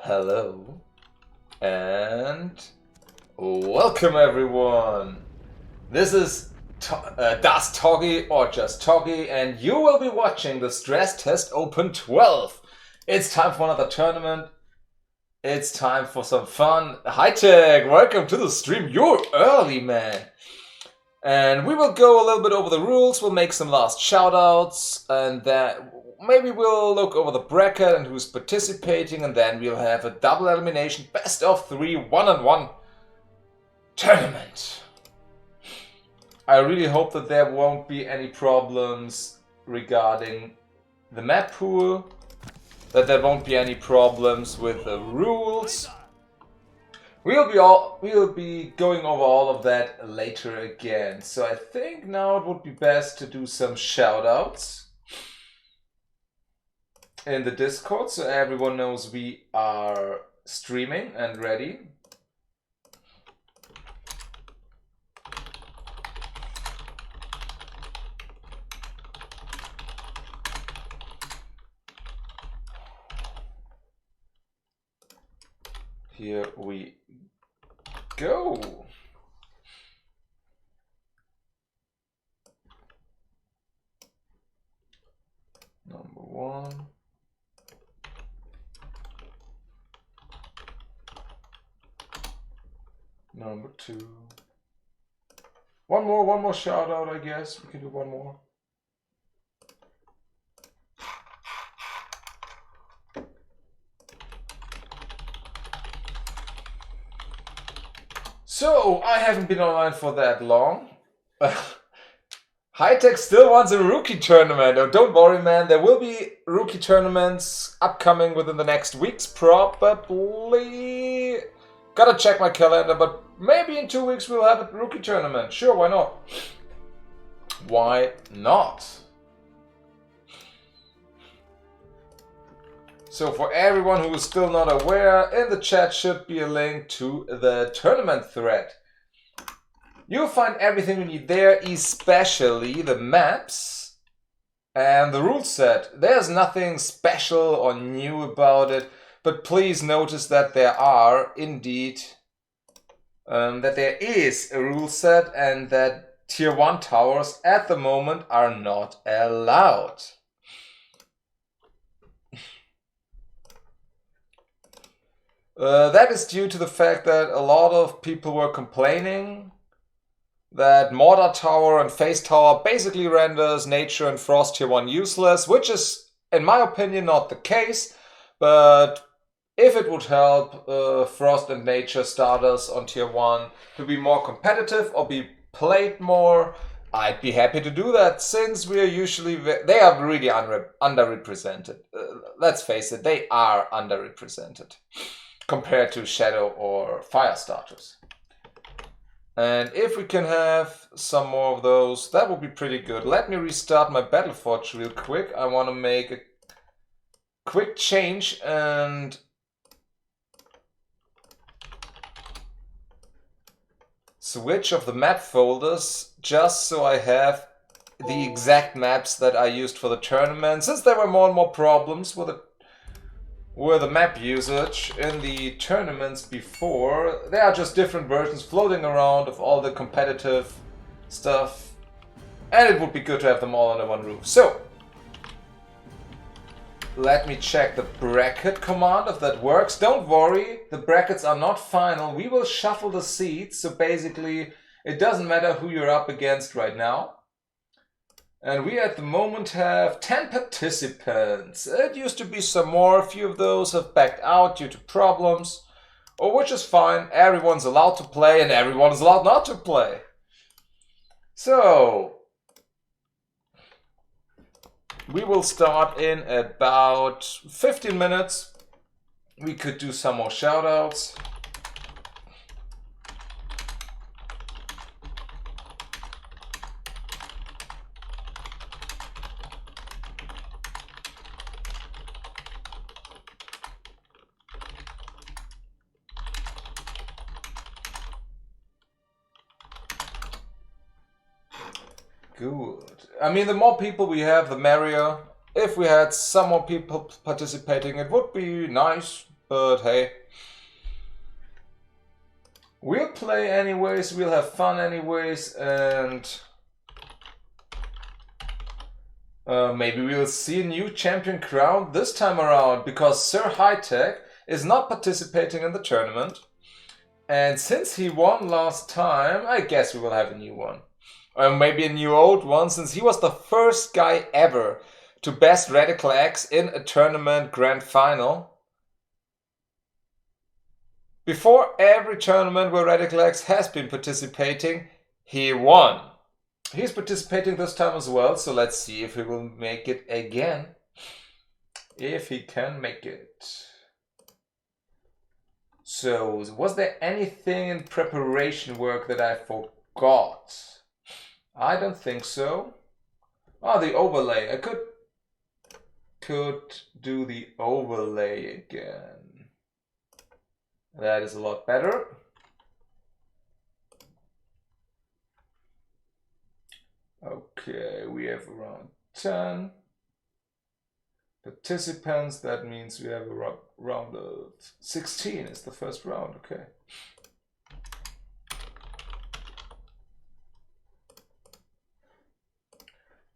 Hello and welcome everyone. This is Das Toggy or just Toggy, and you will be watching the Stress Test Open 12. It's time for another tournament. It's time for some fun. Hi Tech, welcome to the stream. You're early, man. And we will go a little bit over the rules. We'll make some last shoutouts, and then maybe we'll look over the bracket and who's participating, and then we'll have a double elimination best of 3 1-on-1 tournament. I really hope that there won't be any problems regarding the map pool, that there won't be any problems with the rules. We'll be going over all of that later again. So I think now it would be best to do some shoutouts in the Discord so everyone knows we are streaming and ready. Here we go. Number 1. Number 2. One more shout out, I guess. We can do one more. So, I haven't been online for that long. Hightech still wants a rookie tournament. Oh, don't worry, man. There will be rookie tournaments upcoming within the next weeks, probably. Gotta check my calendar, but maybe in 2 weeks we'll have a rookie tournament. Sure, why not? Why not? So for everyone who is still not aware, in the chat should be a link to the tournament thread. You'll find everything you need there, especially the maps and the rule set. There's nothing special or new about it, but please notice that there are indeed, that there is a rule set and that tier 1 towers at the moment are not allowed. That is due to the fact that a lot of people were complaining that Mortar Tower and Phase Tower basically renders Nature and Frost tier 1 useless, which is, in my opinion, not the case, but if it would help Frost and Nature starters on tier 1 to be more competitive or be played more, I'd be happy to do that, since we are usually... they are really underrepresented. Let's face it, they are underrepresented compared to Shadow or Fire starters. And if we can have some more of those, that would be pretty good. Let me restart my Battleforge real quick. I want to make a quick change and switch of the map folders just so I have the exact maps that I used for the tournament, since there were more and more problems with the map usage in the tournaments before. There are just different versions floating around of all the competitive stuff, and it would be good to have them all under one roof. So, let me check the bracket command if that works. Don't worry, the brackets are not final. We will shuffle the seats, so basically it doesn't matter who you're up against right now. And we at the moment have 10 participants. It used to be some more. A few of those have backed out due to problems, or which is fine. Everyone's allowed to play and everyone is allowed not to play. So, we will start in about 15 minutes. We could do some more shoutouts. Good. I mean, the more people we have, the merrier. If we had some more people participating, it would be nice. But hey, we'll play anyways, we'll have fun anyways, and maybe we'll see a new champion crowned this time around, because Sir Hightech is not participating in the tournament. And since he won last time, I guess we will have a new one. Or maybe a new old one, since he was the first guy ever to best Radical X in a tournament grand final. Before every tournament where Radical X has been participating, he won. He's participating this time as well, so let's see if he will make it again. If he can make it. So, was there anything in preparation work that I forgot? I don't think so. Ah, the overlay. I could do the overlay again. That is a lot better. Okay, we have around 10 participants. That means we have a round of 16 is the first round. Okay.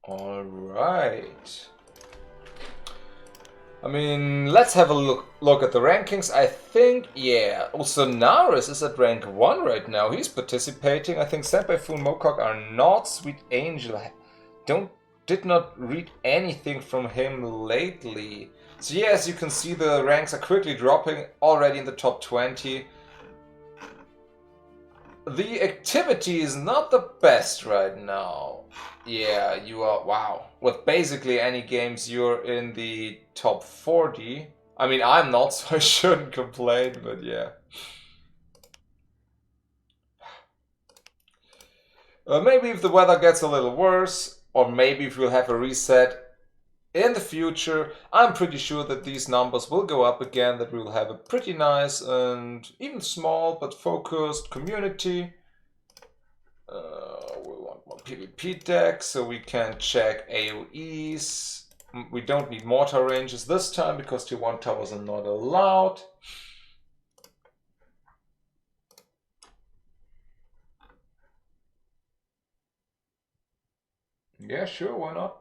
All right. I mean, let's have a look at the rankings. I think, yeah, also Naris is at rank 1 right now. He's participating. I think Senpai Foon Mokok are not. Sweet Angel did not read anything from him lately. So yeah, as you can see, the ranks are quickly dropping, already in the top 20. The activity is not the best right now. Yeah, you are, wow. With basically any games, you're in the top 40. I mean, I'm not, so I shouldn't complain, but yeah. Maybe if the weather gets a little worse, or maybe if we'll have a reset in the future, I'm pretty sure that these numbers will go up again, that we will have a pretty nice and even small but focused community. We want more PvP decks so we can check AoEs. We don't need mortar ranges this time because tier 1 towers are not allowed. Yeah, sure, why not?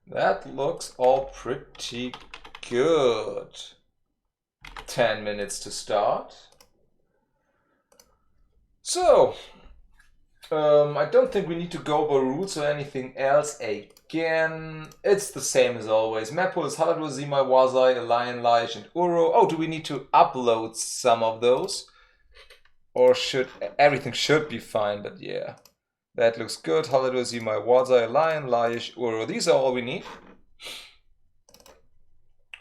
That looks all pretty good. 10 minutes to start. So, I don't think we need to go over rules or anything else again. It's the same as always. Map pool is Halador, Zimai, Wazai, Lion, Laish, and Uro. Oh, do we need to upload some of those? Or everything should be fine, but yeah. That looks good. Halador, Zimai, Wazai, Lion, Laish, Uro. These are all we need.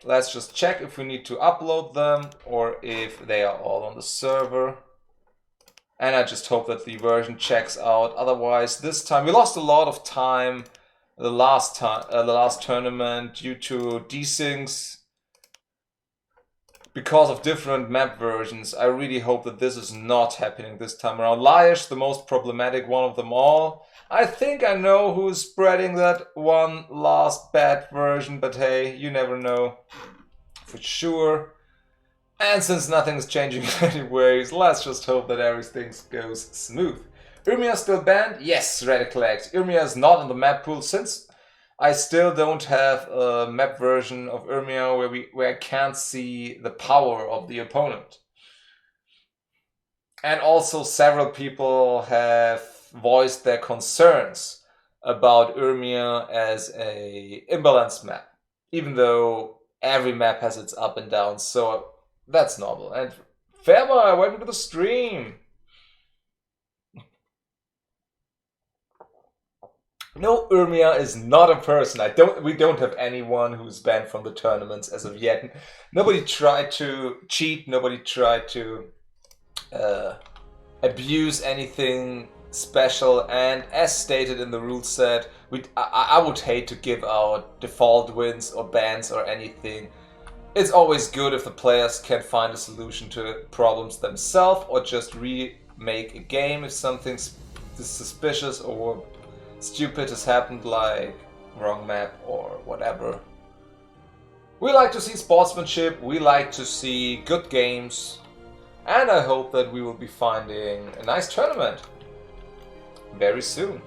Let's just check if we need to upload them or if they are all on the server. And I just hope that the version checks out. Otherwise, this time we lost a lot of time the last tournament due to desyncs because of different map versions. I really hope that this is not happening this time around. Laish, the most problematic one of them all. I think I know who's spreading that one last bad version, but hey, you never know for sure. And since nothing's changing anyways, let's just hope that everything goes smooth. Urmia still banned? Yes, Radical X. Urmia is not in the map pool since I still don't have a map version of Urmia where I can't see the power of the opponent. And also several people have voiced their concerns about Urmia as a imbalanced map, even though every map has its up and downs, so that's normal. And Fairbar, welcome to the stream. No, Urmia is not a person. We don't have anyone who's banned from the tournaments as of yet. Nobody tried to cheat. Nobody tried to abuse anything special. And as stated in the rule set, I would hate to give out default wins or bans or anything. It's always good if the players can find a solution to problems themselves or just remake a game if something suspicious or stupid has happened, like wrong map or whatever. We like to see sportsmanship, we like to see good games, and I hope that we will be finding a nice tournament very soon.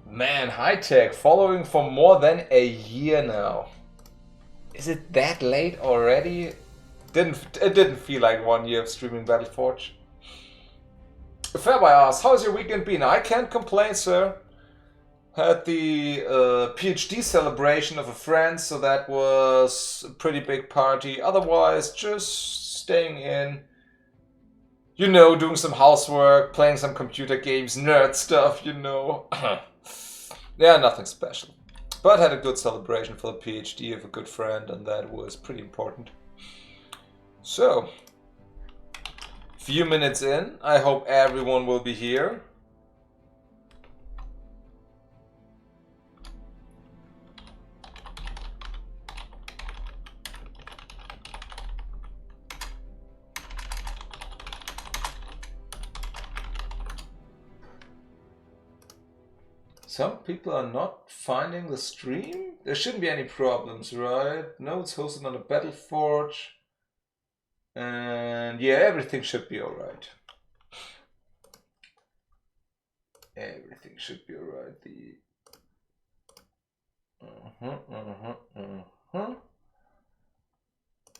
Man, high tech following for more than a year now. Is it that late already? It didn't feel like 1 year of streaming Battleforge. Fairby asks, how's your weekend been? I can't complain, sir. Had the PhD celebration of a friend, so that was a pretty big party. Otherwise, just staying in. You know, doing some housework, playing some computer games, nerd stuff, you know. Yeah, nothing special. But had a good celebration for the PhD of a good friend, and that was pretty important. So, few minutes in, I hope everyone will be here. Some people are not finding the stream? There shouldn't be any problems, right? No, it's hosted on a Battleforge. And yeah, everything should be alright. Everything should be alright.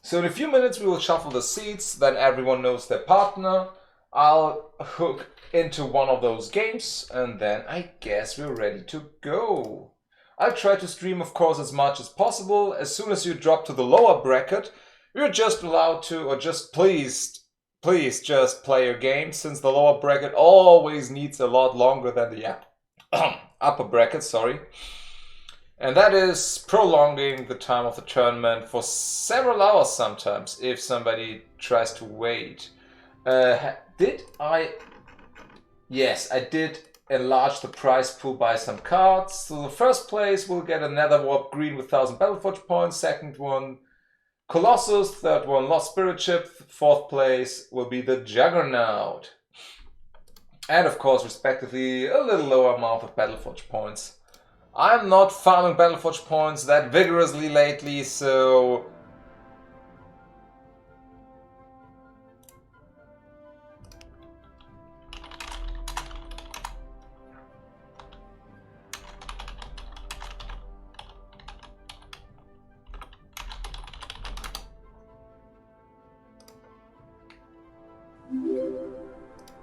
So in a few minutes we will shuffle the seats, then everyone knows their partner. I'll hook into one of those games, and then I guess we're ready to go. I'll try to stream, of course, as much as possible. As soon as you drop to the lower bracket, you're just allowed to, or just please just play your game, since the lower bracket always needs a lot longer than the upper bracket, sorry. And that is prolonging the time of the tournament for several hours sometimes, if somebody tries to wait. Yes, I did enlarge the prize pool by some cards. So the first place will get a Nether Warp Green with 1000 Battleforge points. Second one, Colossus. Third one, Lost Spirit Ship. Fourth place will be the Juggernaut. And of course, respectively, a little lower amount of Battleforge points. I'm not farming Battleforge points that vigorously lately, so...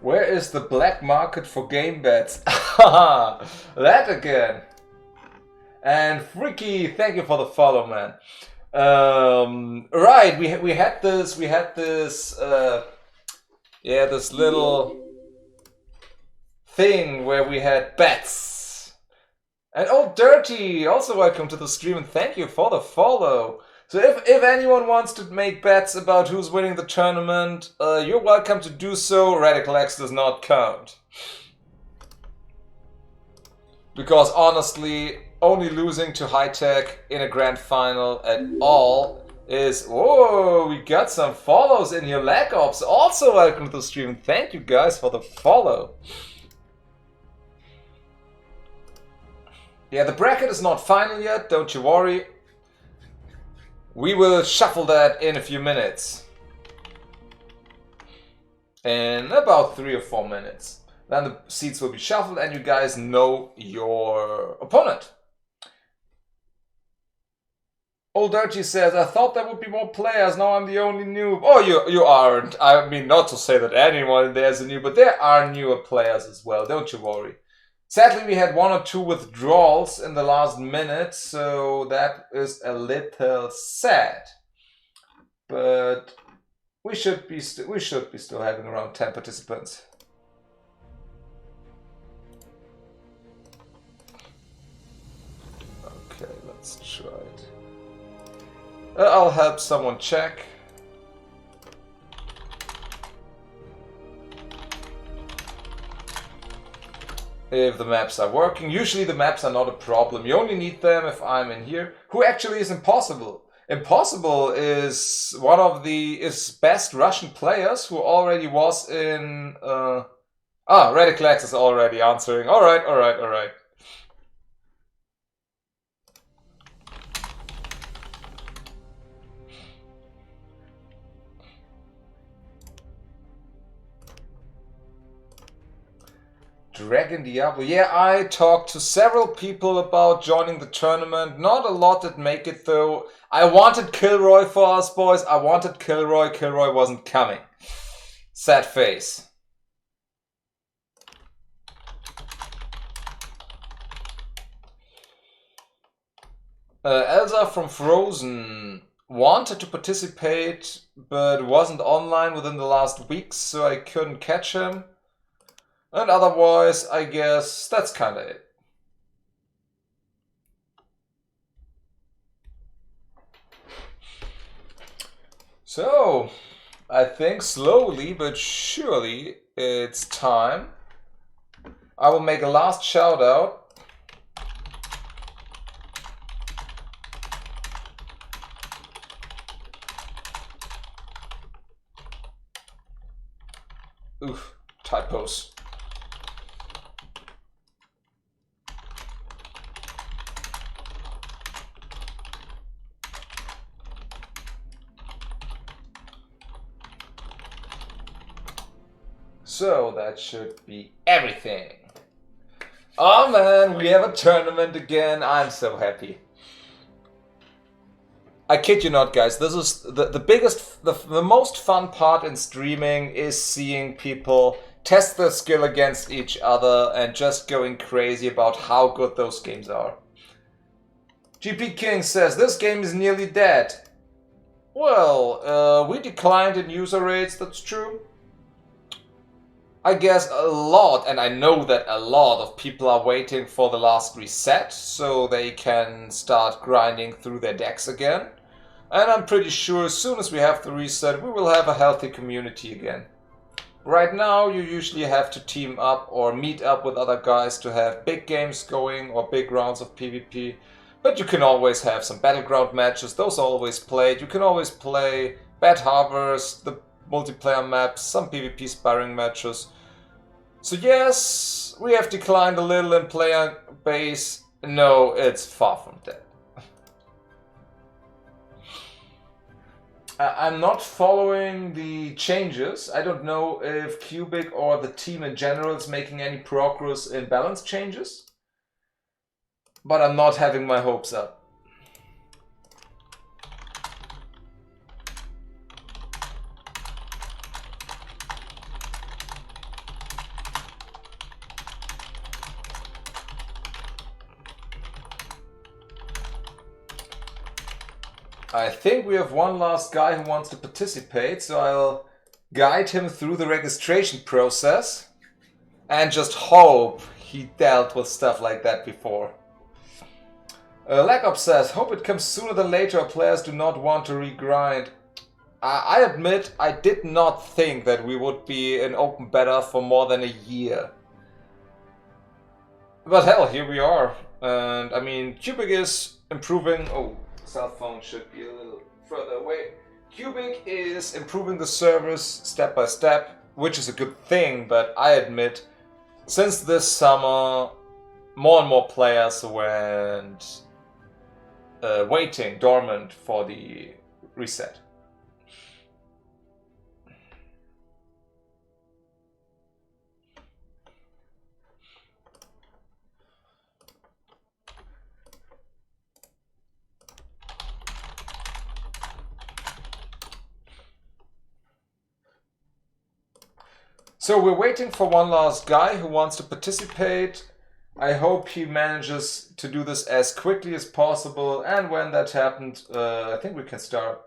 Where is the black market for game bets? That again. And Freaky, thank you for the follow, man. Right, we had this this little thing where we had bets. And Old Dirty, also welcome to the stream and thank you for the follow. So if anyone wants to make bets about who's winning the tournament, you're welcome to do so. Radical X does not count. Because honestly, only losing to High Tech in a grand final at all is... Whoa, we got some follows in here. Lag Ops, also welcome to the stream. Thank you guys for the follow. Yeah, the bracket is not final yet, don't you worry. We will shuffle that in a few minutes. In about 3 or 4 minutes. Then the seats will be shuffled and you guys know your opponent. Old Dirty says, I thought there would be more players, now I'm the only noob. Oh, you aren't. I mean, not to say that anyone there's a noob, but there are newer players as well, don't you worry. Sadly, we had 1 or 2 withdrawals in the last minute, so that is a little sad. But we should be still having around 10 participants. Okay, let's try it. I'll help someone check. If the maps are working. Usually the maps are not a problem. You only need them if I'm in here. Who actually is Impossible? Impossible is one of the best Russian players who already was in Ah, Radiclex is already answering. Alright, alright, alright. Dragon Diablo. Yeah, I talked to several people about joining the tournament. Not a lot that make it though. I wanted Kilroy for us, boys. I wanted Kilroy. Kilroy wasn't coming. Sad face. Elsa from Frozen wanted to participate, but wasn't online within the last week, so I couldn't catch him. And otherwise, I guess that's kinda it. So, I think slowly but surely it's time. I will make a last shout out. Oof, typos. So that should be everything. Oh man, we have a tournament again. I'm so happy. I kid you not, guys. This is the biggest, the most fun part in streaming is seeing people test their skill against each other and just going crazy about how good those games are. GP King says, this game is nearly dead. Well, we declined in user rates, that's true. I guess a lot, and I know that a lot of people are waiting for the last reset so they can start grinding through their decks again. And I'm pretty sure as soon as we have the reset, we will have a healthy community again. Right now, you usually have to team up or meet up with other guys to have big games going or big rounds of PvP. But you can always have some battleground matches, those are always played. You can always play Bad Harvest, the multiplayer maps, some PvP sparring matches. So yes, we have declined a little in player base. No, it's far from dead. I'm not following the changes. I don't know if Cubic or the team in general is making any progress in balance changes. But I'm not having my hopes up. I think we have one last guy who wants to participate, so I'll guide him through the registration process and just hope he dealt with stuff like that before. Lackup says, hope it comes sooner than later, players do not want to regrind. I admit, I did not think that we would be in open beta for more than a year. But hell, here we are. And I mean, Cubic is improving. Oh, cell phone should be a little further away. Cubic is improving the service step by step, which is a good thing, but I admit, since this summer, more and more players went waiting dormant for the reset. So we're waiting for one last guy who wants to participate. I hope he manages to do this as quickly as possible, and when that happens, I think we can start.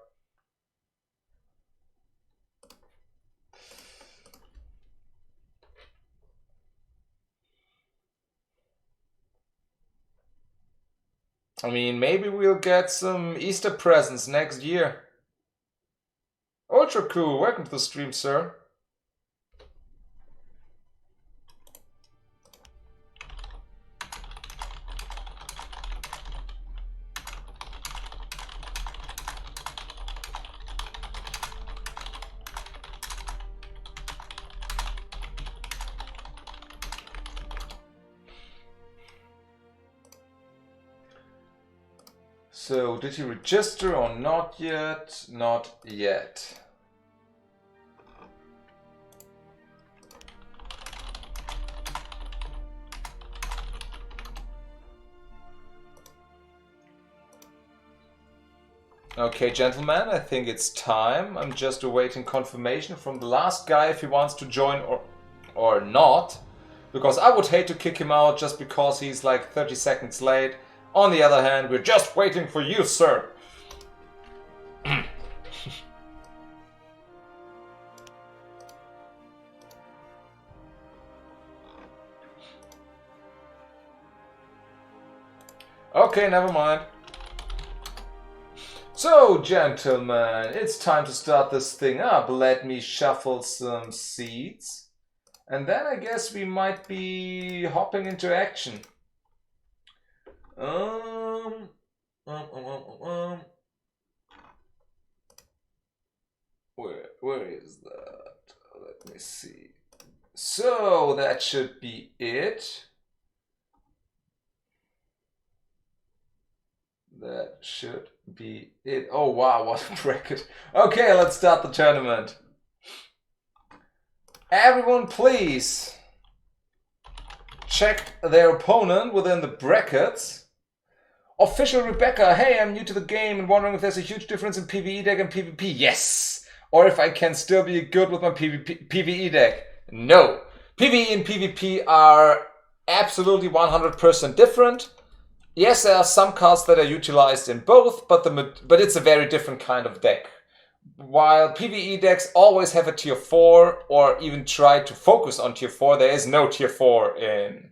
I mean, maybe we'll get some Easter presents next year. Ultra cool, welcome to the stream, sir. So, did he register or not yet? Not yet. Okay, gentlemen, I think it's time. I'm just awaiting confirmation from the last guy if he wants to join or not. Because I would hate to kick him out just because he's like 30 seconds late. On the other hand, we're just waiting for you, sir. Okay, never mind. So, gentlemen, it's time to start this thing up. Let me shuffle some seats. And then I guess we might be hopping into action. Where is that? Let me see. So, that should be it. That should be it. Oh wow, what a bracket. Okay, let's start the tournament. Everyone please check their opponent within the brackets. Official Rebecca, hey, I'm new to the game and wondering if there's a huge difference in PvE deck and PvP. Yes! Or if I can still be good with my PvE deck. No. PvE and PvP are absolutely 100% different. Yes, there are some cards that are utilized in both, but it's a very different kind of deck. While PvE decks always have a tier 4 or even try to focus on tier 4, there is no tier 4 in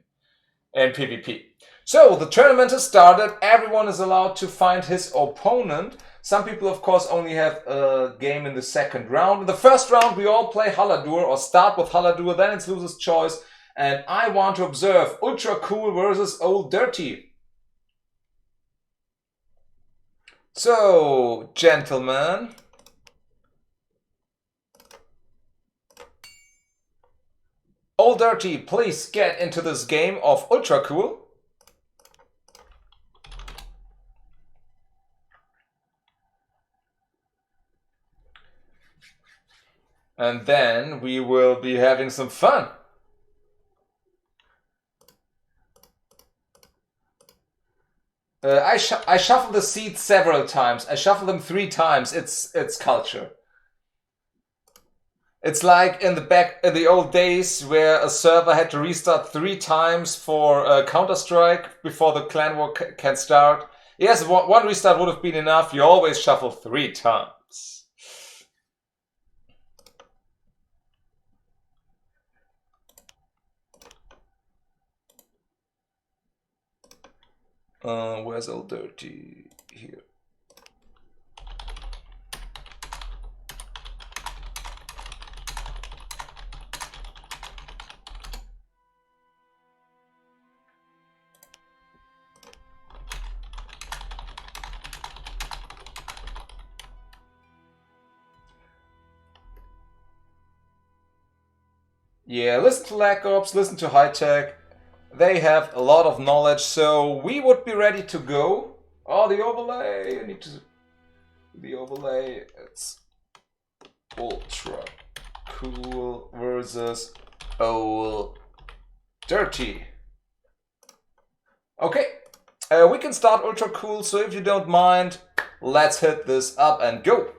PvP. So the tournament has started, everyone is allowed to find his opponent. Some people of course only have a game in the second round. In the first round we all play Haladur or start with Haladur, then it's loser's choice. And I want to observe Ultra Cool versus Old Dirty. So, gentlemen, Old Dirty, please get into this game of Ultra Cool. And then we will be having some fun. I shuffle the seats several times. I shuffle them 3 times. It's culture. It's like in the old days where a server had to restart 3 times for Counter-Strike before the clan war can start. Yes, one restart would have been enough. You always shuffle 3 times. Where's Old Dirty? Here. Yeah, listen to Lag Ops, listen to High Tech. They have a lot of knowledge, so we would be ready to go. Oh, the overlay! I need to... The overlay, it's Ultra Cool versus Old Dirty. Okay, we can start Ultra Cool, so if you don't mind, let's hit this up and go.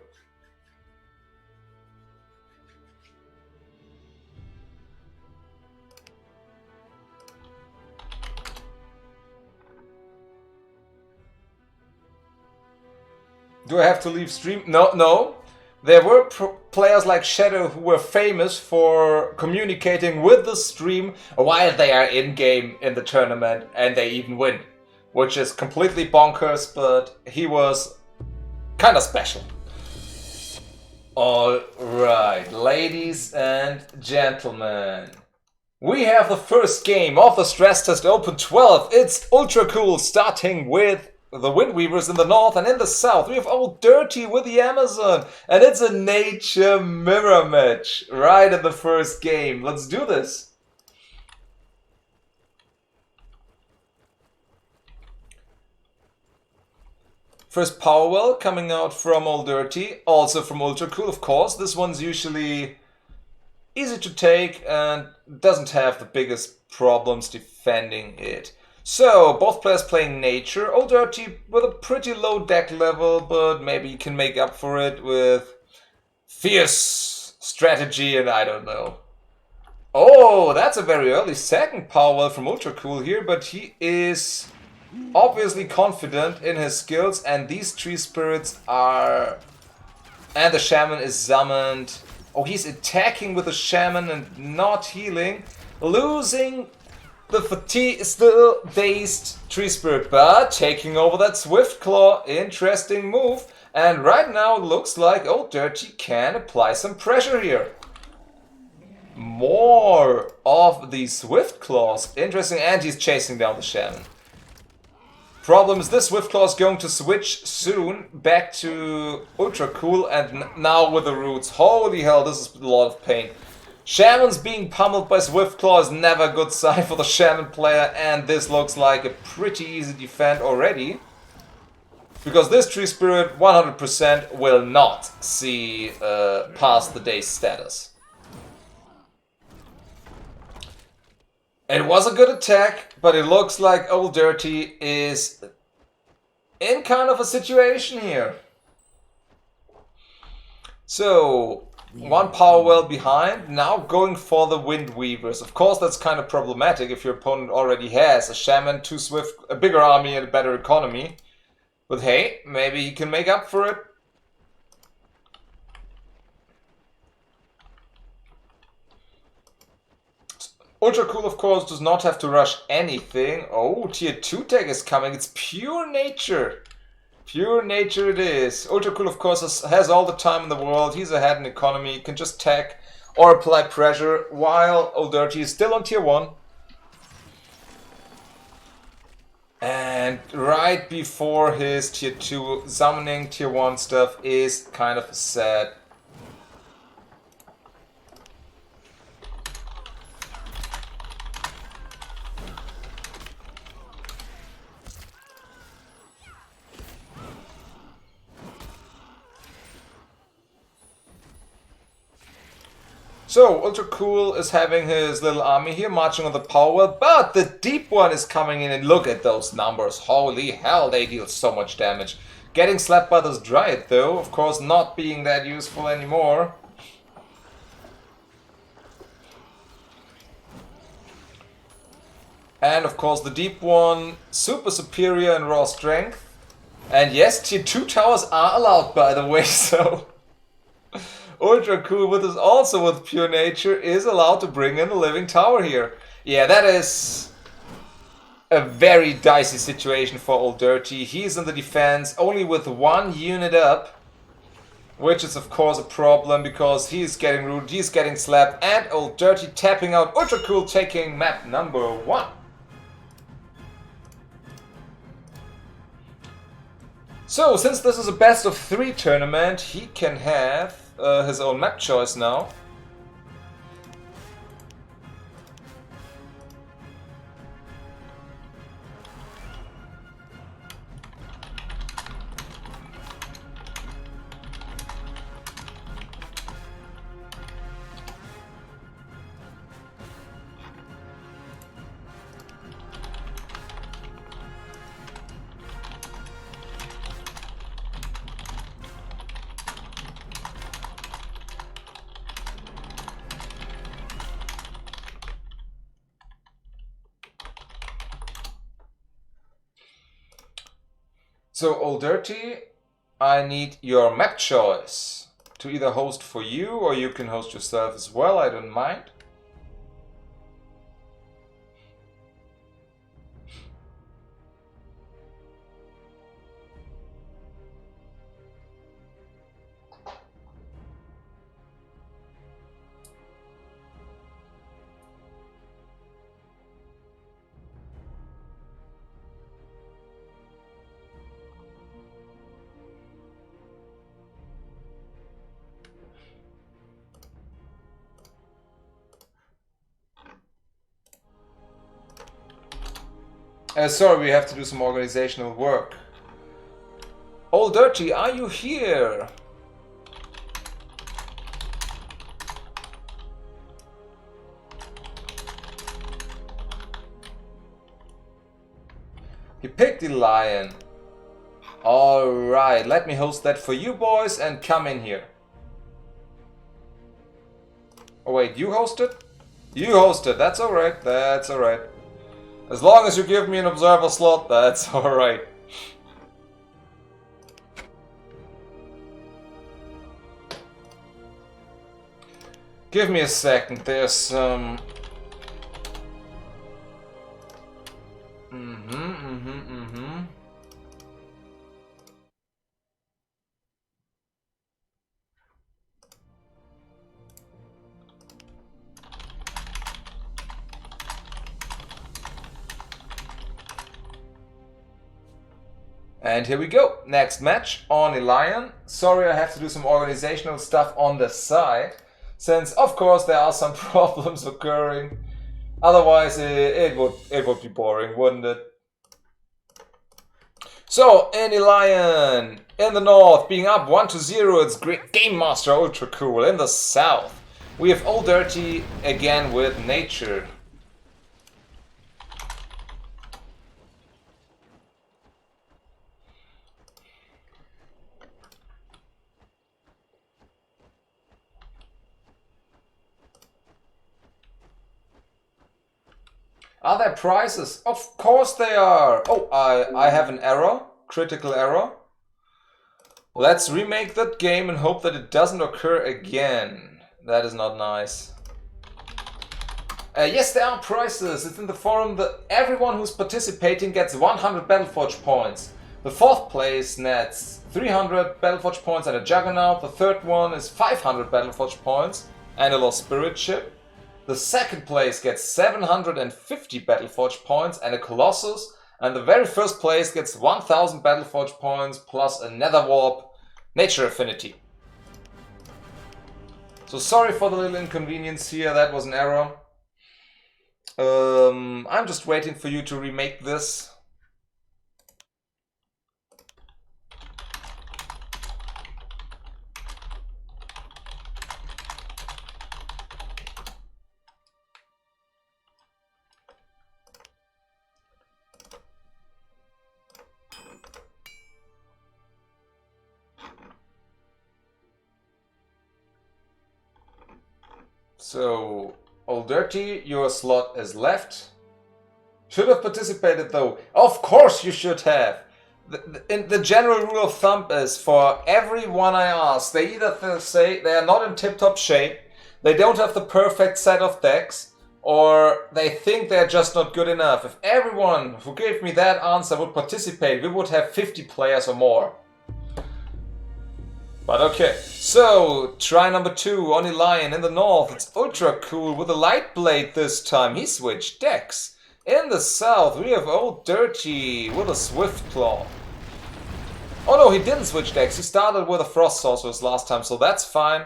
Do I have to leave stream? No. There were players like Shadow who were famous for communicating with the stream while they are in-game in the tournament and they even win. Which is completely bonkers, but he was kind of special. Alright, ladies and gentlemen. We have the first game of the Stress Test Open 12. It's Ultra Cool, starting with the Windweavers in the north, and in the south we have Old Dirty with the Amazon, and it's a nature mirror match right in the first game. Let's do this. First power well coming out from Old Dirty, also from Ultra Cool, of course. This one's usually easy to take and doesn't have the biggest problems defending it. So, both players playing Nature. Old Dirty with a pretty low deck level, but maybe you can make up for it with fierce strategy and I don't know. Oh, that's a very early second power well from Ultra Cool here, but he is obviously confident in his skills, and these tree spirits are... And the shaman is summoned. Oh, he's attacking with the shaman and not healing. Losing the fatigue, still dazed tree spirit, but taking over that Swift Claw. Interesting move. And right now it looks like Old Dirty can apply some pressure here. More of these Swift Claws. Interesting, and he's chasing down the shaman. Problem is this Swift Claw is going to switch soon back to Ultra Cool, and now with the roots. Holy hell, this is a lot of pain. Shamans being pummeled by Swift Claw is never a good sign for the Shaman player, and this looks like a pretty easy defend already. Because this Tree Spirit 100% will not see past the day's status. It was a good attack, but it looks like Old Dirty is in kind of a situation here. So, one power well behind, now going for the Wind Weavers. Of course, that's kind of problematic if your opponent already has a Shaman, 2 Swift, a bigger army and a better economy. But hey, maybe he can make up for it. Ultra Cool, of course, does not have to rush anything. Oh, tier 2 tech is coming. It's pure nature. Pure nature it is. Ultra Cool, of course, has all the time in the world. He's ahead in economy. He can just tech or apply pressure, while Old Dirty is still on tier 1. And right before his tier 2, summoning tier 1 stuff is kind of sad. So, Ultra Cool is having his little army here, marching on the power well, but the deep one is coming in, and look at those numbers. Holy hell, they deal so much damage. Getting slapped by this Dryad, though, of course not being that useful anymore. And, of course, the deep one, super superior in raw strength. And yes, tier 2 towers are allowed, by the way, so... Ultra Cool, with us also with pure nature, is allowed to bring in a living tower here. Yeah, that is a very dicey situation for Old Dirty. He's in the defense only with 1 unit up, which is of course a problem because he's getting rooted, he's getting slapped, and Old Dirty tapping out. Ultra Cool taking map number 1. So, since this is a best of 3 tournament, he can have his own map choice now. So, Old Dirty, I need your map choice to either host for you or you can host yourself as well, I don't mind. Sorry, we have to do some organizational work. Old Dirty, are you here? He picked the lion. Alright, let me host that for you boys and come in here. Oh wait, you hosted? You hosted, that's alright, that's alright. As long as you give me an observer slot, that's alright. Give me a second, there's some... And here we go, next match on Elion. Sorry, I have to do some organizational stuff on the side, since of course there are some problems occurring. Otherwise it would be boring, wouldn't it? So, in Elion, in the north, being up 1-0, it's great Game Master Ultra Cool. In the south, we have Old Dirty again with Nature. Are there prizes? Of course they are! Oh, I have an error. Critical error. Let's remake that game and hope that it doesn't occur again. That is not nice. Yes, there are prizes. It's in the forum that everyone who's participating gets 100 Battleforge points. The fourth place nets 300 Battleforge points and a Juggernaut. The third one is 500 Battleforge points and a Lost Spirit ship. The second place gets 750 Battleforge points and a Colossus, and the very first place gets 1000 Battleforge points plus a Nether Warp Nature Affinity. So sorry for the little inconvenience here, that was an error. I'm just waiting for you to remake this. So, Old Dirty, your slot is left. Should have participated though. Of course you should have. The general rule of thumb is for everyone I ask, they either say they are not in tip-top shape, they don't have the perfect set of decks, or they think they're just not good enough. If everyone who gave me that answer would participate, we would have 50 players or more. But okay, so try number 2 on Elion in the north. It's Ultra Cool with a Light Blade this time. He switched decks. In the south we have Old Dirty with a Swift Claw. Oh no, he didn't switch decks. He started with a Frost Sorceress last time, so that's fine.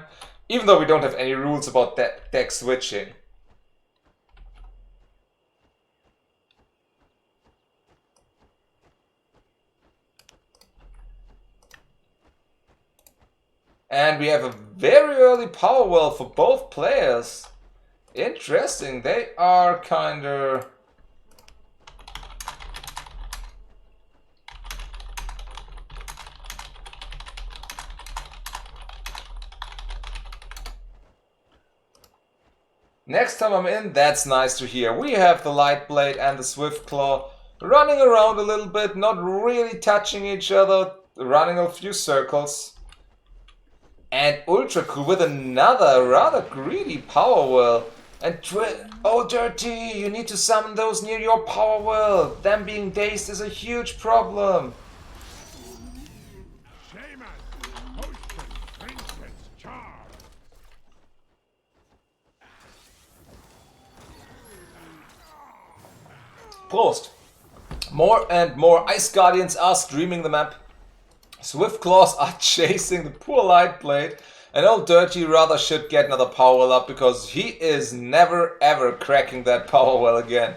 Even though we don't have any rules about that deck switching. And we have a very early power well for both players. Interesting, they are kinda... Next time I'm in, that's nice to hear. We have the Light Blade and the Swift Claw running around a little bit, not really touching each other, running a few circles. And Ultra Cool with another rather greedy power well. And oh Dirty, you need to summon those near your power well. Them being dazed is a huge problem. Prost. More and more Ice Guardians are streaming the map. Swift Claws are chasing the poor Light Blade, and Old Dirty rather should get another power well up because he is never ever cracking that power well again.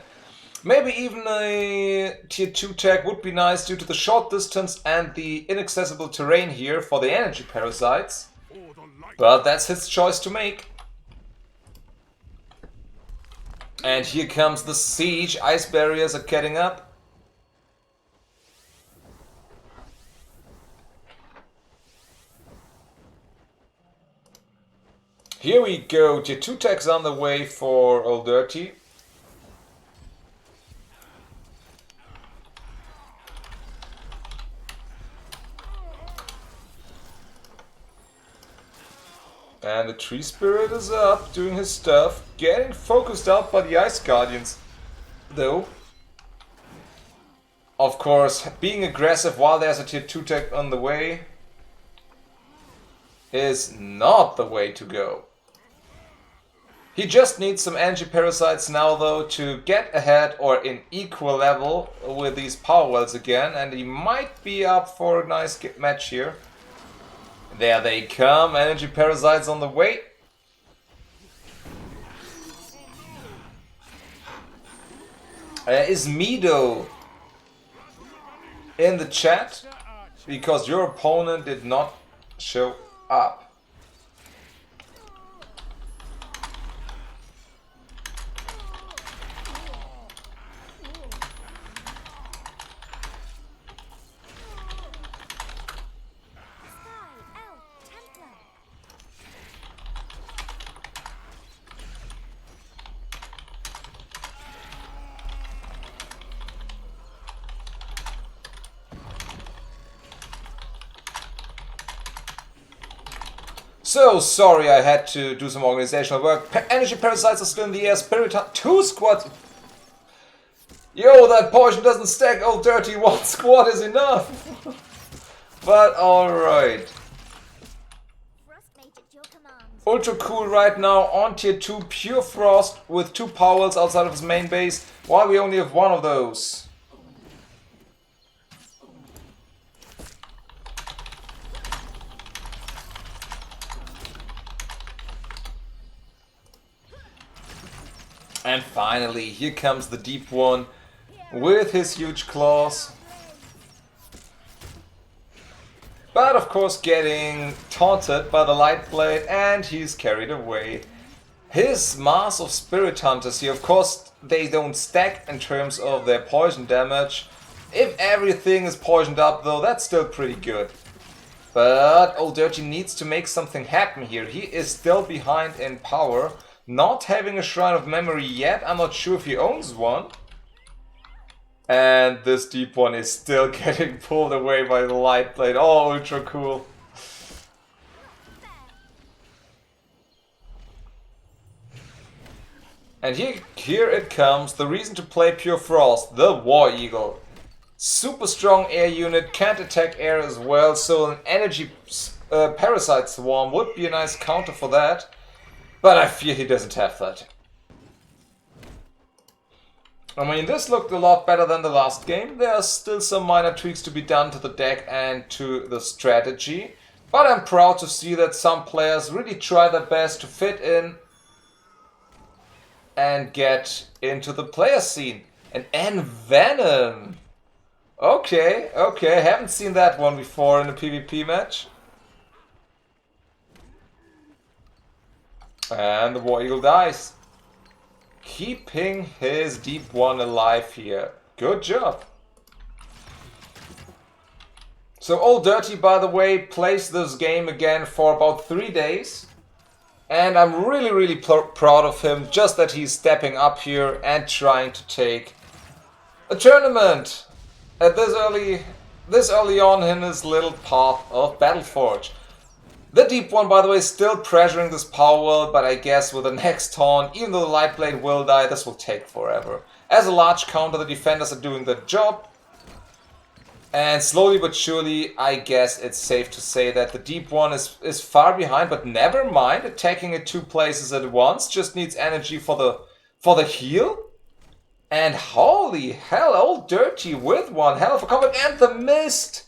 Maybe even a tier 2 tech would be nice due to the short distance and the inaccessible terrain here for the energy parasites. But that's his choice to make. And here comes the siege. Ice barriers are getting up. Here we go. Tier 2 techs on the way for Old Dirty. And the Tree Spirit is up, doing his stuff, getting focused out by the Ice Guardians, though. Of course, being aggressive while there's a tier 2 tech on the way is not the way to go. He just needs some energy parasites now, though, to get ahead or in equal level with these power wells again, and he might be up for a nice match here. There they come, energy parasites on the way. Is Mido in the chat? Because your opponent did not show up. So sorry, I had to do some organizational work. Energy parasites are still in the air. Spirit 2 squads. Yo, that poison doesn't stack. Old Dirty, 1 squad is enough. But alright. Ultra cool right now on tier 2 Pure Frost with 2 powers outside of his main base, while we only have 1 of those. And finally, here comes the deep one with his huge claws. But of course getting taunted by the light blade, and he's carried away. His mass of spirit hunters here, of course they don't stack in terms of their poison damage. If everything is poisoned up though, that's still pretty good. But Old Dirty needs to make something happen here. He is still behind in power. Not having a Shrine of Memory yet, I'm not sure if he owns one. And this deep one is still getting pulled away by the light blade. Oh, ultra cool. And here it comes, the reason to play Pure Frost, the War Eagle. Super strong air unit, can't attack air as well, so an energy parasite swarm would be a nice counter for that. But I fear he doesn't have that. I mean, this looked a lot better than the last game. There are still some minor tweaks to be done to the deck and to the strategy. But I'm proud to see that some players really try their best to fit in and get into the player scene. And Venom. Okay, okay, haven't seen that one before in a PvP match. And the War Eagle dies. Keeping his deep one alive here. Good job. So Old Dirty, by the way, plays this game again for about 3 days. And I'm really proud of him, just that he's stepping up here and trying to take a tournament at this early on in his little path of Battleforge. The deep one, by the way, is still pressuring this power world, but I guess with the next taunt, even though the light blade will die, this will take forever. As a large counter, the defenders are doing their job. And slowly but surely, I guess it's safe to say that the deep one is far behind, but never mind, attacking at 2 places at once, just needs energy for the heal. And holy hell, Old Dirty with one hell of a combat, and the mist!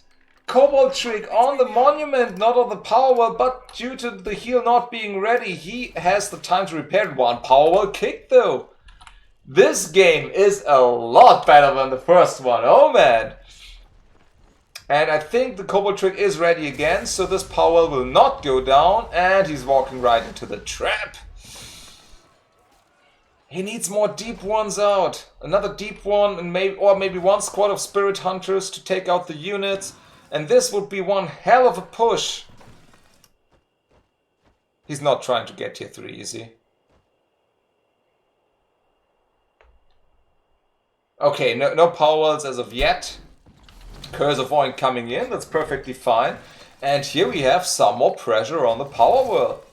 Cobalt trick on the monument, not on the power well, but due to the heal not being ready, he has the time to repair it. One power well kick though. This game is a lot better than the first one. Oh man. And I think the Kobold trick is ready again, so this power will not go down, and he's walking right into the trap. He needs more deep ones out. Another deep one, and maybe one squad of Spirit Hunters to take out the units. And this would be one hell of a push. He's not trying to get tier 3, is he? Okay, no powers as of yet. Curse of Oink coming in, that's perfectly fine. And here we have some more pressure on the power world.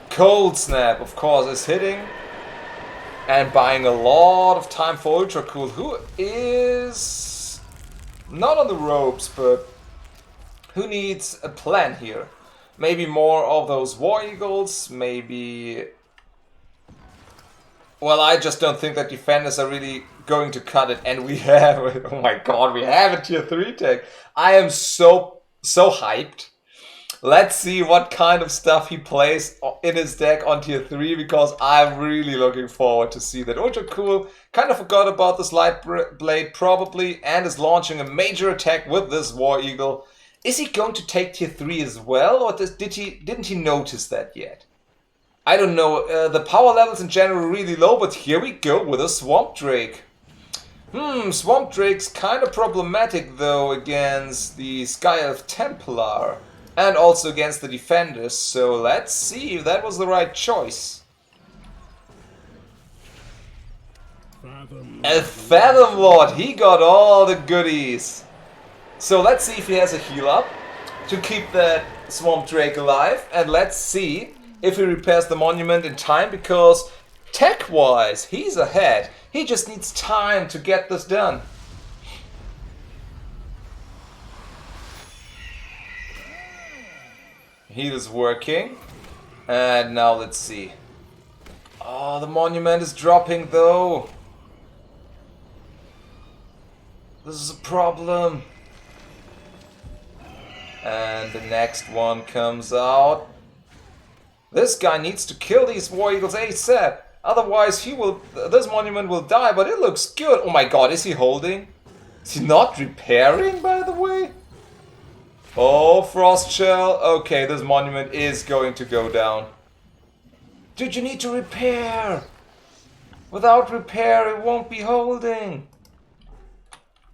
Cold Snap, of course, is hitting. And buying a lot of time for Ultra Cool, who is not on the ropes, but who needs a plan here. Maybe more of those War Eagles, maybe... Well, I just don't think that defenders are really going to cut it, and we have, oh my god, we have a tier 3 tech. I am so hyped. Let's see what kind of stuff he plays in his deck on tier 3, because I'm really looking forward to see that. Ultra Cool kind of forgot about this Light Blade probably, and is launching a major attack with this War Eagle. Is he going to take tier 3 as well, or didn't he notice that yet? I don't know, the power levels in general are really low, but here we go with a Swamp Drake. Swamp Drake's kind of problematic though against the Sky Elf Templar and also against the defenders, so let's see if that was the right choice. A Fathom Lord, he got all the goodies. So let's see if he has a heal up to keep that Swamp Drake alive, and let's see if he repairs the monument in time, because tech-wise, he's ahead. He just needs time to get this done. Heal is working. And now let's see. Oh, the monument is dropping though. This is a problem. And the next one comes out. This guy needs to kill these War Eagles ASAP. Otherwise this monument will die, but it looks good. Oh my god, is he holding? Is he not repairing, by the way? Oh, Frost Shell. Okay, this monument is going to go down. Dude, you need to repair. Without repair, it won't be holding.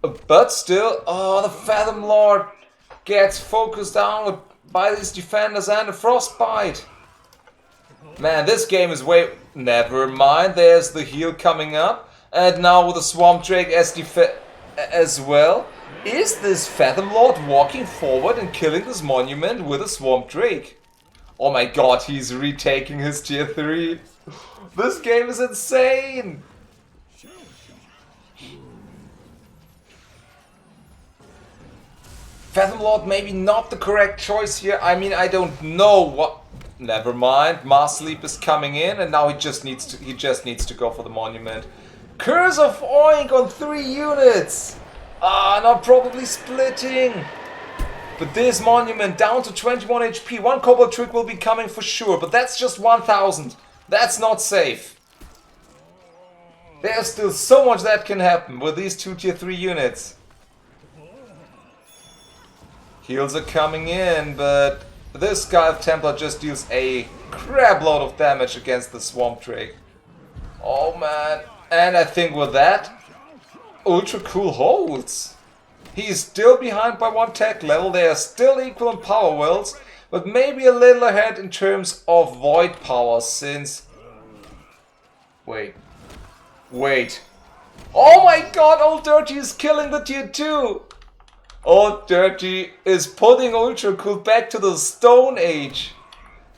But still, oh, the Fathom Lord gets focused down by these defenders and a Frostbite. Man, this game is way... Never mind, there's the heal coming up. And now with the Swamp Drake as well. Is this Fathom Lord walking forward and killing this monument with a Swamp Drake? Oh my god, he's retaking his tier 3. This game is insane! Fathom Lord maybe not the correct choice here. I mean, I don't know what... Never mind, Mass Sleep is coming in, and now he just needs to go for the monument. Curse of Oink on 3 units! Ah, not probably splitting. But this monument down to 21 HP. One Kobold trick will be coming for sure, but that's just 1000. That's not safe. There's still so much that can happen with these 2 tier 3 units. Heals are coming in, but this Sky of Templar just deals a crap load of damage against the Swamp Drake. Oh man. And I think with that, Ultra Cool holds. He's still behind by 1 tech level. They are still equal in power wells, but maybe a little ahead in terms of void power since... Wait. Oh my god, Old Dirty is killing the tier 2! Old Dirty is putting Ultra Cool back to the Stone Age.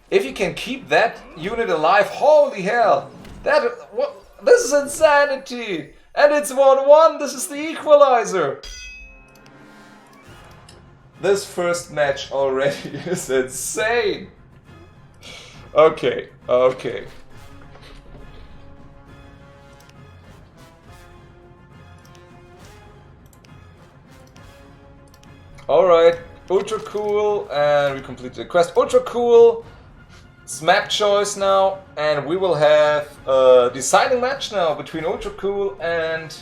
If you can keep that unit alive, holy hell! This is insanity! And it's 1-1, this is the equalizer! This first match already is insane! Okay. Alright, Ultra Cool, and we completed the quest. Ultra Cool It's map choice now, and we will have a deciding match now between Ultra Cool and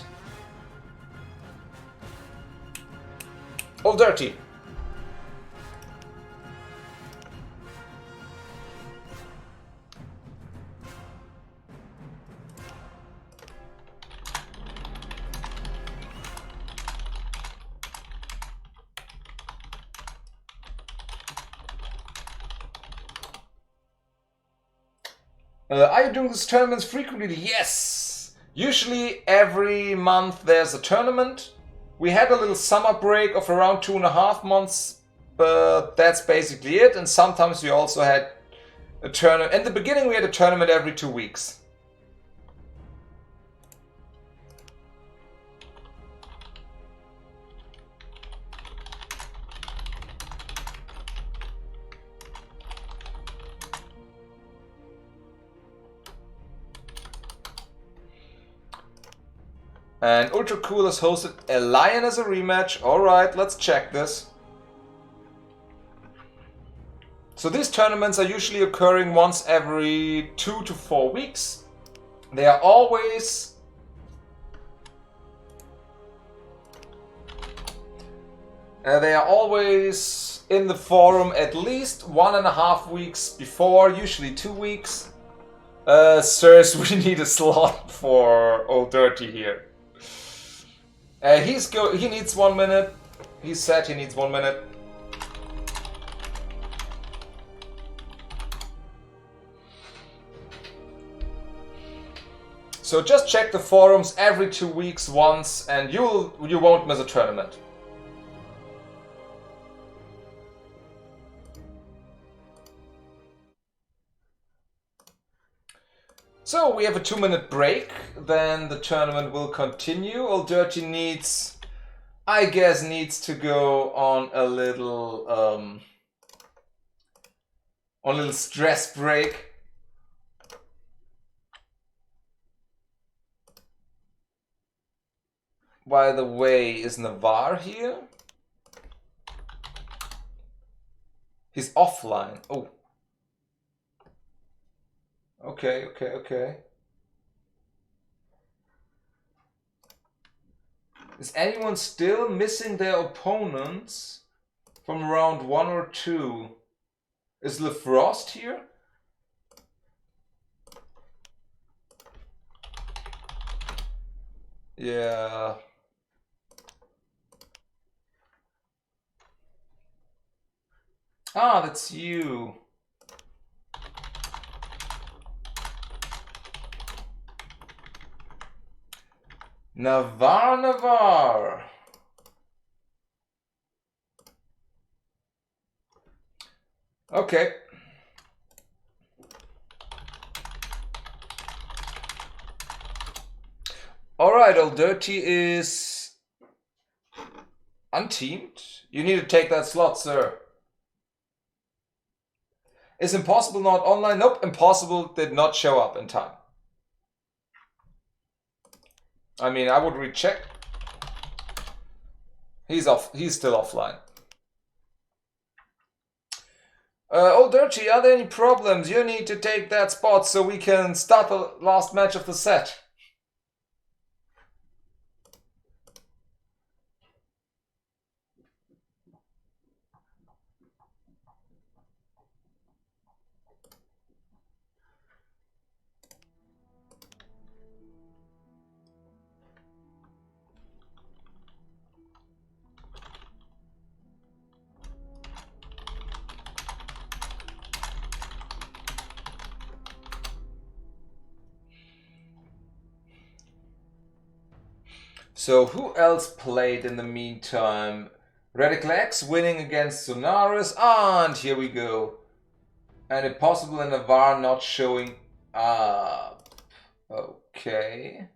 Old Dirty. Are you doing these tournaments frequently? Yes! Usually every month there's a tournament. We had a little summer break of around 2.5 months, but that's basically it. And sometimes we also had a tournament. In the beginning we had a tournament every 2 weeks. And Ultra Cool has hosted a Lion as a rematch. Alright, let's check this. So these tournaments are usually occurring once every 2 to 4 weeks. They are always in the forum at least 1.5 weeks before, usually 2 weeks. Sirs, we need a slot for Old Dirty here. He needs 1 minute. He said he needs 1 minute. So just check the forums every 2 weeks once, and you won't miss a tournament. So we have a 2-minute break, then the tournament will continue. Old Dirty needs to go on a little stress break. By the way, is Navarre here? He's offline. Oh. Okay. Is anyone still missing their opponents from round 1 or 2? Is LeFrost here? Yeah. Ah, that's you. Navarre. Okay. Alright, Old Dirty is unteamed. You need to take that slot, sir. Is Impossible not online? Nope, Impossible did not show up in time. I mean, I would recheck. He's still offline. Old Dirty, are there any problems? You need to take that spot so we can start the last match of the set. So who else played in the meantime? Radical X winning against Sonaris, and here we go. And Impossible and Navarre not showing up. Okay.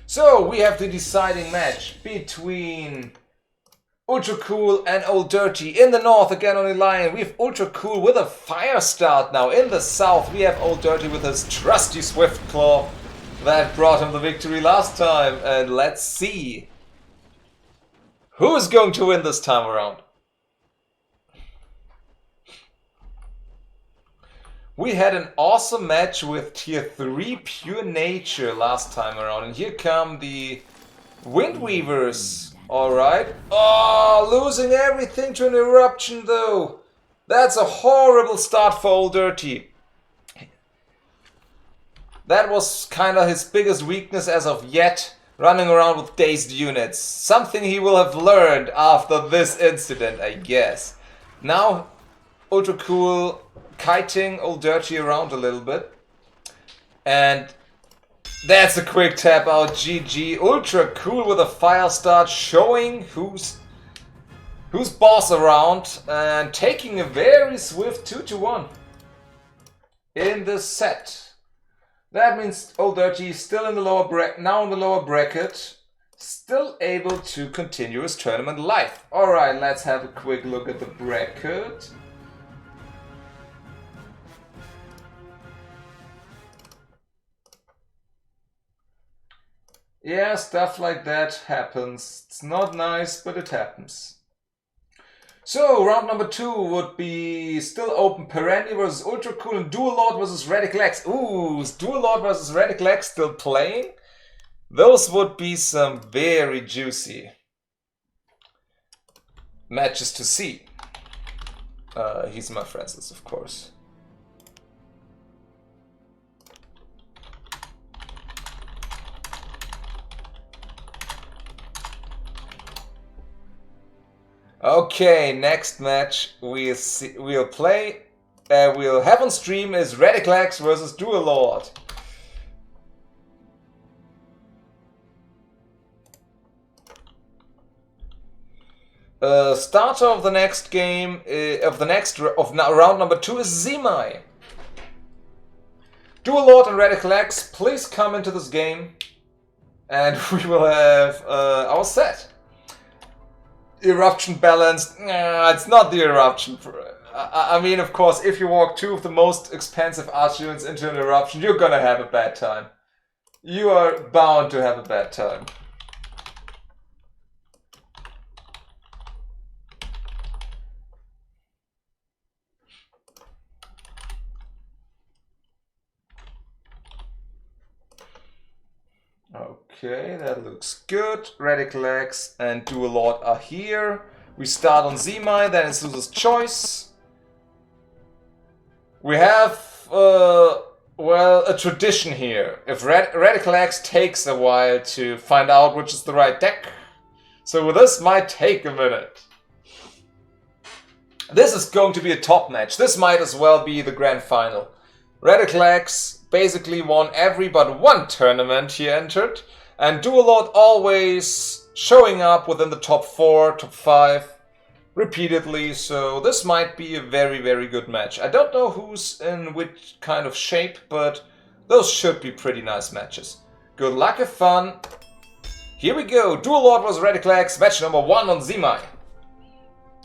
So we have the deciding match between Ultra Cool and Old Dirty. In the north, again on the line, we have Ultra Cool with a fire start now. In the south, we have Old Dirty with his trusty Swift Claw. that brought him the victory last time. And let's see who's going to win this time around. We had an awesome match with tier 3 pure nature last time around. And here come the Windweavers. Alright. Oh, losing everything to an eruption though. That's a horrible start for Old Dirty. That was kind of his biggest weakness as of yet. Running around with dazed units. Something he will have learned after this incident, I guess. Now, ultra cool kiting Old Dirty around a little bit. And that's a quick tap out. GG. Ultra cool with a fire start, showing who's boss around and taking a very swift 2-1 in this set. That means Old Dirty is still in the lower bracket, still able to continue his tournament life. Alright, let's have a quick look at the bracket. Yeah, stuff like that happens. It's not nice, but it happens. So, round number 2 would be still open. Perenni versus Ultra Cool and Dual Lord versus Radical X. Ooh, is Dual Lord versus Radical X still playing? Those would be some very juicy matches to see. He's my friends list, of course. Okay, next match we'll have on stream is Radical X versus Dual Lord. Starter of the next game round number 2 is Zimai. Dual Lord and Radical X, please come into this game, and we will have our set. Eruption balanced. It's not the eruption. I mean, of course, if you walk 2 of the most expensive arch units into an eruption, you're gonna have a bad time. You are bound to have a bad time. Okay, that looks good. Radical X and Dual Lord are here. We start on Zimai, then it's Losers Choice. We have, well, a tradition here. If Radical X takes a while to find out which is the right deck. So this might take a minute. This is going to be a top match. This might as well be the grand final. Radical X basically won every but one tournament he entered. And Dual Lord always showing up within the top 4, top 5 repeatedly, so this might be a very, very good match. I don't know who's in which kind of shape, but those should be pretty nice matches. Good luck, have fun. Here we go, Dual Lord vs Radical X, match number 1 on Zimai.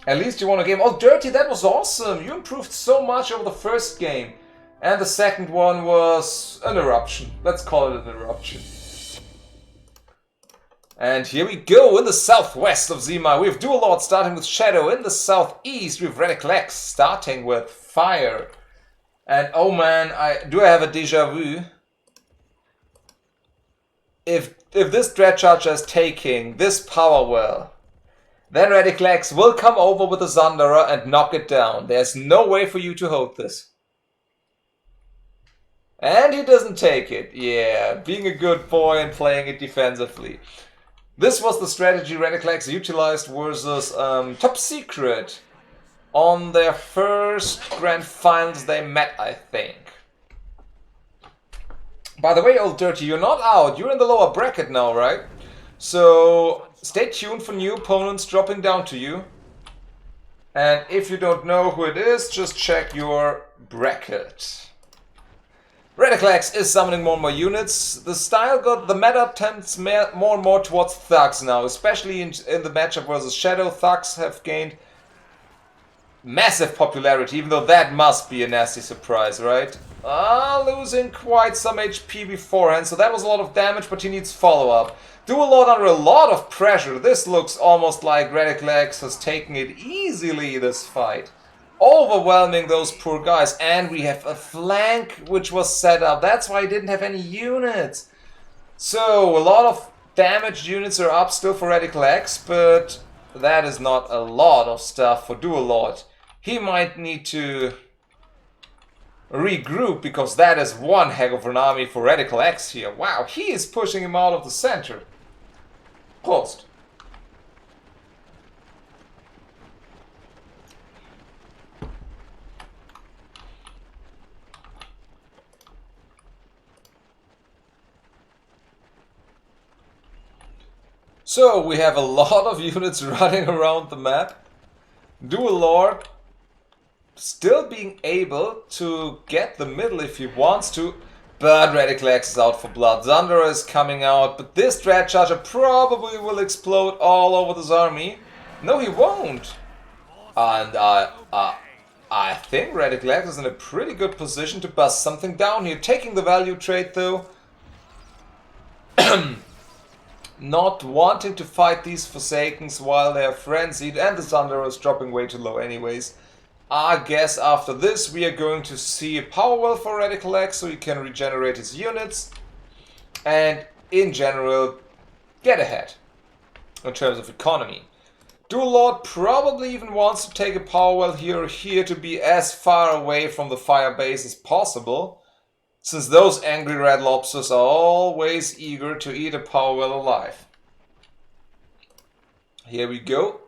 At least you won a game. Oh, Dirty, that was awesome. You improved so much over the first game. And the second one was an eruption. Let's call it an eruption. And here we go in the southwest of Zimai. We have Dual Lord starting with Shadow. In the southeast, we have Radical X starting with Fire. And oh man, do I have a déjà vu? If this Dreadcharger is taking this power well, then Radical X will come over with the Zunderer and knock it down. There's no way for you to hold this. And he doesn't take it. Yeah, being a good boy and playing it defensively. This was the strategy Radical X utilized versus Top Secret on their first grand finals they met, I think. By the way, Old Dirty, you're not out. You're in the lower bracket now, right? So stay tuned for new opponents dropping down to you. And if you don't know who it is, just check your bracket. Radical X is summoning more and more units. The meta tends more and more towards Thugs now, especially in the matchup versus Shadow. Thugs have gained massive popularity, even though that must be a nasty surprise, right? Losing quite some HP beforehand, so that was a lot of damage, but he needs follow-up. Do a lot under a lot of pressure. This looks almost like Radical X has taken it easily this fight. Overwhelming those poor guys, and we have a flank which was set up. That's why he didn't have any units. So, a lot of damaged units are up still for Radical X, but that is not a lot of stuff for Dualord. He might need to regroup, because that is one heck of an army for Radical X here. Wow, he is pushing him out of the center. Closed. So we have a lot of units running around the map. Dualord still being able to get the middle if he wants to, but Radical X is out for blood. Zundera is coming out, but this Dread Charger probably will explode all over this army. No, he won't. And I think Radical X is in a pretty good position to bust something down here. Taking the value trade though. Not wanting to fight these Forsakens while they are frenzied, and the Zundera is dropping way too low anyways. I guess after this we are going to see a power well for Radical X so he can regenerate his units and in general get ahead in terms of economy. Dualord probably even wants to take a power well here or here to be as far away from the fire base as possible, since those angry red lobsters are always eager to eat a power well alive. Here we go.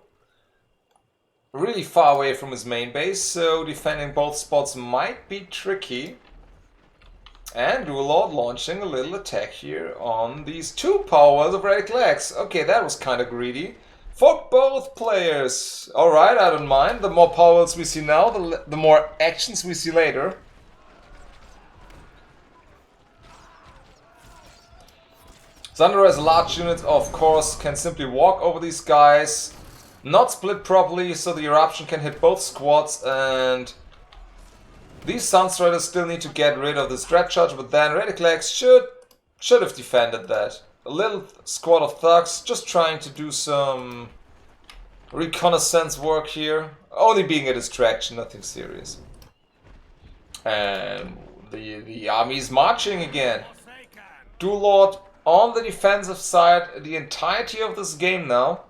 Really far away from his main base, so defending both spots might be tricky. And Dualord launching a little attack here on these two power wells of Radical X. Okay, that was kind of greedy for both players. Alright, I don't mind. The more power wells we see now, the more actions we see later. Zundera as a large unit, of course, can simply walk over these guys. Not split properly, so the eruption can hit both squads, and these Sunstriders still need to get rid of this Dread Charge, but then Radical X should have defended that. A little squad of thugs just trying to do some reconnaissance work here, only being a distraction, nothing serious. And the army is marching again. Dualord on the defensive side the entirety of this game now.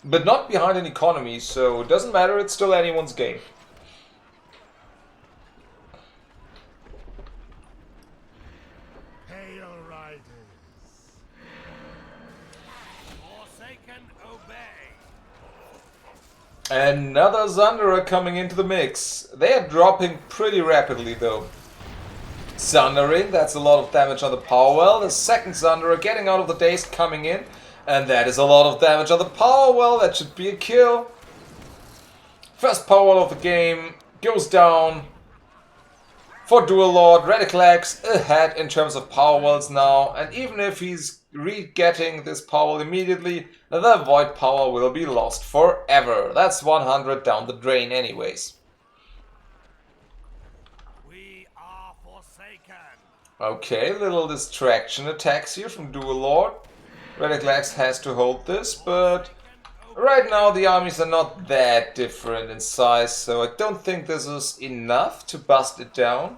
But not behind an economy, so it doesn't matter, it's still anyone's game. Hail Riders! Forsaken obey! Another Zundera coming into the mix. They are dropping pretty rapidly though. Zundering, that's a lot of damage on the power well. The second Zundera getting out of the daze, coming in. And that is a lot of damage on the power well. That should be a kill. First power well of the game goes down for Dualord. Radical X ahead in terms of power wells now. And even if he's re-getting this power well immediately, the void power will be lost forever. That's 100 down the drain anyways. We are forsaken. Okay, little distraction attacks here from Dualord. Radical X has to hold this, but right now the armies are not that different in size, so I don't think this is enough to bust it down.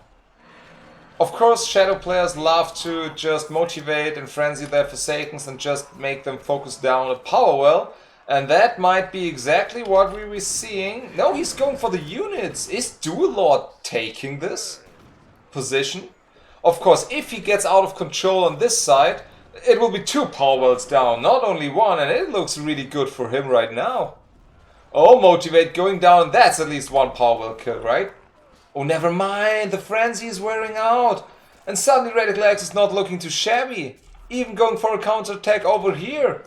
Of course, shadow players love to just motivate and frenzy their Forsakens and just make them focus down a power well, and that might be exactly what we were seeing. No, he's going for the units. Is Dualord taking this position? Of course, if he gets out of control on this side, it will be two power wells down, not only one, and it looks really good for him right now. Oh, motivate going down, that's at least one power well kill, right? Oh, never mind, the frenzy is wearing out. And suddenly Radical X is not looking too shabby. Even going for a counter-attack over here.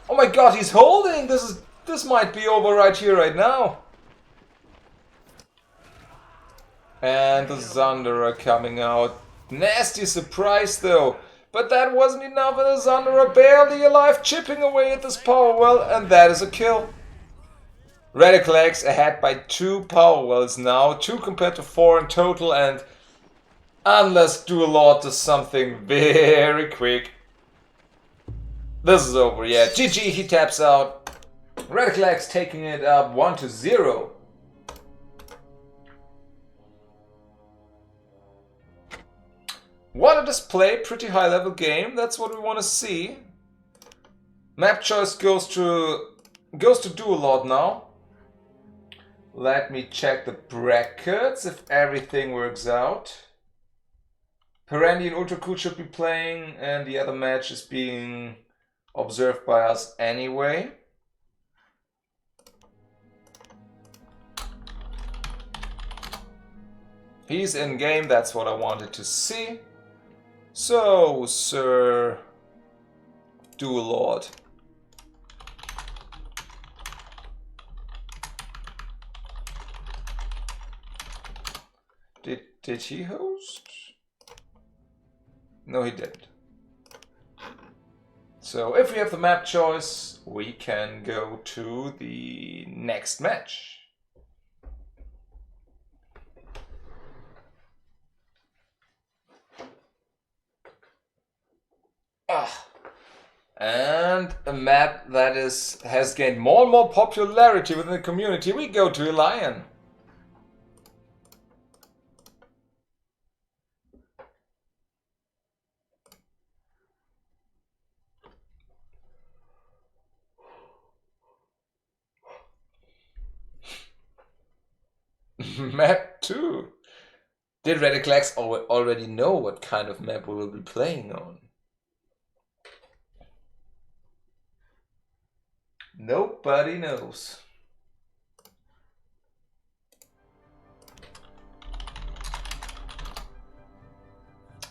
Oh my god, he's holding! This might be over right here, right now. And the Zundera coming out. Nasty surprise though. But that wasn't enough, and the Zundera barely alive, chipping away at this power well, and that is a kill. Radical X ahead by 2 power wells now, 2 compared to 4 in total, and unless Dualord does something very quick, this is over. Yeah, GG, he taps out. Radical X taking it up 1-0. What a display, pretty high level game, that's what we want to see. Map choice goes to Dualord now. Let me check the brackets if everything works out. Perendi and Ultracool should be playing, and the other match is being observed by us anyway. He's in game, that's what I wanted to see. So, Sir Dualord. Did he host? No, he didn't. So if we have the map choice, we can go to the next match. And a map that has gained more and more popularity within the community, we go to Elian. Map 2. Did Radical X already know what kind of map we will be playing on? Nobody knows.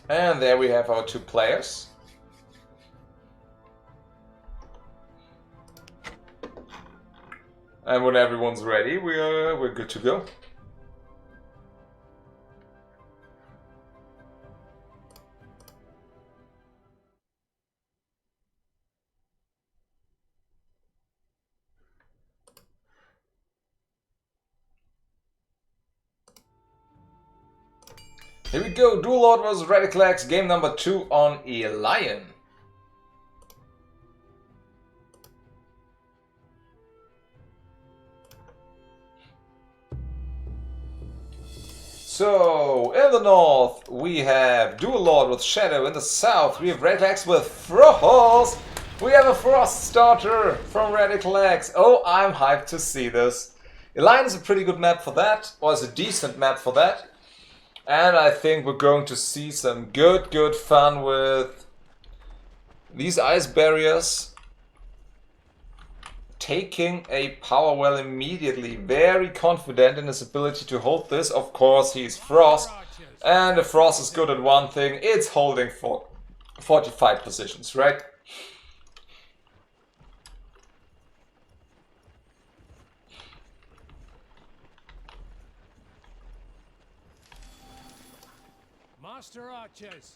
And there we have our 2 players. And when everyone's ready, we're good to go. Here we go, Dualord vs Radical X, game number 2 on Elian. So, in the north we have Dualord with Shadow, in the south we have Radical X with Frost. We have a Frost starter from Radical X. Oh, I'm hyped to see this. Elian is a pretty good map for that, or is a decent map for that. And I think we're going to see some good fun with these ice barriers. Taking a power well immediately. Very confident in his ability to hold this. Of course, he's Frost. And if Frost is good at one thing, it's holding for 45 positions, right? Master Archers,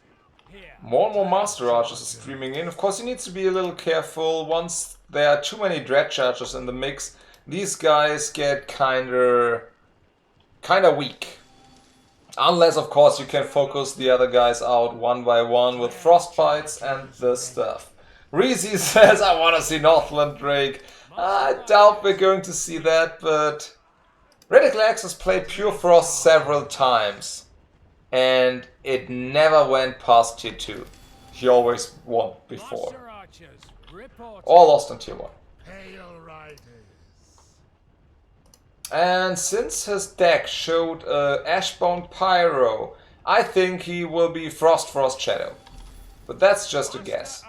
here. More and more Master Archers are streaming in. Of course, he needs to be a little careful. Once there are too many Dread Chargers in the mix, these guys get kinda weak. Unless, of course, you can focus the other guys out one by one with Frostbites and this stuff. Reezy says, I want to see Northland Drake. I doubt we're going to see that, but Radical X has played Pure Frost several times. And it never went past tier 2. He always won before. Or lost on tier 1. And since his deck showed Ashbound Pyro, I think he will be Frost Shadow. But that's just a guess.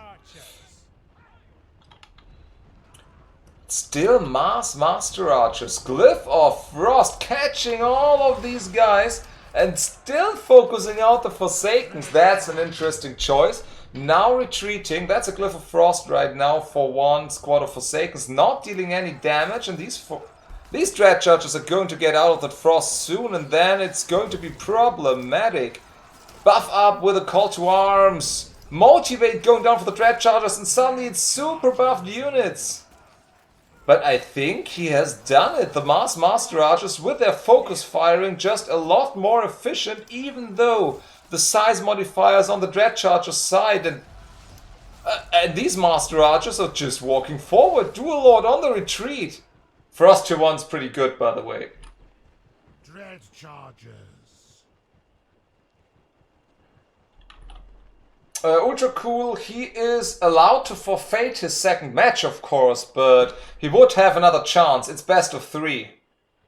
Still Master Archers. Glyph of Frost catching all of these guys. And still focusing out the Forsakens. That's an interesting choice. Now retreating. That's a Glyph of Frost right now for one squad of Forsakens. Not dealing any damage. And these Dread Chargers are going to get out of that Frost soon. And then it's going to be problematic. Buff up with a call to arms. Motivate going down for the Dread Chargers. And suddenly it's super buffed units. But I think he has done it. The Master Archers with their focus firing just a lot more efficient, even though the size modifiers on the Dread Charger's side and these Master Archers are just walking forward. Dual Lord on the retreat. Frost Tier 1's pretty good, by the way. Dread Chargers. Ultra Cool, he is allowed to forfeit his second match, of course, but he would have another chance. It's best of 3.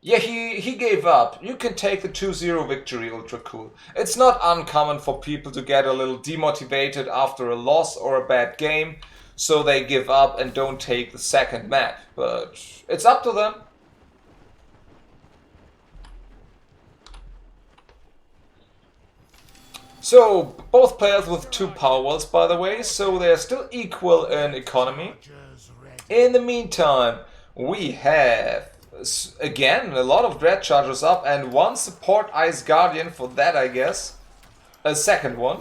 Yeah, he gave up. You can take the 2-0 victory, Ultra Cool. It's not uncommon for people to get a little demotivated after a loss or a bad game, so they give up and don't take the second map. But it's up to them. So, both players with 2 power walls, by the way, so they're still equal in economy. In the meantime, we have, again, a lot of Dread Chargers up and 1 support Ice Guardian for that, I guess. A second one.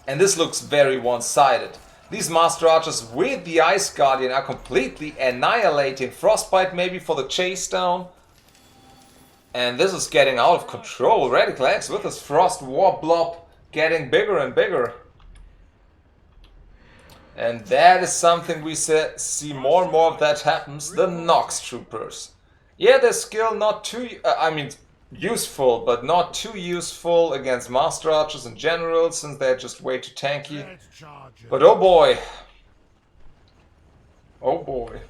And this looks very one-sided. These Master Archers with the Ice Guardian are completely annihilating Frostbite maybe for the chase down. And this is getting out of control. Radical X with his Frost War Blob getting bigger and bigger. And that is something we see more and more of that happens. The Nox Troopers. Yeah, their skill not too... useful, but not too useful against Master Archers in general, since they're just way too tanky. But oh boy. Oh boy.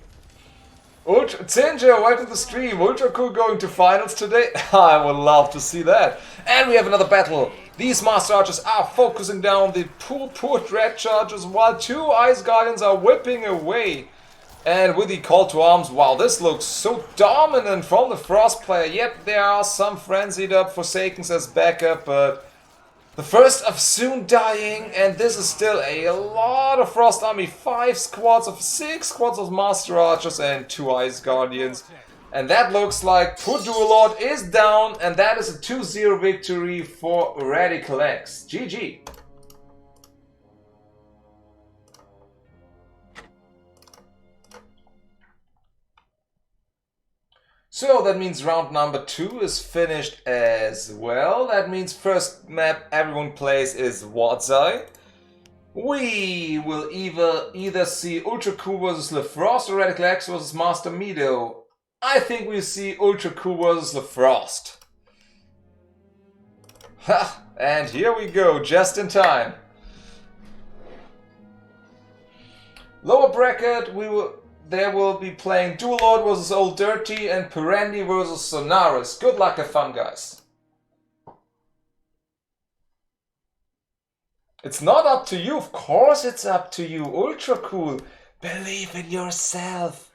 Ginger, welcome to the stream. Ultra Cool going to finals today? I would love to see that. And we have another battle. These Master Archers are focusing down the poor Dread Chargers while 2 Ice Guardians are whipping away. And with the call to arms, wow, this looks so dominant from the Frost player. Yep, there are some frenzied up Forsakens as backup, but the first of soon dying, and this is still a lot of Frost Army. 6 squads of Master Archers and 2 Ice Guardians. And that looks like poor Dual Lord is down, and that is a 2-0 victory for Radical X. GG. So that means round number 2 is finished as well. That means first map everyone plays is Wardzai. We will either see Ultra Cool versus LeFrost or Radical X versus Master Mido. I think we'll see Ultra Cool versus LeFrost. Ha! And here we go, just in time. Lower bracket, they will be playing Dual Lord versus Old Dirty and Pirandi versus Sonaris. Good luck and fun, guys. It's not up to you, of course it's up to you. Ultra Cool. Believe in yourself.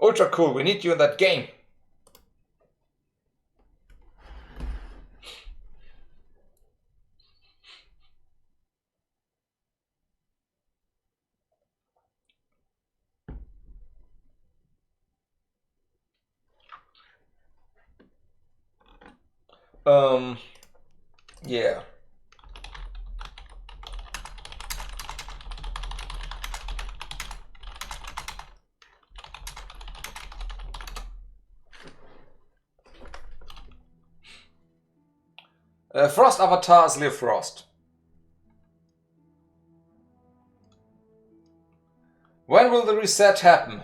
Ultra Cool, we need you in that game. Yeah. Frost Avatar is Live Frost. When will the reset happen?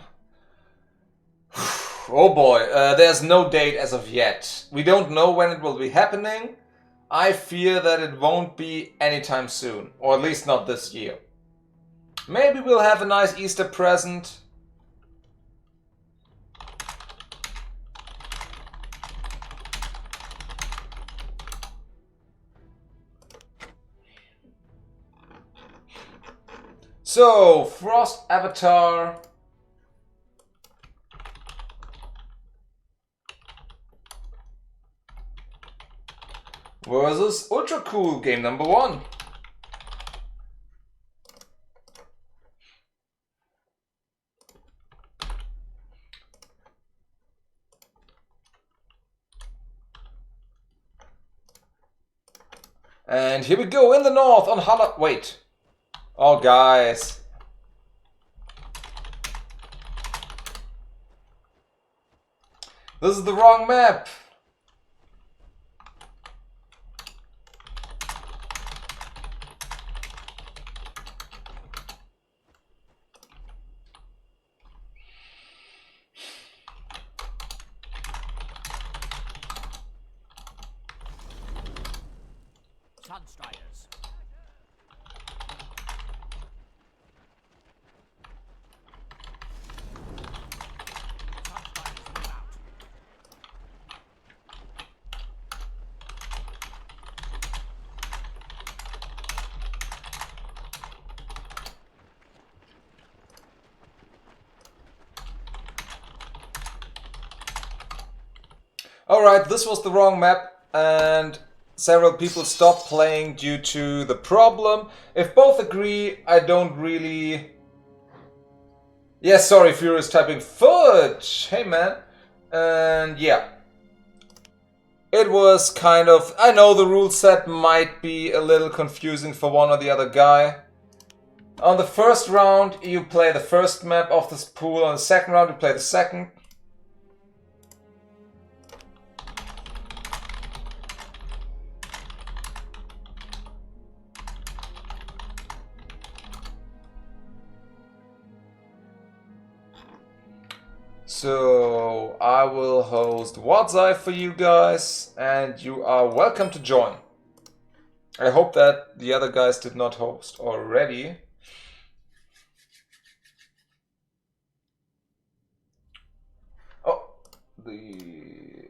Oh boy, there's no date as of yet. We don't know when it will be happening. I fear that it won't be anytime soon, or at least not this year. Maybe we'll have a nice Easter present. So, Frost Avatar versus Ultra Cool, game number 1. And here we go in the north on Wait. Oh, guys. This is the wrong map. Sunstriders. Alright, this was the wrong map, and several people stopped playing due to the problem. If both agree, I don't really... Yeah, sorry, Furious typing fudge! Hey man. And yeah. It was kind of... I know the rule set might be a little confusing for one or the other guy. On the first round, you play the first map of this pool. On the second round, you play the second. So I will host WhatsApp for you guys, and you are welcome to join. I hope that the other guys did not host already. Oh, the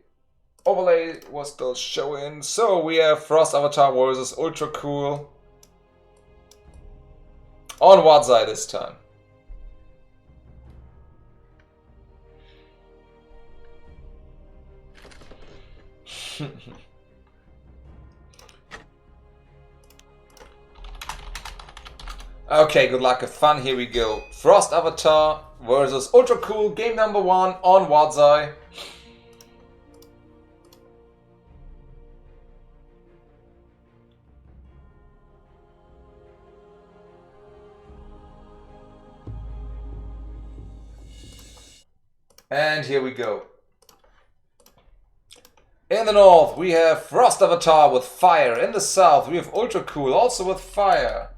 overlay was still showing. So we have Frost Avatar versus Ultra Cool on WhatsApp this time. Okay, good luck, have fun, here we go. Frost Avatar versus Ultra Cool, game number 1 on WhatsApp. And here we go. In the north, we have Frost Avatar with fire. In the south, we have Ultra Cool, also with fire.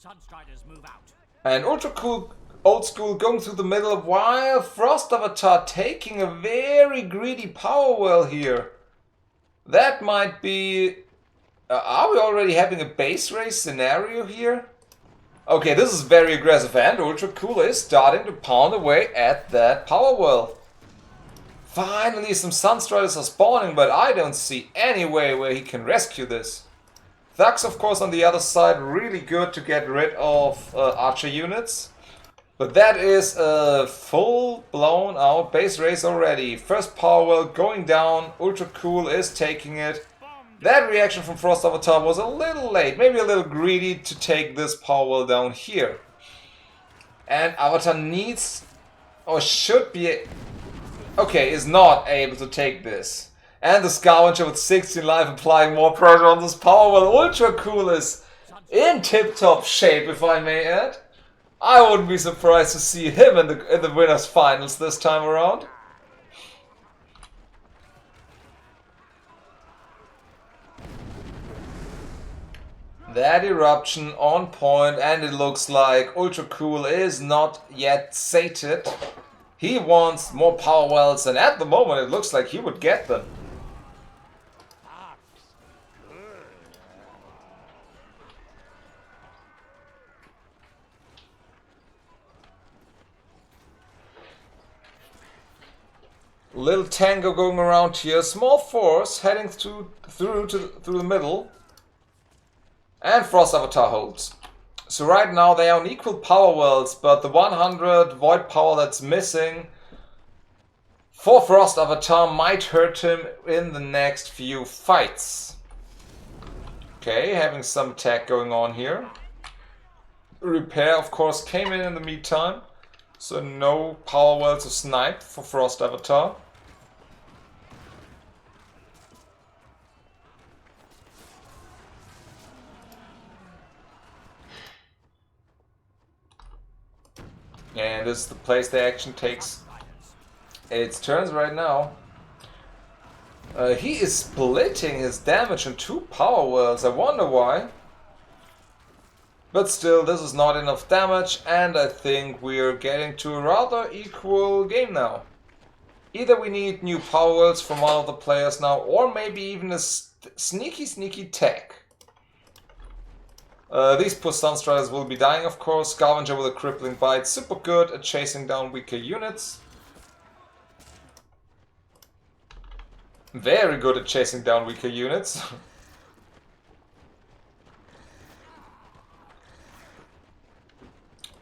Sunstriders move out. And Ultra Cool, Old School going through the middle, while Frost Avatar taking a very greedy power well here. That might be... are we already having a base race scenario here? Okay, this is very aggressive, and Ultra Cool is starting to pound away at that power well. Finally, some Sunstriders are spawning, but I don't see any way where he can rescue this. Thugs, of course, on the other side, really good to get rid of archer units. But that is a full-blown out base race already. First power well going down, Ultra Cool is taking it. That reaction from Frost Avatar was a little late, maybe a little greedy to take this power well down here. And Avatar needs, or should be, okay, is not able to take this. And the Scavenger with 16 life applying more pressure on this power well. Ultra Cool is in tip-top shape, if I may add. I wouldn't be surprised to see him in the winners finals this time around. That eruption on point, and it looks like Ultra Cool is not yet sated. He wants more power wells, and at the moment it looks like he would get them. Little tango going around here, small force heading through the middle, and Frost Avatar holds. So right now they are on equal power wells, but the 100 void power that's missing for Frost Avatar might hurt him in the next few fights. Okay, having some attack going on here. repair, of course, came in the meantime. So no power well to snipe for Frost Avatar. And this is the place the action takes its turns right now. He is splitting his damage in 2 power wells. I wonder why. But still, this is not enough damage, and I think we're getting to a rather equal game now. Either we need new power wells from one of the players now, or maybe even a sneaky tech. These poor Sunstriders will be dying, of course. Scavenger with a crippling bite, super good at chasing down weaker units. Very good at chasing down weaker units.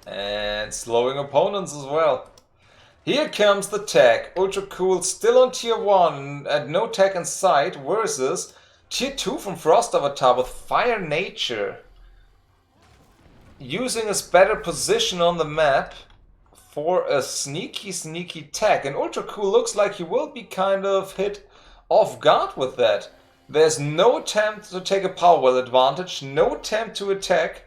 And slowing opponents as well. Here comes the tech. Ultra Cool still on tier 1 and no tech in sight versus tier 2 from Frost Avatar with Fire Nature. Using his better position on the map for a sneaky tech. And Ultra Cool looks like he will be kind of hit off guard with that. There's no attempt to take a power well advantage, no attempt to attack.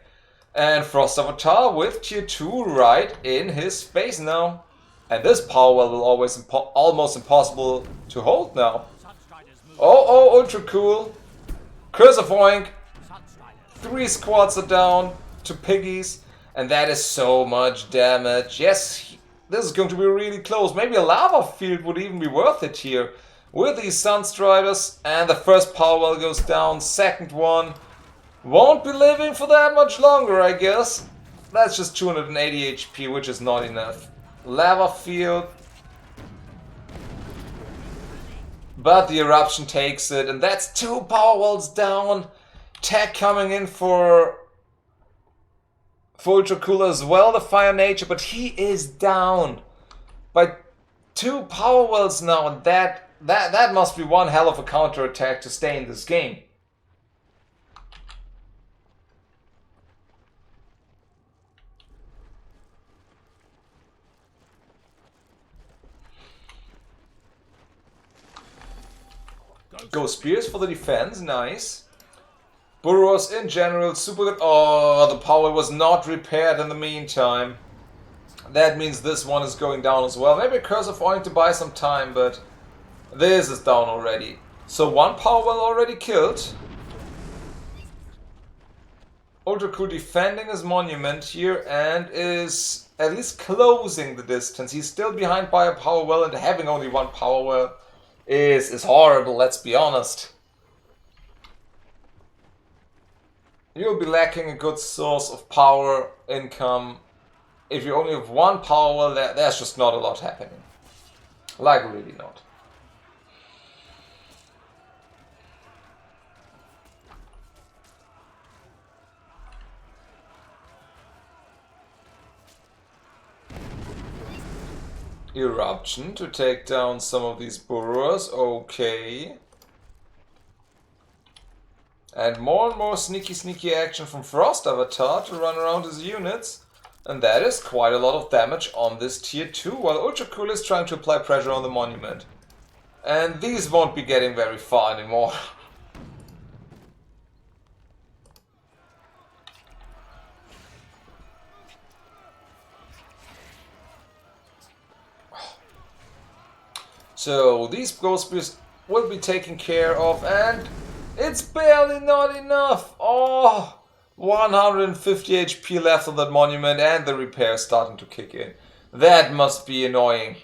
And Frost Avatar with tier 2 right in his space now. And this power well will always almost impossible to hold now. Oh, Ultra Cool. Curse of Oink. 3 squads are down to piggies, and that is so much damage. Yes, this is going to be really close. Maybe a lava field would even be worth it here with these Sunstriders. And the first power well goes down, second one won't be living for that much longer, I guess. That's just 280 HP, which is not enough. Lava field, but the eruption takes it, and that's 2 power wells down. Tech coming in for Ultra Cool as well, the Fire Nature, but he is down by 2 power wells now, and that must be one hell of a counter attack to stay in this game. Go Spears for the defense, nice. Burrows in general, super good. Oh, the power was not repaired in the meantime. That means this one is going down as well. Maybe a Curse of Oink to buy some time, but this is down already. So 1 power well already killed. Ultra Cool defending his monument here and is at least closing the distance. He's still behind by a power well, and having only 1 power well is horrible, let's be honest. You'll be lacking a good source of power income. If you only have 1 power well, there's just not a lot happening. Like, really not. Eruption to take down some of these burrowers, okay. And more sneaky action from Frost Avatar to run around his units. And that is quite a lot of damage on this tier 2, while Ultra Cool is trying to apply pressure on the monument. And these won't be getting very far anymore. So these Ghost Spears will be taken care of, and it's barely not enough. Oh, 150 HP left on that monument, and the repair is starting to kick in. That must be annoying.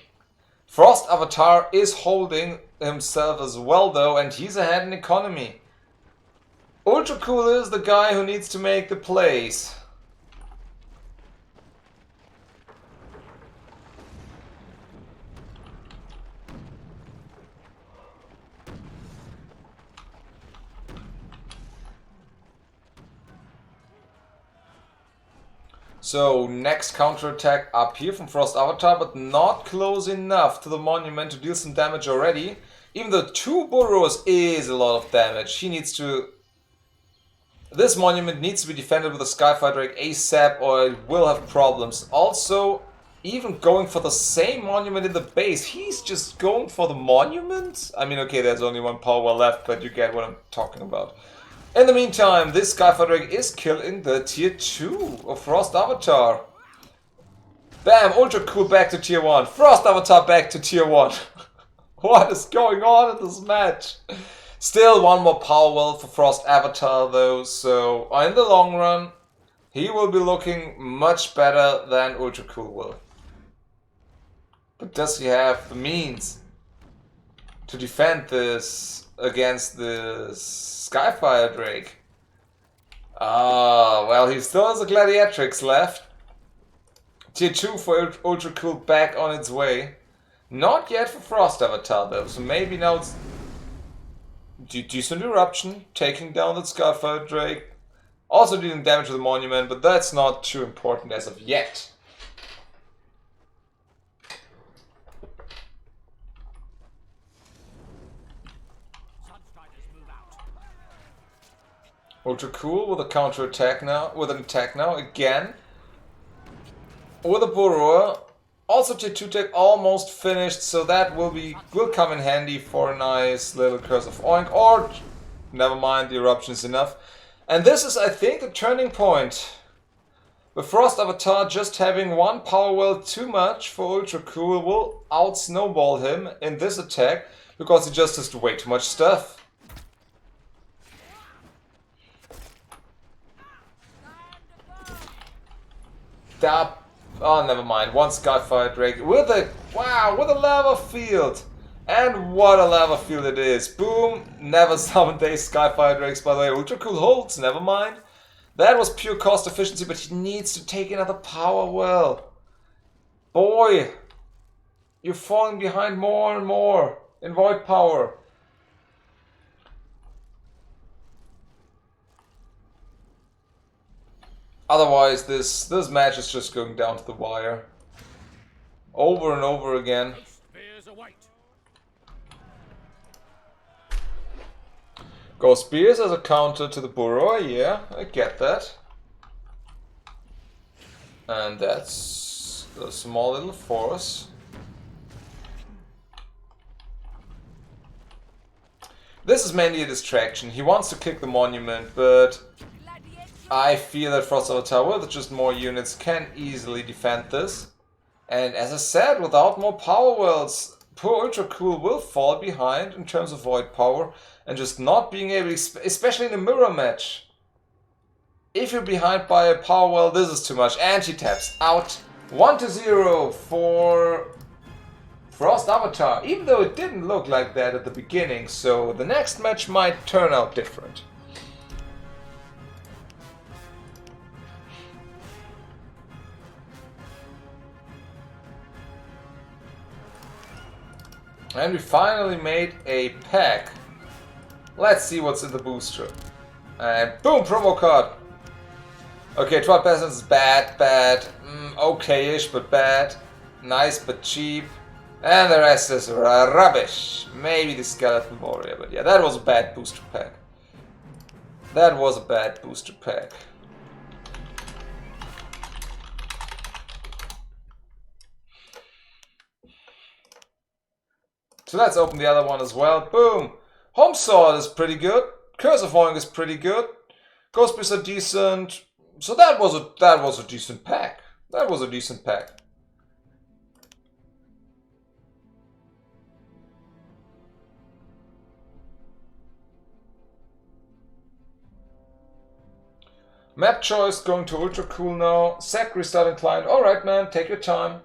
Frost Avatar is holding himself as well though, and he's ahead in economy. Ultra Cool is the guy who needs to make the plays. So next counterattack up here from Frost Avatar, but not close enough to the monument to deal some damage already. Even though 2 burrows is a lot of damage, he needs to This monument needs to be defended with a Skyfire Drake ASAP or it will have problems. Also, even going for the same monument in the base, he's just going for the monument? I mean, okay, there's only one power well left, but you get what I'm talking about. In the meantime, this Skyfire Drake is killing the tier 2 of Frost Avatar. Bam, ultra cool back to tier 1. Frost Avatar back to tier 1. What is going on in this match? Still one more power well for Frost Avatar though, so in the long run, he will be looking much better than Ultra Cool will. But does he have the means to defend this against this Skyfire Drake? Ah, well, he still has a Gladiatrix left. Tier 2 for Ultra Cool back on its way. Not yet for Frost Avatar though, so maybe now it's decent eruption, taking down that Skyfire Drake. Also dealing damage to the monument, but that's not too important as of yet. Ultra Cool with a counter attack now, with an attack now again. With a Burrower. Also tier 2 tech almost finished, so that will come in handy for a nice little Curse of Oink, or never mind, the eruption is enough. And this is, I think, the turning point. With Frost Avatar just having one power well too much for Ultra Cool will out snowball him in this attack, because he just has way too much stuff. Oh, never mind. One Skyfire Drake with a lava field, and what a lava field it is! Boom! Never summoned these Skyfire Drakes. By the way, Ultra Cool holds. Never mind. That was pure cost efficiency, but he needs to take another power well. Boy, you're falling behind more and more in void power. Otherwise, this match is just going down to the wire. Over and over again. Go Spears as a counter to the Burrower, yeah, I get that. And that's a small little force. This is mainly a distraction. He wants to kick the monument, but I feel that Frost Avatar with just more units can easily defend this. And as I said, without more power wells, poor Ultra Cool will fall behind in terms of void power and just not being able, especially in a mirror match. If you're behind by a power well, this is too much. And he taps out. 1-0 for Frost Avatar, even though it didn't look like that at the beginning, so the next match might turn out different. And we finally made a pack. Let's see what's in the booster. And boom, promo card. Okay, 12 peasants is bad. Okay-ish, but bad. Nice, but cheap. And the rest is rubbish. Maybe the Skeleton Warrior, but yeah, that was a bad booster pack. That was a bad booster pack. So let's open the other one as well. Boom! Home Sword is pretty good. Curse of Oink is pretty good. Ghost Beasts are decent. So that was a decent pack. That was a decent pack. Map choice going to Ultra Cool now. Sec restarting client. Alright man, take your time.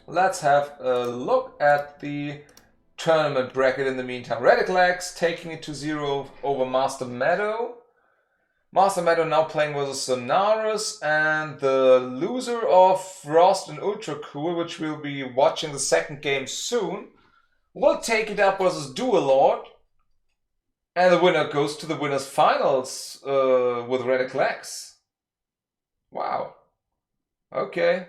Let's have a look at the tournament bracket in the meantime. Radiclax taking it to 0 over Master Meadow. Master Meadow now playing versus Sonaris, and the loser of Frost and Ultra Cool, which we'll be watching the second game soon, will take it up versus Dualord. And the winner goes to the winners finals with Radiclax. Wow. Okay.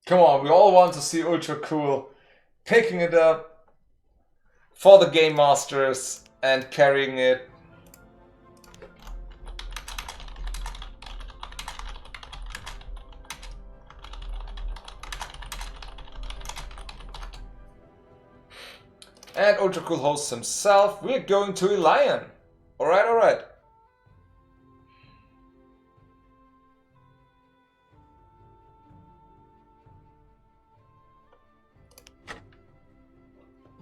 Come on, we all want to see Ultra Cool picking it up for the Game Masters and carrying it. And Ultra Cool hosts himself. We're going to Elian. Alright, alright.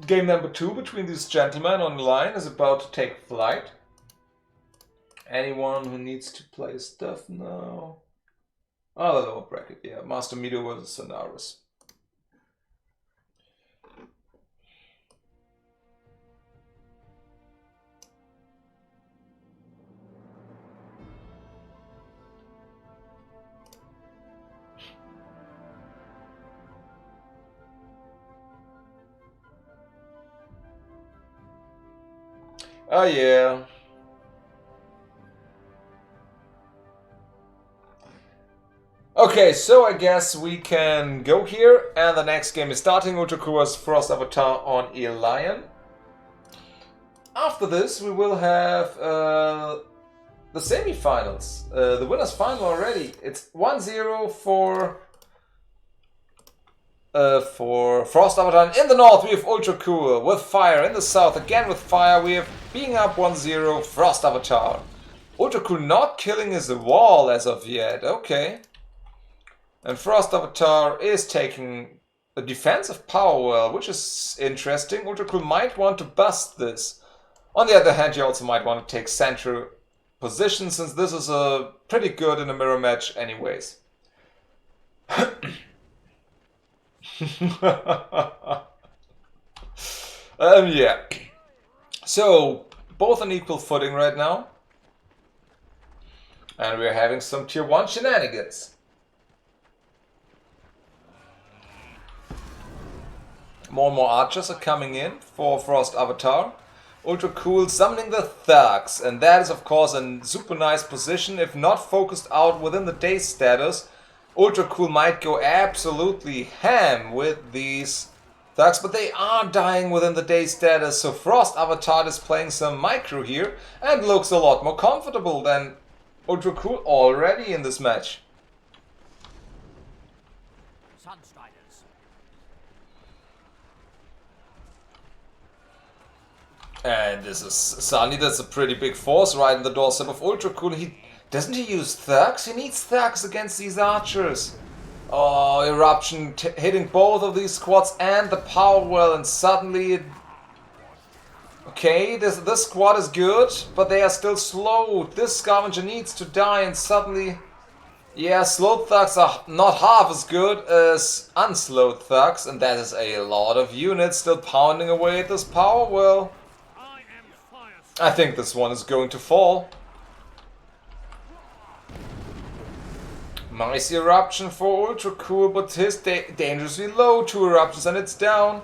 Game number 2 between these gentlemen on the line is about to take flight. Anyone who needs to play stuff now? Oh, the lower bracket, yeah. Master Mido versus Sonaris. Oh yeah. Okay, so I guess we can go here, and the next game is starting. Ultra Cool's Frost Avatar on Elian. After this, we will have the semi-finals, the winners' final already. It's 1-0 for Frost Avatar. In the north, we have Ultra Cool with fire. In the south, again with fire, we have being up 1-0 Frost Avatar. Ultra Cool not killing his wall as of yet. Okay. And Frost Avatar is taking a defensive power well, which is interesting. Ultra Cool might want to bust this. On the other hand, you also might want to take central position, since this is pretty good in a mirror match anyways. Yeah. So, both on equal footing right now. And we're having some tier 1 shenanigans. More and more archers are coming in for Frost Avatar. Ultra Cool summoning the thugs, and that is of course a super nice position. If not focused out within the day status, Ultra Cool might go absolutely ham with these thugs, but they are dying within the day status, so Frost Avatar is playing some micro here and looks a lot more comfortable than Ultra Cool already in this match. And this is Sunny, that's a pretty big force right in the doorstep of Ultra Cool. Doesn't he use thugs? He needs thugs against these archers. Oh, Eruption hitting both of these squads and the power well, and suddenly okay, this squad is good, but they are still slow. This scavenger needs to die, and suddenly, yeah, slowed thugs are not half as good as unslowed thugs, and that is a lot of units still pounding away at this power well. I think this one is going to fall. Nice eruption for Ultra Cool, but his dangerously low. 2 eruptions and it's down.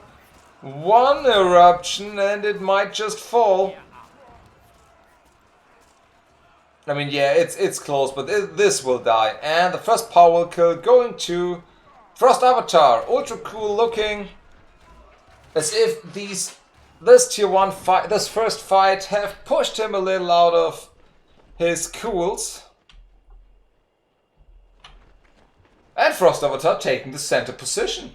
1 eruption and it might just fall. I mean, yeah, it's close, but this will die. And the first power will kill going to Frost Avatar. Ultra Cool looking as if this tier 1 fight, this first fight, have pushed him a little out of his cools. And Frost Avatar taking the center position.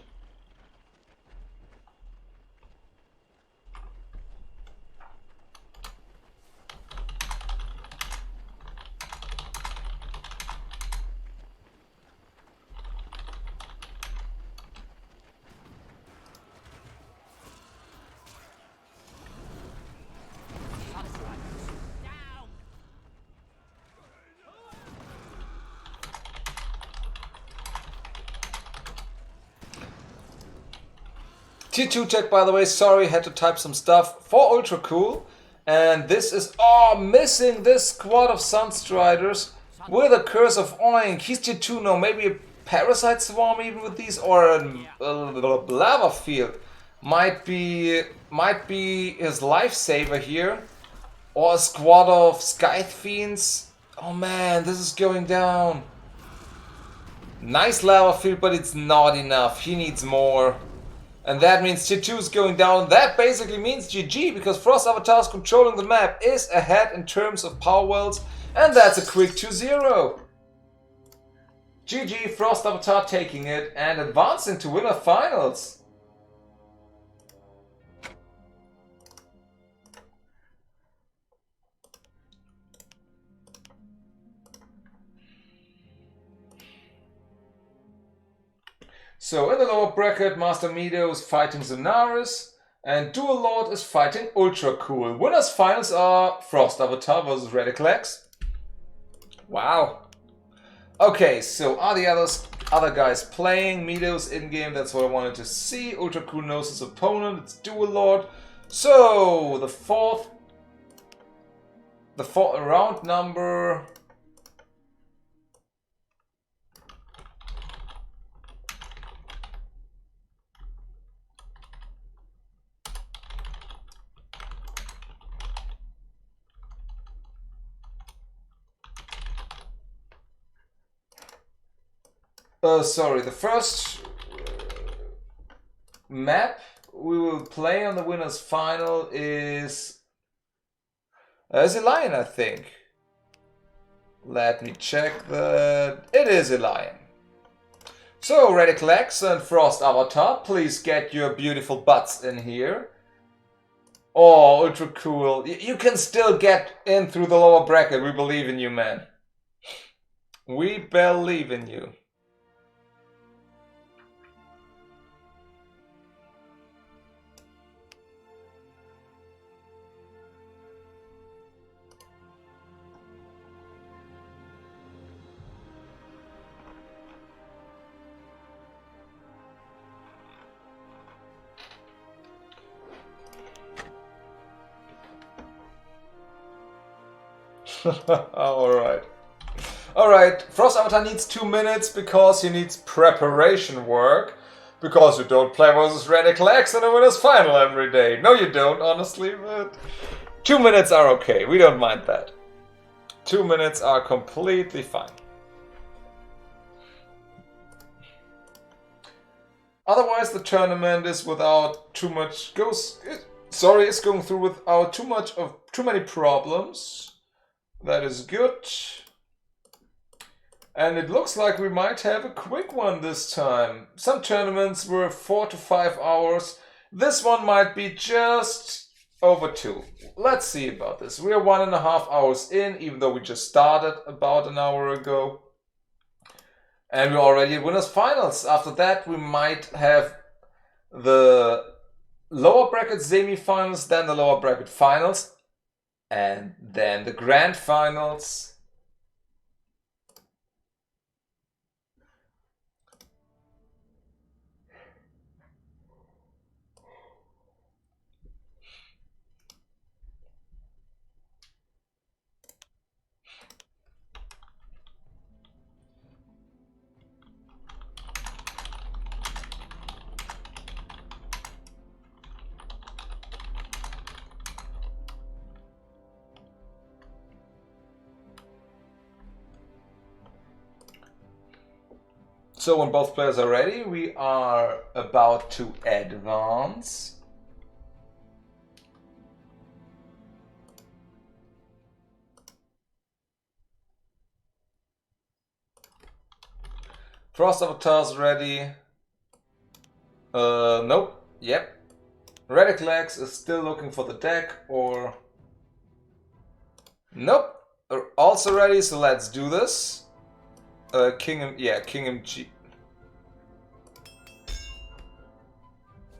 Tier 2 tech, by the way, sorry, had to type some stuff for Ultra Cool. And this is, missing this squad of Sunstriders with a Curse of Oink. He's tier 2 now, maybe a Parasite Swarm even with these, or a Lava Field. Might be his lifesaver here. Or a squad of Scythe Fiends. Oh man, this is going down. Nice lava field, but it's not enough. He needs more. And that means Tier 2 is going down. That basically means GG, because Frost Avatar's controlling the map is ahead in terms of power wells. And that's a quick 2-0. GG, Frost Avatar taking it and advancing to winner finals. So in the lower bracket, Master Meadow is fighting Zenaris and Dual Lord is fighting Ultra Cool. Winners finals are Frost Avatar versus Radiclex. Wow. Okay, so are the other guys playing? Meadow's in-game, that's what I wanted to see. Ultra Cool knows his opponent, it's Dual Lord. So the fourth round number. Sorry, the first map we will play on the winners final is Lion, I think. Let me check that. It is a Lion. So, Radiclex and Frost Avatar, please get your beautiful butts in here. Oh, Ultra Cool. You can still get in through the lower bracket. We believe in you, man. We believe in you. Alright. Alright, Frost Avatar needs 2 minutes because he needs preparation work. Because you don't play versus Radiclex in a winner's final every day. No, you don't, honestly, but 2 minutes are okay. We don't mind that. 2 minutes are completely fine. Otherwise, the tournament is without too much it's going through without too many problems. That is good. And it looks like we might have a quick one this time. Some tournaments were 4 to 5 hours. This one might be just over 2. Let's see about this. We are 1.5 hours in, even though we just started about an hour ago. And we're already at winners finals. After that, we might have the lower bracket semi-finals, then the lower bracket finals, and then the grand finals. So when both players are ready, we are about to advance. Frost Avatar's ready. Nope. Yep. Radiclex is still looking for the deck, or... Nope. Also ready, so let's do this. Kingham G.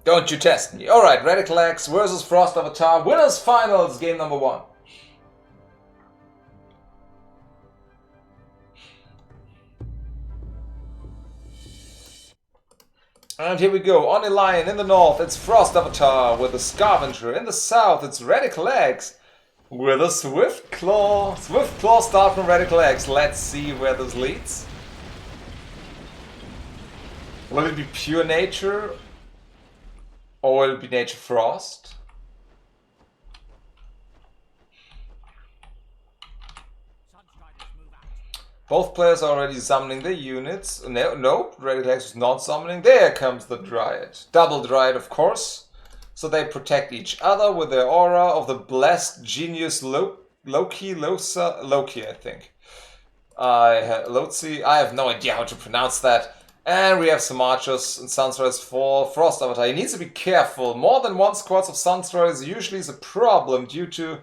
Don't you test me. Alright, Radiclex versus Frost Avatar. Winners finals, game number 1. And here we go. On the line in the north, it's Frost Avatar with a Scavenger. In the south, it's Radiclex with a Swift Claw. Swift Claw start from Radiclex. Let's see where this leads. Will it be pure nature? Or will it be nature frost? Both players are already summoning their units. Nope, Redclax is not summoning. There comes the Dryad. Double Dryad, of course. So they protect each other with their aura of the blessed genius Loki, I think. Lotzi, I have no idea how to pronounce that. And we have some archers and Sunstriders for Frost Avatar. He needs to be careful. More than one squad of Sunstriders usually is a problem due to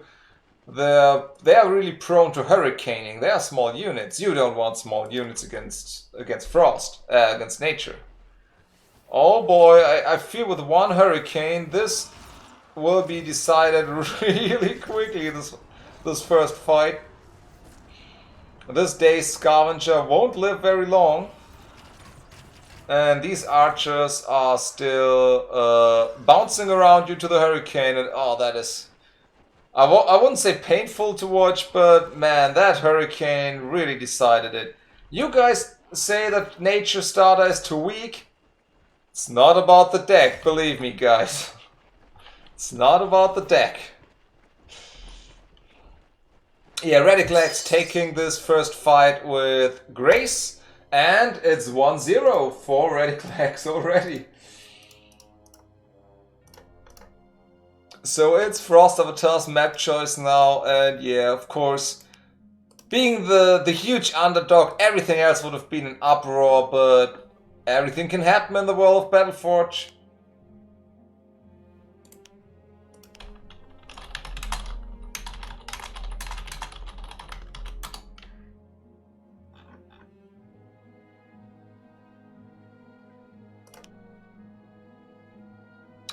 they are really prone to hurricaning. They are small units. You don't want small units against Frost, against nature. Oh boy, I feel with one hurricane this will be decided really quickly, this first fight. This day's scavenger won't live very long. And these archers are still bouncing around due to the hurricane. And oh, that is... I wouldn't say painful to watch, but man, that hurricane really decided it. You guys say that Nature Starter is too weak. It's not about the deck, believe me, guys. It's not about the deck. Yeah, Redclax taking this first fight with grace, and it's 1-0 for Redclax already. So it's Frost Avatar's map choice now, and yeah, of course, being the huge underdog, everything else would have been an uproar, but everything can happen in the world of Battleforge.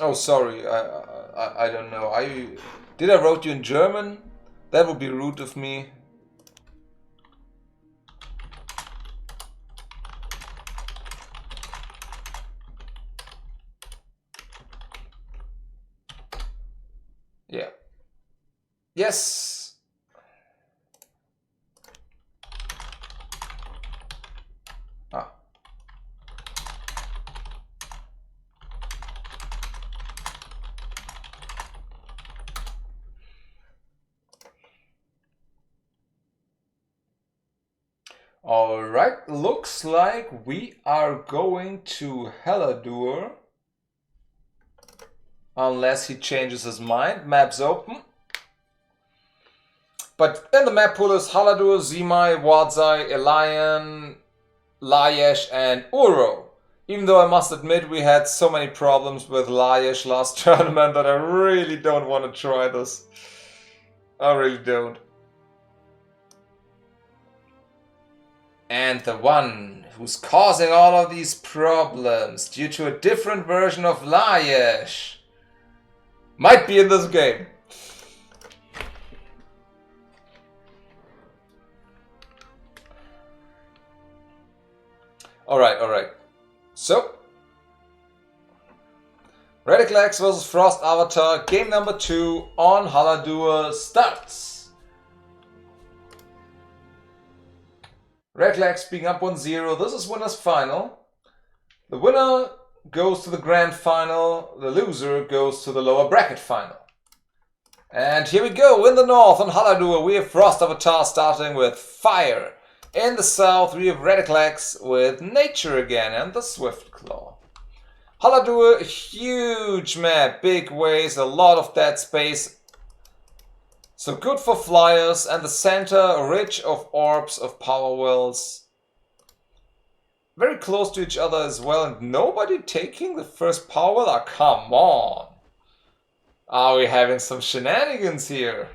Oh, sorry, I don't know. Did I wrote you in German? That would be rude of me. Yeah. Yes. Ah. Alright, looks like we are going to Haladur. Unless he changes his mind. Map's open. But in the map pool is Haladur, Zimai, Wadzai, Elian, Layesh and Uro. Even though I must admit we had so many problems with Layesh last tournament that I really don't want to try this. I really don't. And the one who's causing all of these problems due to a different version of Layesh might be in this game. Alright. So, Redclax vs Frost Avatar, game number 2 on Haladur starts. Redclax being up 1-0, this is winner's final. The winner goes to the grand final, the loser goes to the lower bracket final. And here we go, in the north on Haladur we have Frost Avatar starting with fire. In the south we have Redclax with nature again and the Swift Claw. Haladur, a huge map, big ways, a lot of dead space. So good for flyers, and the center rich of orbs of power wells. Very close to each other as well, and nobody taking the first power well? Oh, come on! Are we having some shenanigans here?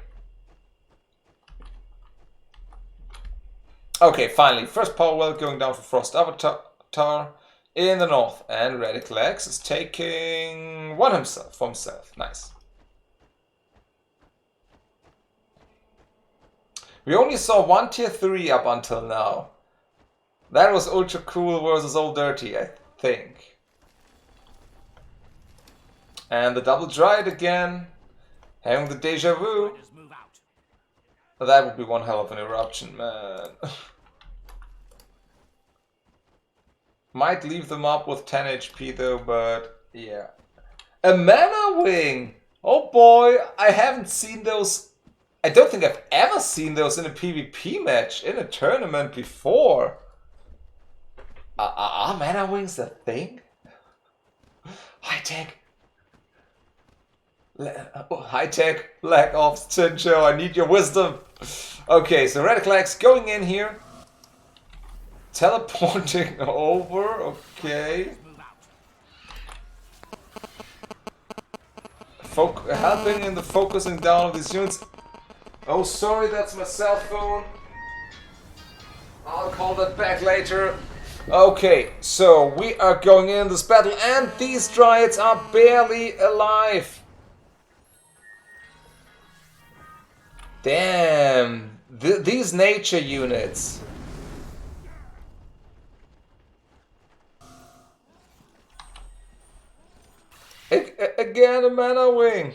Okay, finally, first power well going down for Frost Avatar in the north, and Redclax is taking one for himself. Nice. We only saw one tier 3 up until now. That was Ultra Cool versus Old Dirty, I think. And the double Dryad again, having the deja vu. That would be one hell of an eruption, man. Might leave them up with 10 HP though, but yeah. A mana wing! Oh boy, I haven't seen those I don't think I've ever seen those in a PvP match, in a tournament before. Are mana wings a thing? High tech. High tech, lack of Chincho, I need your wisdom. Okay, so Radiclax going in here. Teleporting over, okay. Helping in the focusing down of these units. Oh, sorry, that's my cell phone. I'll call that back later. Okay, so we are going in this battle, and these Dryads are barely alive. Damn, these nature units. Again, a mana wing.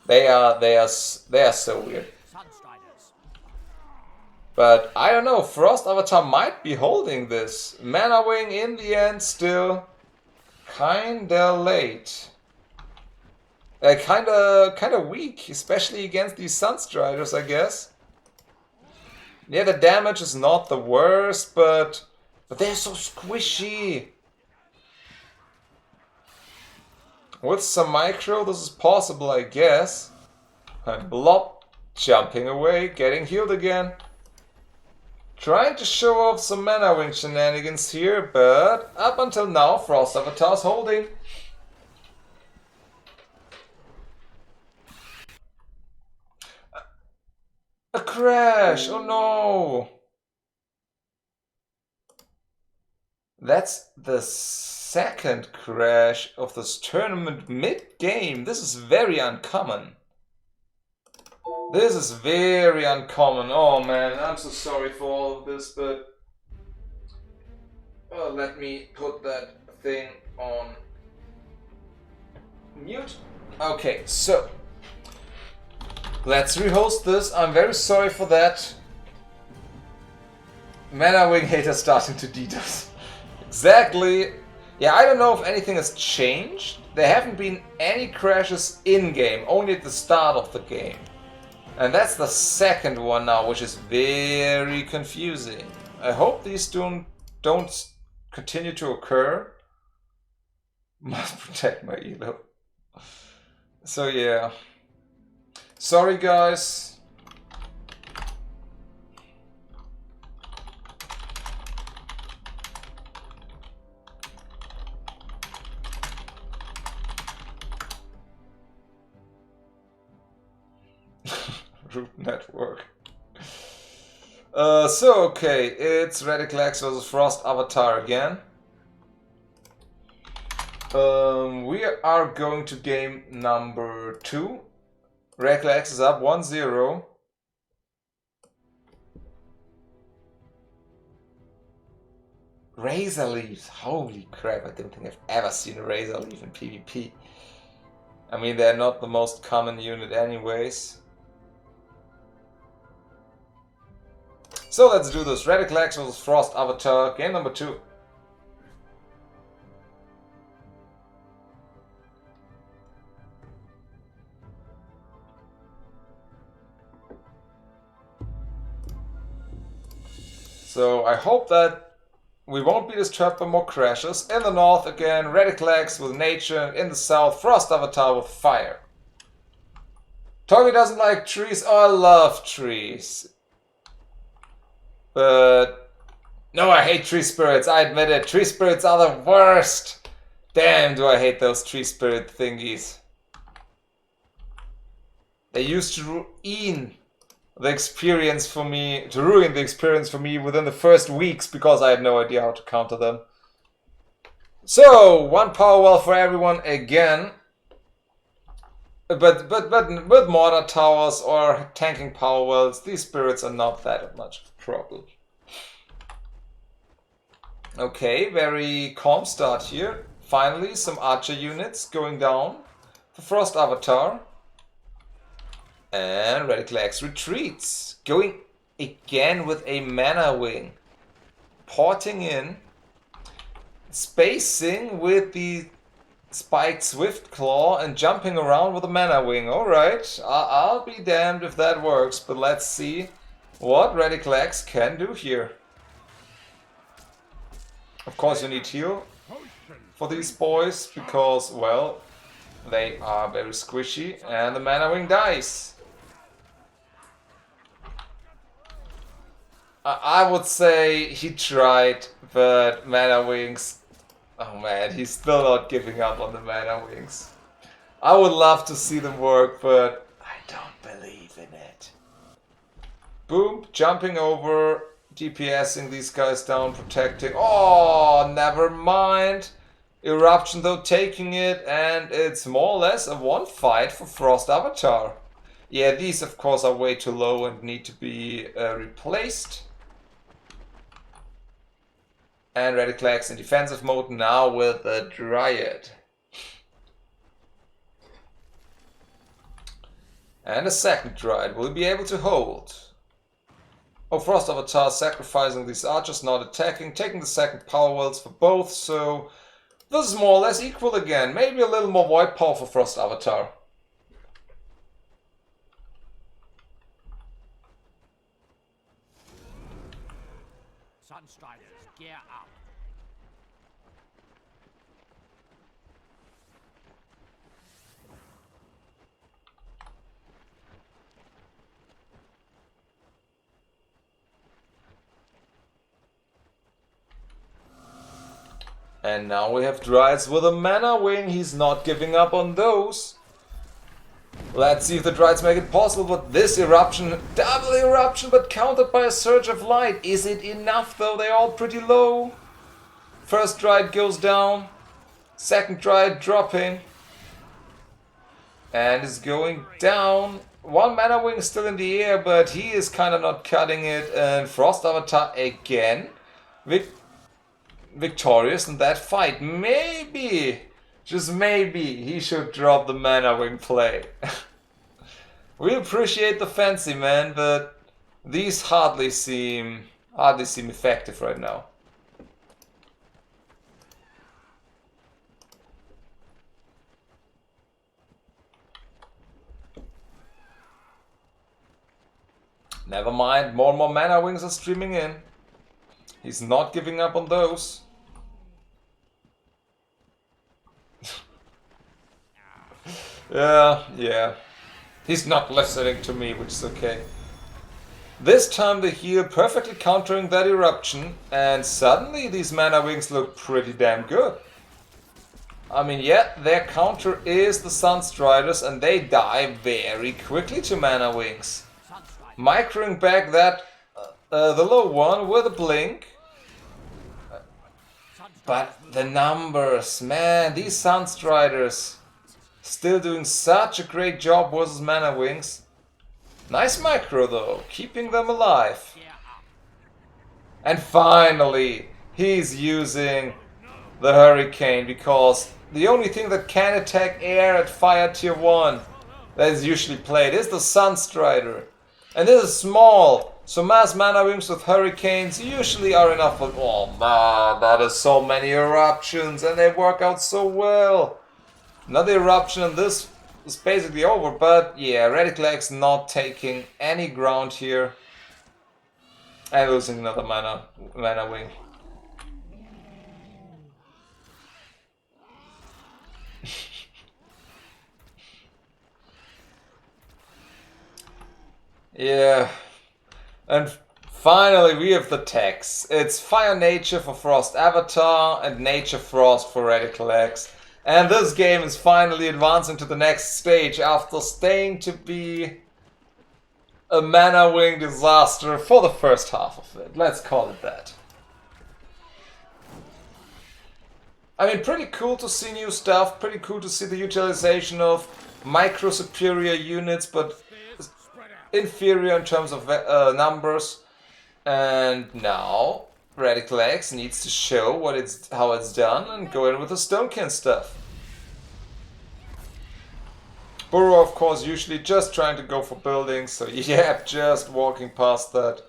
They are so weird. But I don't know, Frost Avatar might be holding this. Mana wing in the end still kinda late. Kinda weak, especially against these Sunstriders, I guess. Yeah, the damage is not the worst, but they're so squishy. With some micro, this is possible, I guess. And Blob jumping away, getting healed again. Trying to show off some mana wing shenanigans here, but up until now, Frost Avatar's holding. A crash! Oh no! That's the second crash of this tournament mid-game. This is very uncommon. This is very uncommon. Oh man, I'm so sorry for all of this, but... Oh, let me put that thing on mute. Okay, so... Let's rehost this. I'm very sorry for that. Mana wing haters starting to DDoS. Exactly. Yeah, I don't know if anything has changed. There haven't been any crashes in-game, only at the start of the game. And that's the second one now, which is very confusing. I hope these don't continue to occur. Must protect my elo. So yeah. Sorry guys. Root network. So okay, it's Radiclax versus Frost Avatar again. We are going to game number 2. Radiclax is up 1-0. Razor Leaves. Holy crap, I don't think I've ever seen a Razor Leaf in PvP. I mean, they're not the most common unit anyways. So let's do this. Radiclax versus Frost Avatar, game number 2. So I hope that we won't be disturbed by more crashes. In the north again, Radiclax with nature. In the south, Frost Avatar with fire. Toggy doesn't like trees. Oh, I love trees. But no, I hate tree spirits. I admit it. Tree spirits are the worst. Damn, do I hate those tree spirit thingies. They used to ruin the experience for me, within the first weeks because I had no idea how to counter them. So, one power well for everyone again. But with mortar towers or tanking power wells, these spirits are not that much of a problem. Okay, very calm start here. Finally, some archer units going down. The Frost Avatar. And Radiclax retreats. Going again with a mana wing. Porting in. Spacing with the spiked Swift Claw and jumping around with a Mana Wing. Alright, I'll be damned if that works, but let's see what Radical Axe can do here. Of course you need heal for these boys, because, well, they are very squishy, and the Mana Wing dies. I would say he tried, but Mana Wings... Oh man, he's still not giving up on the Mana Wings. I would love to see them work, but I don't believe in it. Boom, jumping over, DPSing these guys down, protecting. Oh, never mind. Eruption though taking it, and it's more or less a one fight for Frost Avatar. Yeah, these of course are way too low and need to be replaced. And Radical Axe in defensive mode now with a Dryad. And a second Dryad will be able to hold. Oh, Frost Avatar sacrificing these archers, not attacking, taking the second power wells for both, so this is more or less equal again. Maybe a little more void power for Frost Avatar. Sunstriders, gear up. And now we have Dryads with a Mana Wing. He's not giving up on those. Let's see if the Dryads make it possible, but this Eruption, double Eruption, but countered by a Surge of Light. Is it enough though? They're all pretty low. First Dryad goes down. Second Dryad dropping. And is going down. One Mana Wing still in the air, but he is kind of not cutting it. And Frost Avatar again. Victorious in that fight. Maybe, just maybe, he should drop the Mana Wing play. We appreciate the fancy, man, but these hardly seem effective right now. Never mind, more and more Mana Wings are streaming in. He's not giving up on those. Yeah. He's not listening to me, which is okay. This time the heal perfectly countering that Eruption, and suddenly these Mana Wings look pretty damn good. I mean, yeah, their counter is the Sunstriders, and they die very quickly to Mana Wings. Microing back that the low one with a blink. But the numbers, man, these Sunstriders still doing such a great job versus Mana Wings. Nice micro though, keeping them alive. And finally, he's using the Hurricane, because the only thing that can attack air at fire tier 1 that is usually played is the Sunstrider. And this is small, so mass Mana Wings with Hurricanes usually are enough for... Oh man, that is so many Eruptions, and they work out so well. Another Eruption and this is basically over, but yeah, Radical Axe not taking any ground here. And losing another Mana Wing. Yeah, and finally we have the text. It's Fire Nature for Frost Avatar and Nature Frost for Radical Axe. And this game is finally advancing to the next stage after staying to be a Mana Wing disaster for the first half of it. Let's call it that. I mean, pretty cool to see new stuff, pretty cool to see the utilization of micro superior units, but inferior in terms of numbers. And now Radical Axe needs to show how it's done and go in with the Stonekin stuff. Burrow, of course, usually just trying to go for buildings, so yeah, just walking past that.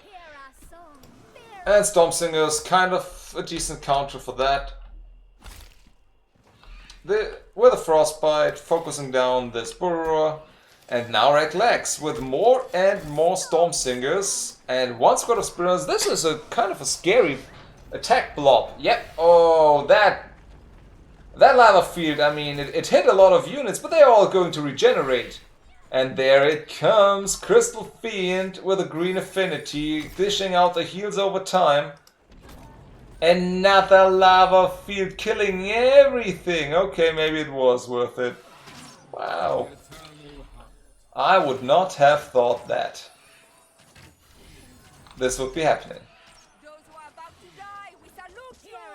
And Stormsinger's kind of a decent counter for that. with a frostbite, focusing down this burrower. And now Reclex with more and more Storm Singers and one squad of Sprinters. This is a kind of a scary attack blob. Yep. Oh, that lava field, I mean, it hit a lot of units, but they're all going to regenerate. And there it comes, Crystal Fiend with a green affinity, dishing out the heals over time. Another lava field killing everything. Okay, maybe it was worth it. Wow. I would not have thought that this would be happening.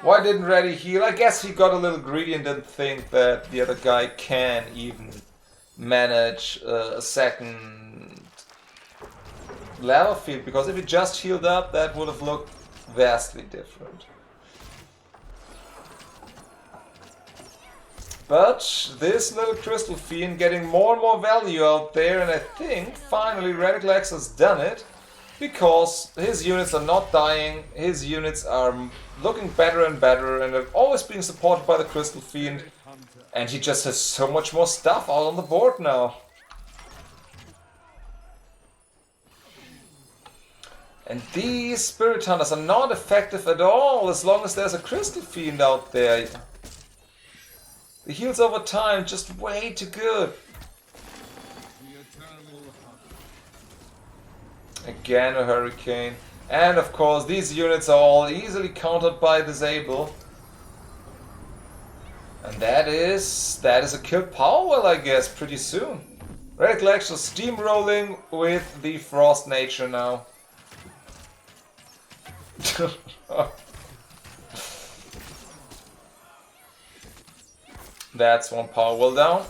Why didn't Reddy heal? I guess he got a little greedy and didn't think that the other guy can even manage a second lava field, because if he just healed up, that would have looked vastly different. But this little Crystal Fiend getting more and more value out there, and I think finally Radiclex has done it, because his units are not dying, his units are looking better and better, and are always being supported by the Crystal Fiend, and he just has so much more stuff out on the board now. And these Spirit Hunters are not effective at all as long as there's a Crystal Fiend out there. The heals over time just way too good. Again a Hurricane. And of course these units are all easily countered by Disable. And that is a kill power well, I guess, pretty soon. Radiclex is steamrolling with the Frost Nature now. That's one power well down.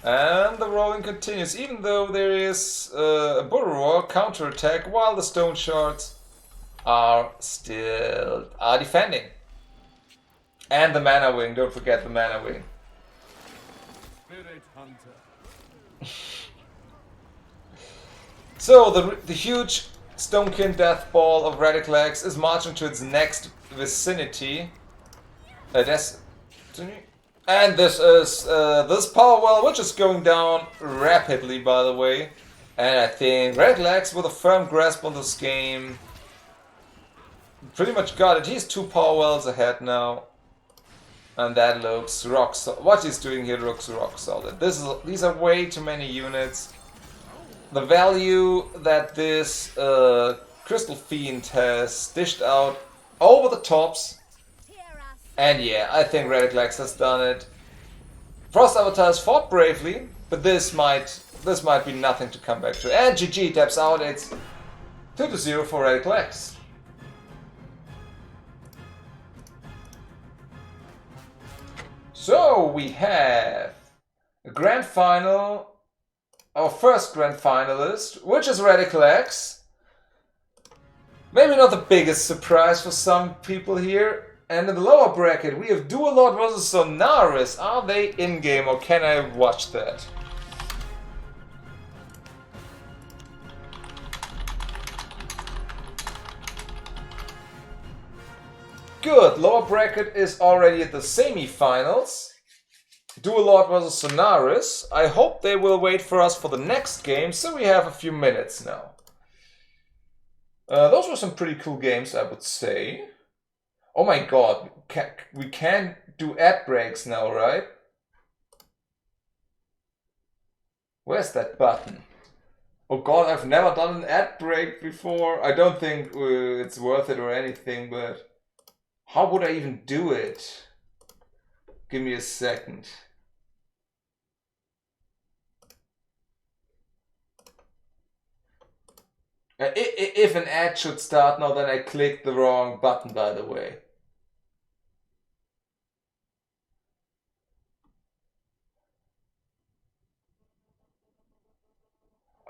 And the rolling continues, even though there is a Burrower counterattack while the Stone Shards are still defending. And the Mana Wing, don't forget the Mana Wing. Spirit Hunter. So the huge Stonekin Death Ball of Radiclex is marching to its next vicinity. Destiny. And this is this power well, which is going down rapidly, by the way. And I think Radiclex with a firm grasp on this game pretty much got it. He's 2 power wells ahead now. And that looks rock solid. What he's doing here looks rock solid. These are way too many units. The value that this Crystal Fiend has dished out over the tops. And yeah, I think Radiclex has done it. Frost Avatars fought bravely, but this might be nothing to come back to. And GG taps out. It's 2-0 for Radiclex. So we have a grand final, our first grand finalist, which is Radiclex. Maybe not the biggest surprise for some people here. And in the lower bracket, we have Dualord versus Sonaris. Are they in-game or can I watch that? Good, lower bracket is already at the semi-finals. Dualord versus Sonaris. I hope they will wait for us for the next game, so we have a few minutes now. Those were some pretty cool games, I would say. Oh my god, we can do ad breaks now, right? Where's that button? Oh god, I've never done an ad break before. I don't think it's worth it or anything, but how would I even do it? Give me a second. If an ad should start now, then I clicked the wrong button, by the way.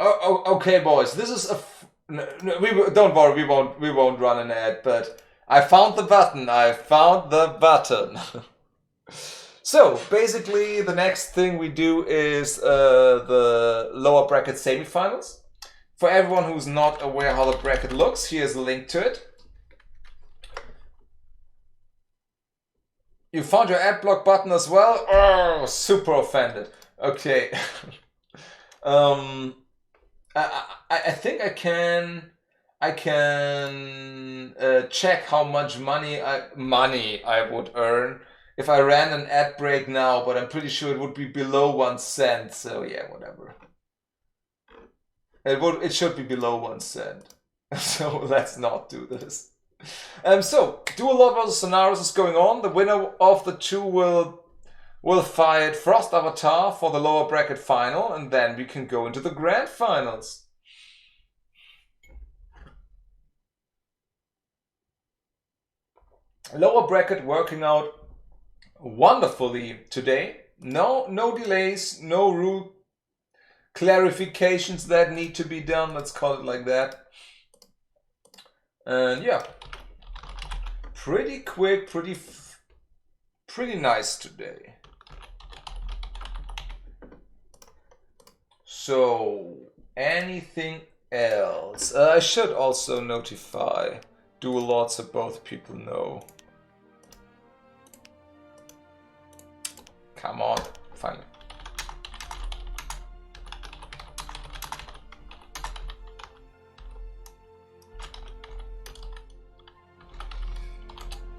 Oh, okay, boys. This is a. Don't worry. We won't run an ad. But I found the button. I found the button. So basically, the next thing we do is the lower bracket semifinals. For everyone who's not aware how the bracket looks, here's a link to it. You found your adblock button as well? Oh, super offended. Okay. I think I can check how much money I would earn if I ran an ad break now, but I'm pretty sure it would be below 1 cent. So yeah, whatever. It should be below 1 cent. So let's not do this. So Duel versus Sonaris is going on. The winner of the two will fight Frost Avatar for the lower bracket final, and then we can go into the grand finals. Lower bracket working out wonderfully today. No delays, no rule clarifications that need to be done. Let's call it like that. And yeah, pretty quick, pretty nice today. So, anything else? I should also notify Duel Lords so both people know. Come on, finally.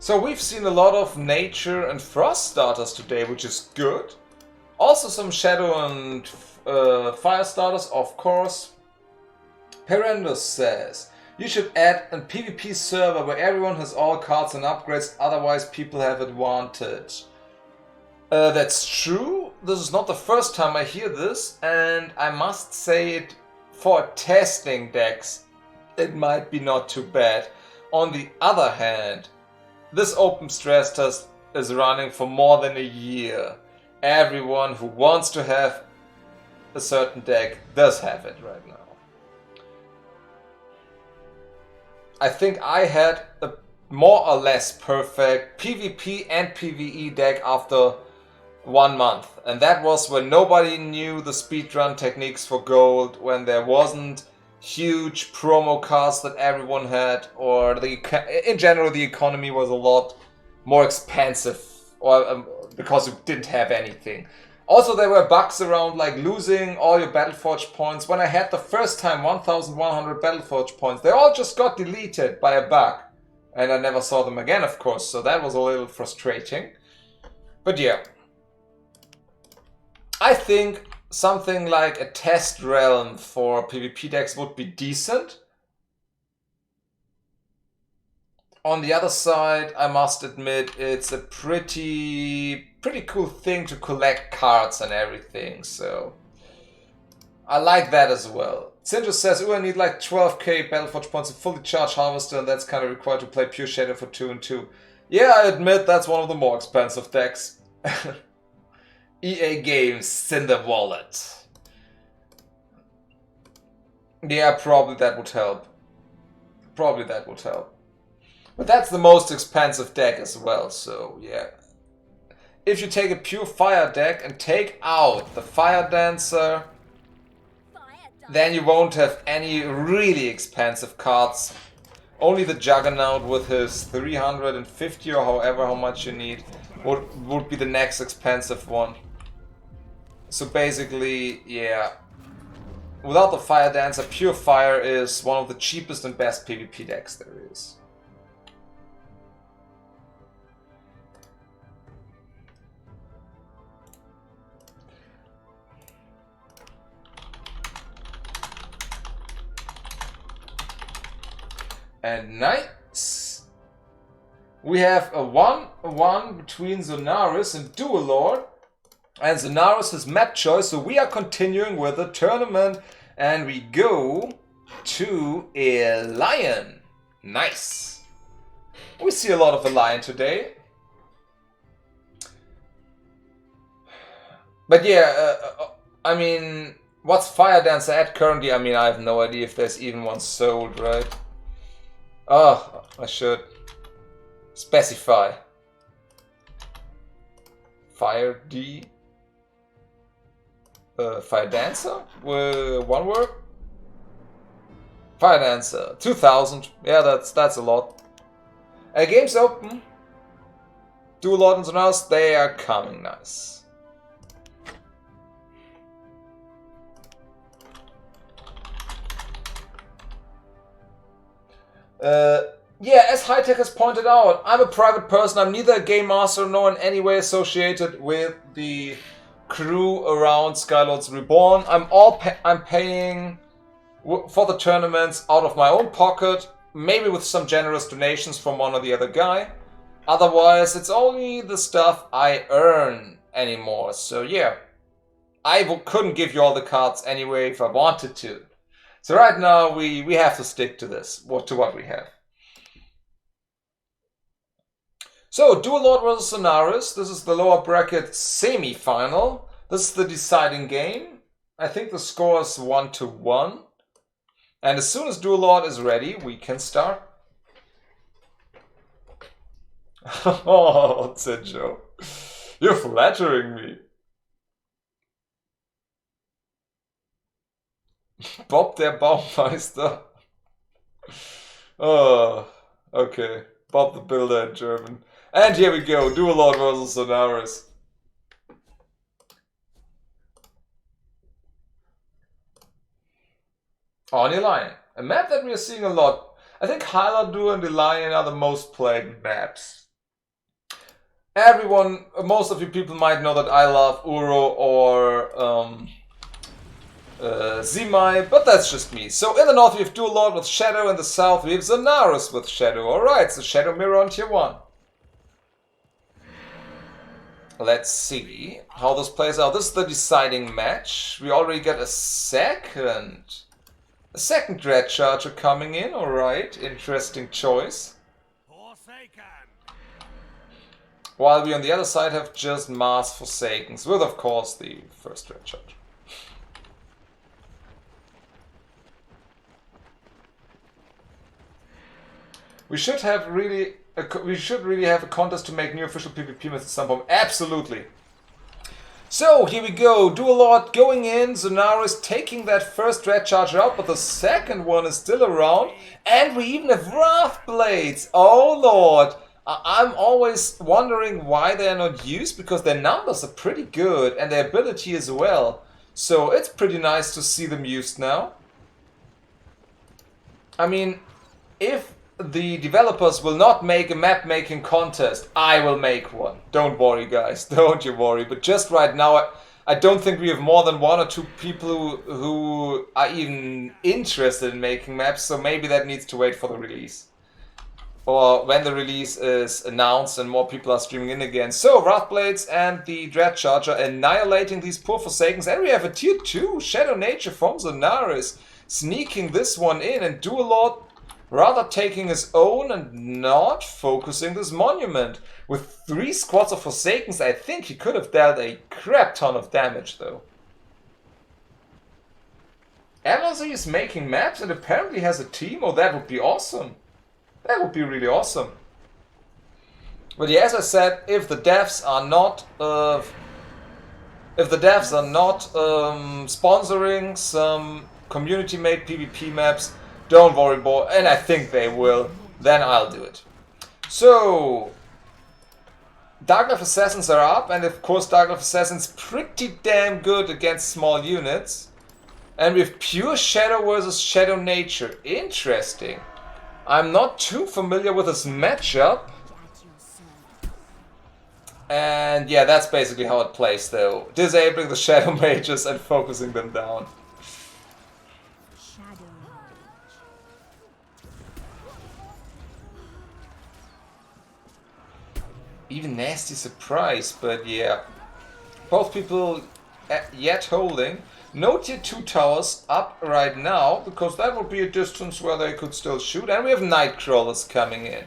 So we've seen a lot of Nature and Frost starters today, which is good. Also some Shadow and Fire starters, of course. Perendos says, you should add a PvP server where everyone has all cards and upgrades, otherwise people have advantage. That's true. This is not the first time I hear this, and I must say it for testing decks, it might be not too bad. On the other hand, this open stress test is running for more than a year. Everyone who wants to have a certain deck does have it right now. I think I had a more or less perfect PvP and PvE deck after 1 month, and that was when nobody knew the speedrun techniques for gold, when there wasn't huge promo cards that everyone had, or in general the economy was a lot more expensive, or because you didn't have anything. Also, there were bugs around like losing all your Battleforge points. When I had the first time 1100 Battleforge points, they all just got deleted by a bug, and I never saw them again, of course, so that was a little frustrating. But yeah, I think something like a test realm for PvP decks would be decent. On the other side, I must admit, it's a pretty cool thing to collect cards and everything, so I like that as well. Sinjo says, I need like 12k Battleforge points to fully charge Harvester, and that's kind of required to play Pure Shadow for 2 and 2. Yeah, I admit that's one of the more expensive decks. EA Games in the wallet. Yeah, probably that would help. Probably that would help. But that's the most expensive deck as well, so yeah. If you take a pure fire deck and take out the Fire Dancer, then you won't have any really expensive cards. Only the Juggernaut with his 350 or however how much you need would be the next expensive one. So basically, yeah. Without the Fire Dancer, Pure Fire is one of the cheapest and best PvP decks there is. And nice. We have a 1-1 between Zonaris and Duel Lord. And Zonaris is map choice, so we are continuing with the tournament. And we go to a Lion. Nice. We see a lot of a Lion today. But yeah, I mean, what's Fire Dancer at currently? I mean, I have no idea if there's even one sold, right? Oh, I should specify. Fire D. Fire Dancer? One word? Fire Dancer. 2000. Yeah, that's a lot. Game's open. Dual Lord and Zonaris, they are coming nice. Yeah, as Hightech has pointed out, I'm a private person. I'm neither a game master nor in any way associated with the crew around Skylords Reborn. I'm paying for the tournaments out of my own pocket, maybe with some generous donations from one or the other guy. Otherwise, it's only the stuff I earn anymore. So yeah, I couldn't give you all the cards anyway if I wanted to. So right now we have to stick to this, to what we have. So, Dual Lord vs Zonaris. This is the lower bracket semi-final. This is the deciding game. I think the score is 1-1. And as soon as Dual Lord is ready, we can start. Oh, Zinjo. You're flattering me. Bob der Baumeister. Oh, okay. Bob the Builder in German. And here we go, Dual Lord vs Zonaris. On the Lion. A map that we are seeing a lot. I think Hylardur and the Lion are the most played maps. Everyone, most of you people might know that I love Uro or Zimai, but that's just me. So in the north we have Dual Lord with Shadow, in the south we have Zonaris with Shadow. Alright, so Shadow Mirror on tier 1. Let's see how this plays out. This is the deciding match. We already got a second Dread Charger coming in. Alright, interesting choice. While we on the other side have just Mass Forsakens, with of course the first Dread Charger. We should really have a contest to make new official PvP maps at some point. Absolutely. So here we go. Dual Lord going in. Zonaris taking that first Dread Charger out, but the second one is still around. And we even have Wrath Blades. Oh Lord. I'm always wondering why they are not used, because their numbers are pretty good and their ability as well. So it's pretty nice to see them used now. I mean, if the developers will not make a map making contest, I will make one. Don't worry guys, don't you worry. But just right now, I don't think we have more than 1 or 2 people who are even interested in making maps, so maybe that needs to wait for the release. Or when the release is announced and more people are streaming in again. So, Wrathblades and the Dread Charger annihilating these poor Forsakens. And we have a tier 2 Shadow Nature from Zonaris sneaking this one in, and Dual Lord rather taking his own and not focusing this monument. With 3 squads of Forsakens, I think he could have dealt a crap ton of damage though. Amazon is making maps and apparently has a team. Oh, that would be awesome. That would be really awesome. But yeah, as I said, if the devs are not sponsoring some community-made PvP maps, don't worry, boy, and I think they will, then I'll do it. So, Dark Assassins are up, and of course Dark Assassins pretty damn good against small units. And we have pure Shadow versus Shadow Nature. Interesting. I'm not too familiar with this matchup. And yeah, that's basically how it plays though. Disabling the Shadow Mages and focusing them down. Even nasty surprise, but yeah. Both people yet holding. No tier 2 towers up right now, because that would be a distance where they could still shoot. And we have Nightcrawlers coming in.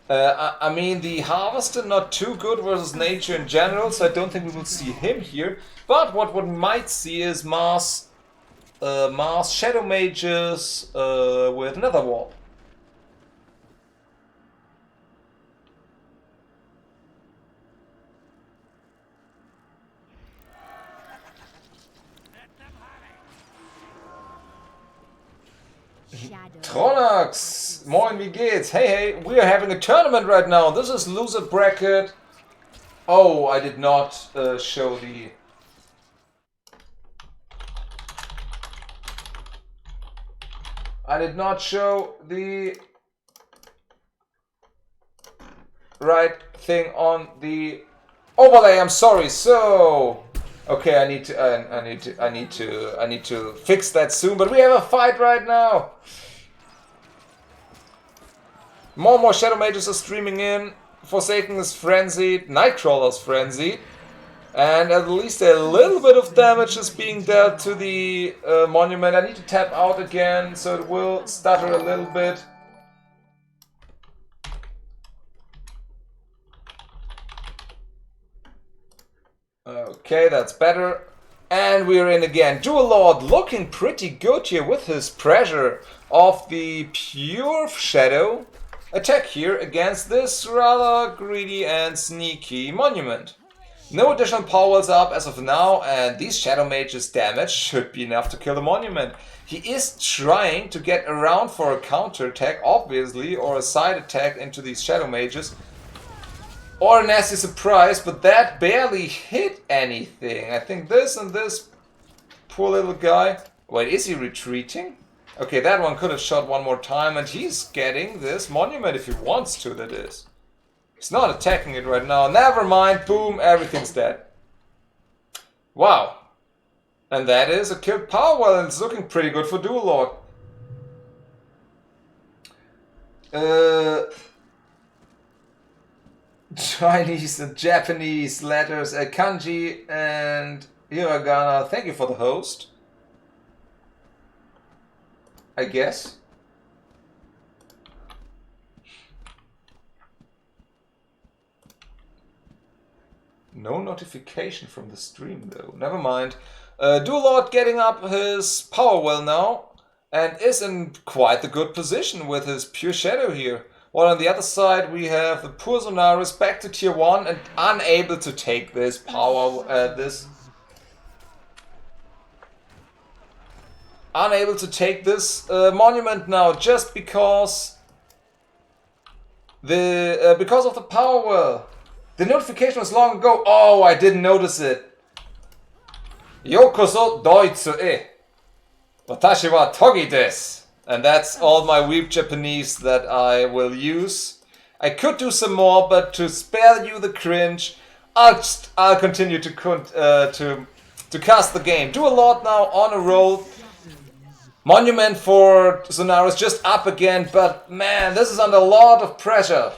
I mean, the Harvester not too good versus Nature in general, so I don't think we will see him here. But what we might see is Mars Shadow Mages with Nether Wall. Tronax geht's. Moin, wie geht's? Hey, hey, we are having a tournament right now. This is loser bracket. Oh, I did not show the... I did not show the right thing on the overlay. I'm sorry. So, okay, I need to fix that soon. But we have a fight right now. More and more Shadow Mages are streaming in. Forsaken is frenzied. Nightcrawler's frenzied. And at least a little bit of damage is being dealt to the monument. I need to tap out again, so it will stutter a little bit. Okay, that's better. And we're in again. Dual Lord looking pretty good here with his pressure of the pure shadow attack here against this rather greedy and sneaky monument. No additional powers up as of now, and these Shadow Mages' damage should be enough to kill the monument. He is trying to get around for a counter attack, obviously, or a side attack into these Shadow Mages. Or a nasty surprise, but that barely hit anything. I think this and this poor little guy... Wait, is he retreating? Okay, that one could have shot one more time, and he's getting this monument if he wants to, that is. He's not attacking it right now. Never mind. Boom. Everything's dead. Wow. And that is a killed power well, and it's looking pretty good for Dual Lord. Chinese and Japanese letters. Kanji and Hiragana. Thank you for the host. I guess. No notification from the stream though. Never mind. Dual Lord getting up his power well now and is in quite the good position with his pure shadow here. While on the other side we have the poor Zonaris back to tier 1 and unable to take this power, unable to take this monument now just because because of the power well. The notification was long ago. Oh, I didn't notice it. Yokoso doitsu e. Watashi wa Toggy desu. And that's all my weak Japanese that I will use. I could do some more, but to spare you the cringe, I'll continue to cast the game. Dual Lord now on a roll. Monument for Zonaris just up again, but man, this is under a lot of pressure.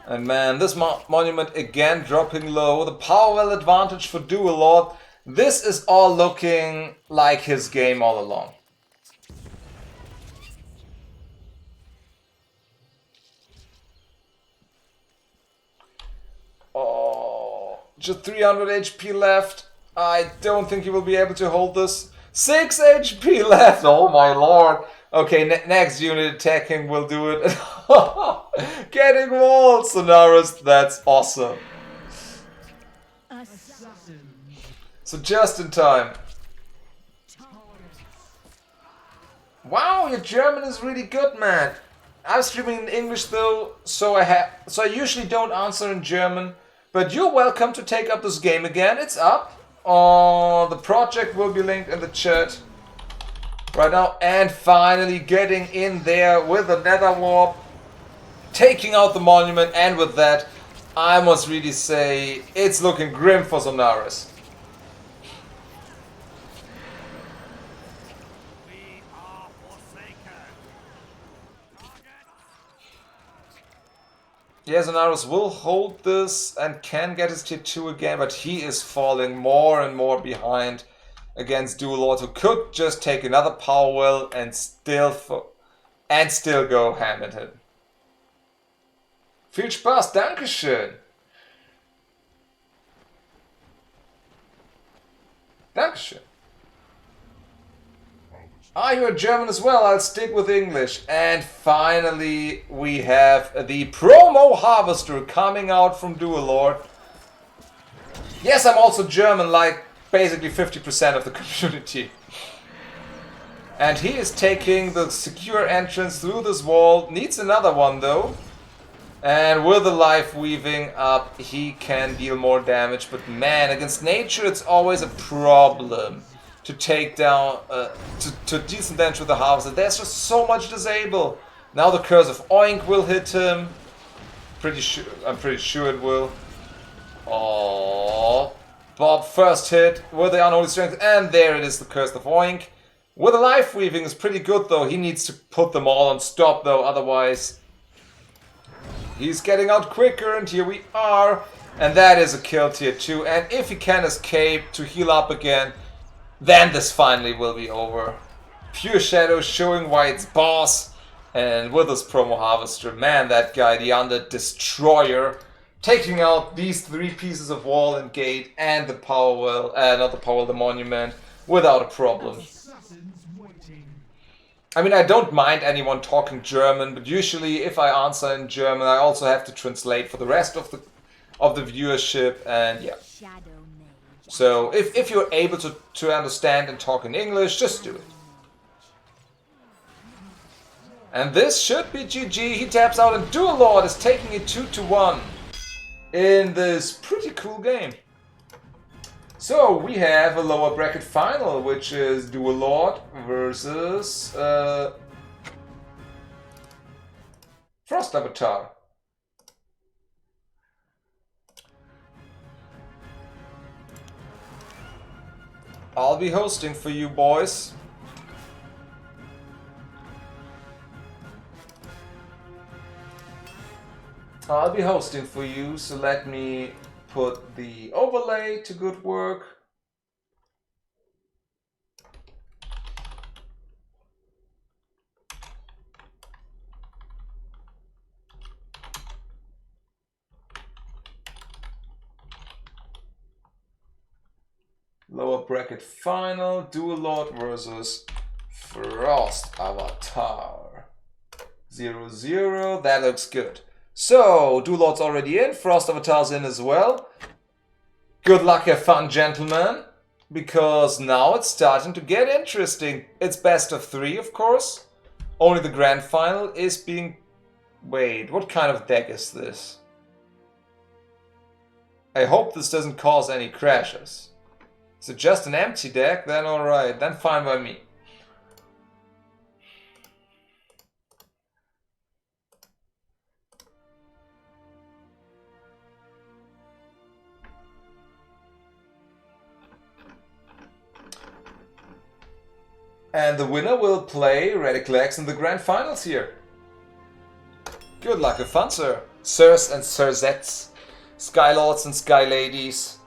And man, this monument again dropping low. The power well advantage for Dual Lord. This is all looking like his game all along. Oh, just 300 HP left. I don't think he will be able to hold this. 6 HP left. Oh my lord. Okay, next unit attacking will do it. Getting walled, Zonaris. That's awesome. So just in time. Wow, your German is really good, man. I'm streaming in English though, so I usually don't answer in German. But you're welcome to take up this game again. It's up. The project will be linked in the chat right now. And finally getting in there with the Nether Warp, taking out the monument, and with that, I must really say it's looking grim for Zonaris. Yeah, Zonaris will hold this and can get his tier 2 again, but he is falling more and more behind against Dual Lord, who could just take another power well and still go ham at him. Viel Spaß, Dankeschön. Dankeschön. Ah, you're German as well. I'll stick with English. And finally, we have the promo harvester coming out from Dual Lord. Yes, I'm also German, like basically 50% of the community. And he is taking the secure entrance through this wall. Needs another one though. And with the life weaving up, he can deal more damage. But man, against nature, it's always a problem to take down, to decent damage with the harvester. There's just so much disable. Now the curse of Oink will hit him. I'm pretty sure it will. Oh, Bob first hit with the unholy strength, and there it is, the curse of Oink. With the life weaving is pretty good though. He needs to put them all on stop though, otherwise he's getting out quicker, and here we are. And that is a kill tier 2. And if he can escape to heal up again, then this finally will be over. Pure Shadow showing why it's boss. And with this promo harvester, man, that guy, the Undead Destroyer, taking out these 3 pieces of wall and gate and the power well, not the power well, the monument, without a problem. I mean, I don't mind anyone talking German, but usually if I answer in German, I also have to translate for the rest of the viewership, and yeah. So if you're able to understand and talk in English, just do it. And this should be GG. He taps out, and Dual Lord is taking it 2-1 in this pretty cool game. So we have a lower bracket final, which is Dual Lord versus Frost Avatar. I'll be hosting for you boys. I'll be hosting for you, so let me put the overlay to good work. Lower bracket final, Dual Lord versus Frost Avatar. 0-0, that looks good. So, Dual Lord's already in, Frost Avatar's in as well. Good luck, have fun, gentlemen, because now it's starting to get interesting. It's best of 3, of course. Only the grand final is being... Wait, what kind of deck is this? I hope this doesn't cause any crashes. Is it just an empty deck? Then alright, then fine by me. And the winner will play Radical X in the grand finals here. Good luck and fun, sir. Sirs and Sirzettes. Skylords and Skyladies.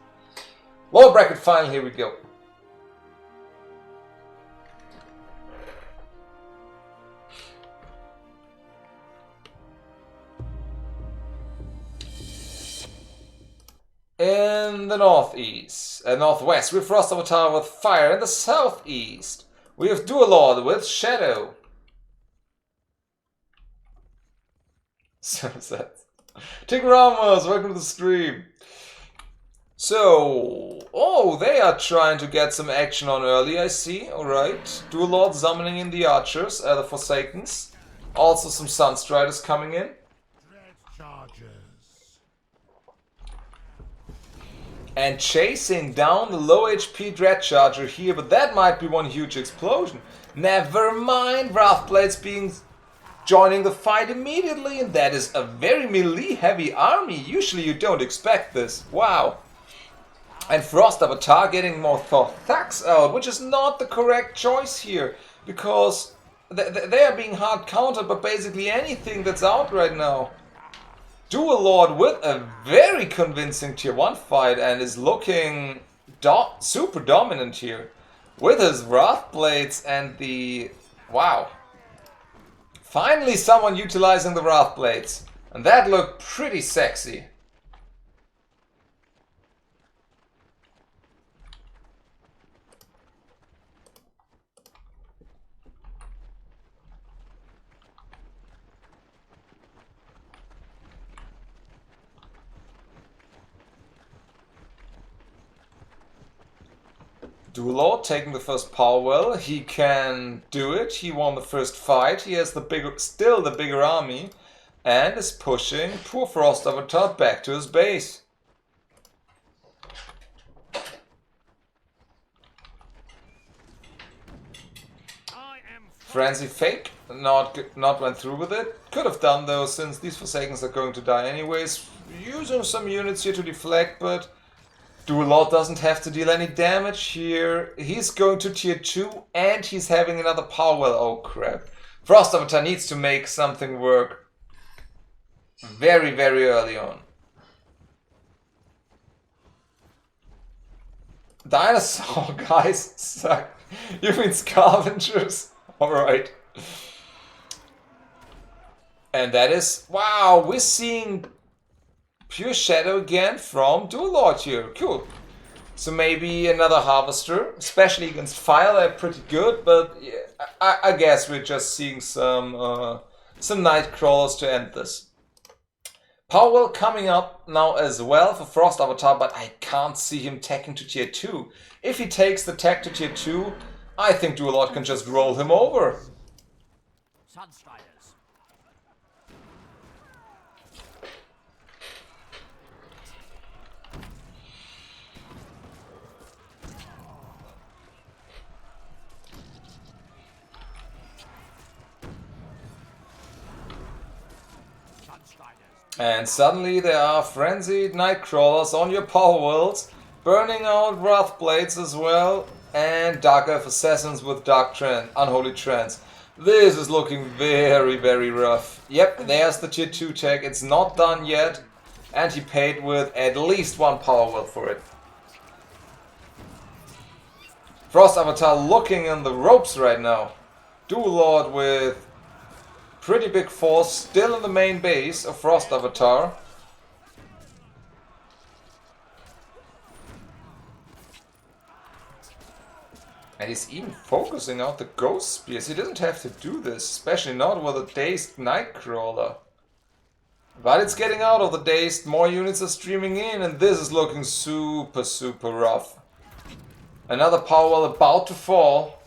Lower bracket final, here we go. In the northeast, northwest, we have Frost Avatar with fire. In the southeast, we have Dual Lord with shadow. Tick Ramos, welcome to the stream. So, oh, they are trying to get some action on early, I see. Alright. Dual Lord summoning in the archers, the Forsakens. Also some Sunstriders coming in. And chasing down the low HP Dread Charger here, but that might be one huge explosion. Never mind, Wrathblades joining the fight immediately, and that is a very melee heavy army. Usually you don't expect this. Wow. And Frost Avatar getting more Thugs out, which is not the correct choice here, because they are being hard countered by basically anything that's out right now. Dual Lord with a very convincing tier 1 fight and is looking super dominant here. With his Wrathblades and the... Wow. Finally someone utilizing the Wrathblades. And that looked pretty sexy. Duelord taking the first power well. He can do it. He won the first fight. He has still the bigger army. And is pushing poor Frost Avatar back to his base. Frenzy Fake not went through with it. Could have done though, since these Forsakens are going to die anyways. Using some units here to deflect, but Duelord doesn't have to deal any damage here. He's going to tier 2 and he's having another power well. Oh crap. Frost Avatar needs to make something work very, very early on. Dinosaur guys suck. You mean scavengers? Alright. And that is... Wow, we're seeing pure shadow again from Duelord here. Cool. So maybe another harvester, especially against fire, they're pretty good, but yeah, I guess we're just seeing some night crawlers to end this. Power coming up now as well for Frost Avatar, but I can't see him teching to tier 2. If he takes the tech to tier 2, I think Duelord can just roll him over. Sunstriders. And suddenly there are frenzied Nightcrawlers on your power worlds, burning out Wrathblades as well, and Dark Elf Assassins with Unholy Trance. This is looking very, very rough. Yep, there's the tier 2 tech, it's not done yet, and he paid with at least one power world for it. Frost Avatar looking in the ropes right now. Duelord with pretty big force, still in the main base of Frost Avatar. And he's even focusing out the Ghost Spears. He doesn't have to do this, especially not with a dazed Nightcrawler. But it's getting out of the dazed, more units are streaming in, and this is looking super, super rough. Another power well about to fall.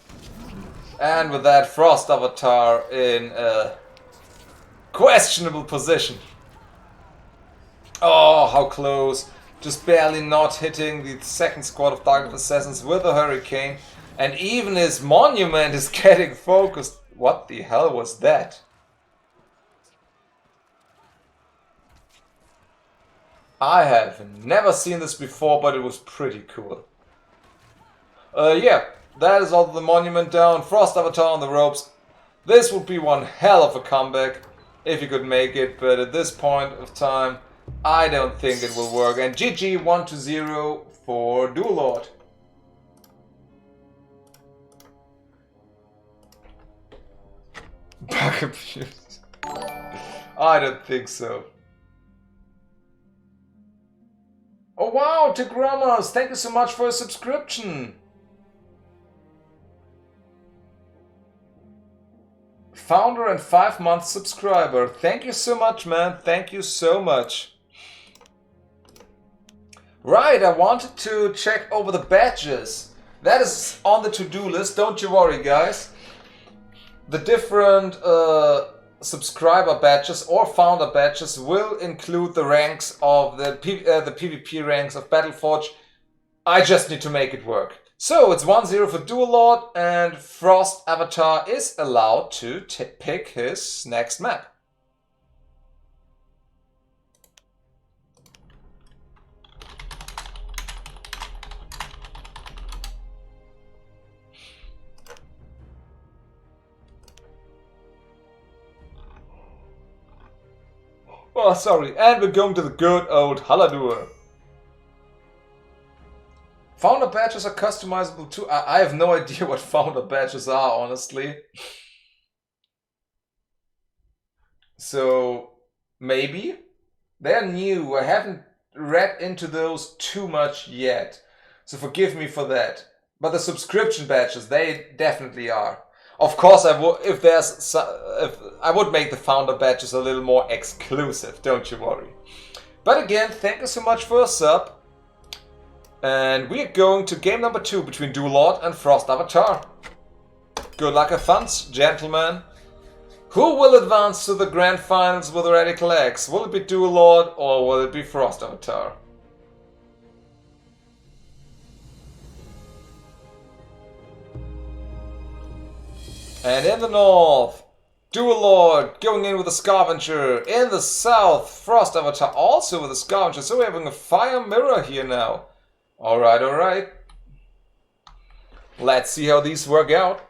And with that, Frost Avatar in a questionable position. Oh, how close. Just barely not hitting the second squad of Dark Elf Assassins with a Hurricane. And even his monument is getting focused. What the hell was that? I have never seen this before, but it was pretty cool. Yeah, that is all the monument down. Frost Avatar on the ropes. This would be one hell of a comeback if you could make it, but at this point of time, I don't think it will work. And GG 1-0 for Duelord. Bug abuse. I don't think so. Oh wow, Tigramas, thank you so much for a subscription. Founder and 5-month subscriber. Thank you so much, man. Thank you so much. Right, I wanted to check over the badges. That is on the to-do list, don't you worry, guys. The different subscriber badges or founder badges will include the ranks of the PvP ranks of Battleforge. I just need to make it work. So it's 1-0 for Duelord, and Frost Avatar is allowed to pick his next map. Oh, sorry, and we're going to the good old Haladur. Founder badges are customizable too. I have no idea what founder badges are, honestly. So, maybe? They're new. I haven't read into those too much yet. So forgive me for that. But the subscription badges, they definitely are. Of course, I would make the founder badges a little more exclusive, don't you worry. But again, thank you so much for a sub. And we're going to game number 2 between Dual Lord and Frost Avatar. Good luck and fun, gentlemen. Who will advance to the grand finals with Radical X? Will it be Dual Lord or will it be Frost Avatar? And in the north, Dual Lord going in with a Scavenger. In the south, Frost Avatar also with a Scavenger. So we're having a fire mirror here now. Alright, alright. Let's see how these work out.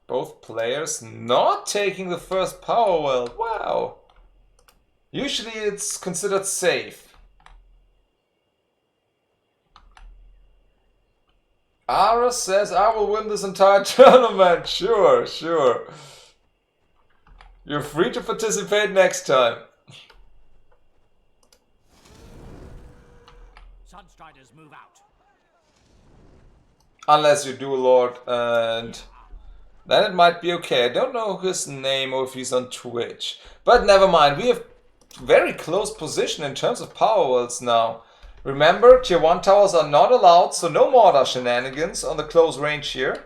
Both players not taking the first power well. Wow. Usually it's considered safe. Ara says, I will win this entire tournament. Sure, sure. You're free to participate next time. Sunstriders move out. Unless you do Lord, and then it might be okay. I don't know his name or if he's on Twitch. But never mind, we have very close position in terms of power worlds now. Remember, tier 1 towers are not allowed, so no mortar shenanigans on the close range here.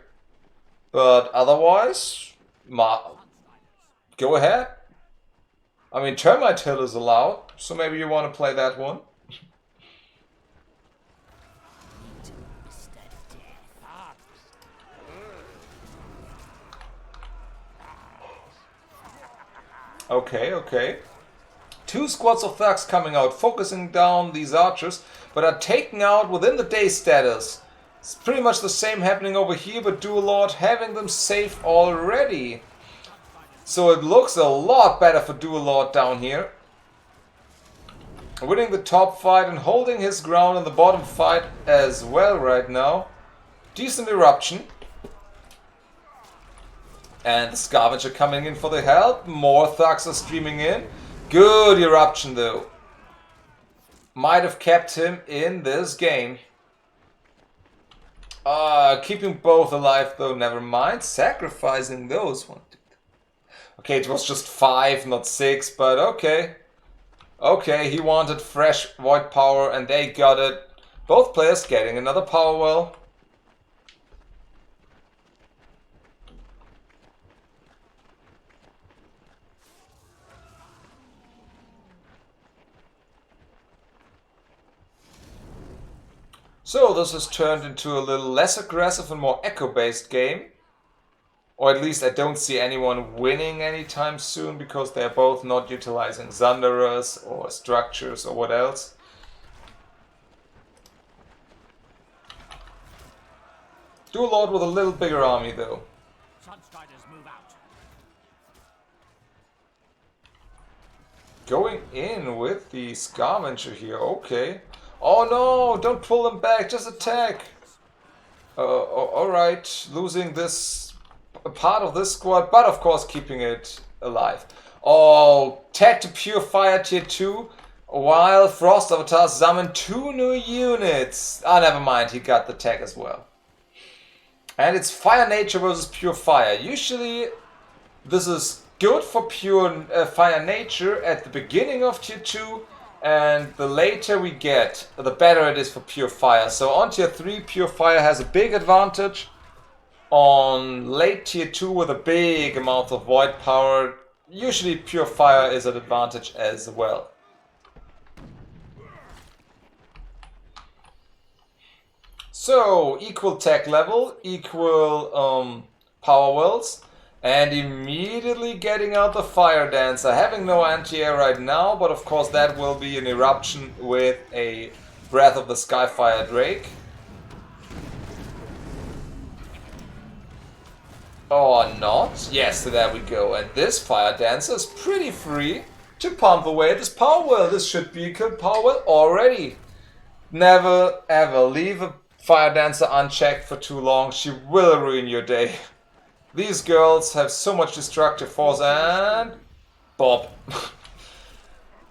But otherwise, go ahead. I mean, Termite Hill is allowed, so maybe you want to play that one. Okay, okay. 2 squads of thugs coming out, focusing down these archers, but are taken out within the day status. It's pretty much the same happening over here, but Dual Lord having them safe already. So it looks a lot better for Dual Lord down here. Winning the top fight and holding his ground in the bottom fight as well right now. Decent eruption. And the Scavenger coming in for the help. More thugs are streaming in. Good eruption though. Might have kept him in this game. Keeping both alive though, never mind. Sacrificing those one. Okay, it was just 5, not 6, but okay. Okay, he wanted fresh void power and they got it. Both players getting another power well. So this has turned into a little less aggressive and more echo-based game. Or at least I don't see anyone winning anytime soon because they're both not utilizing Zunderers or structures or what else. Dual Lord with a little bigger army though. Sunstriders move out. Going in with the Scavenger here, okay. Oh no, don't pull them back, just attack. Alright, losing this part of this squad, but of course keeping it alive. Oh, tag to Pure Fire tier 2, while Frost Avatar summoned 2 new units. Ah, never mind, he got the tag as well. And it's Fire Nature versus Pure Fire. Usually this is good for Pure Fire Nature at the beginning of tier 2. And the later we get, the better it is for Pure Fire. So on tier 3, Pure Fire has a big advantage. On late tier 2 with a big amount of void power, usually Pure Fire is an advantage as well. So, equal tech level, equal power wells. And immediately getting out the Fire Dancer, having no anti-air right now, but of course that will be an eruption with a Breath of the Skyfire Drake. Or not. Yes, so there we go. And this Fire Dancer is pretty free to pump away this power well. This should be a good power well already. Never ever leave a Fire Dancer unchecked for too long. She will ruin your day. These girls have so much destructive force and... Bob.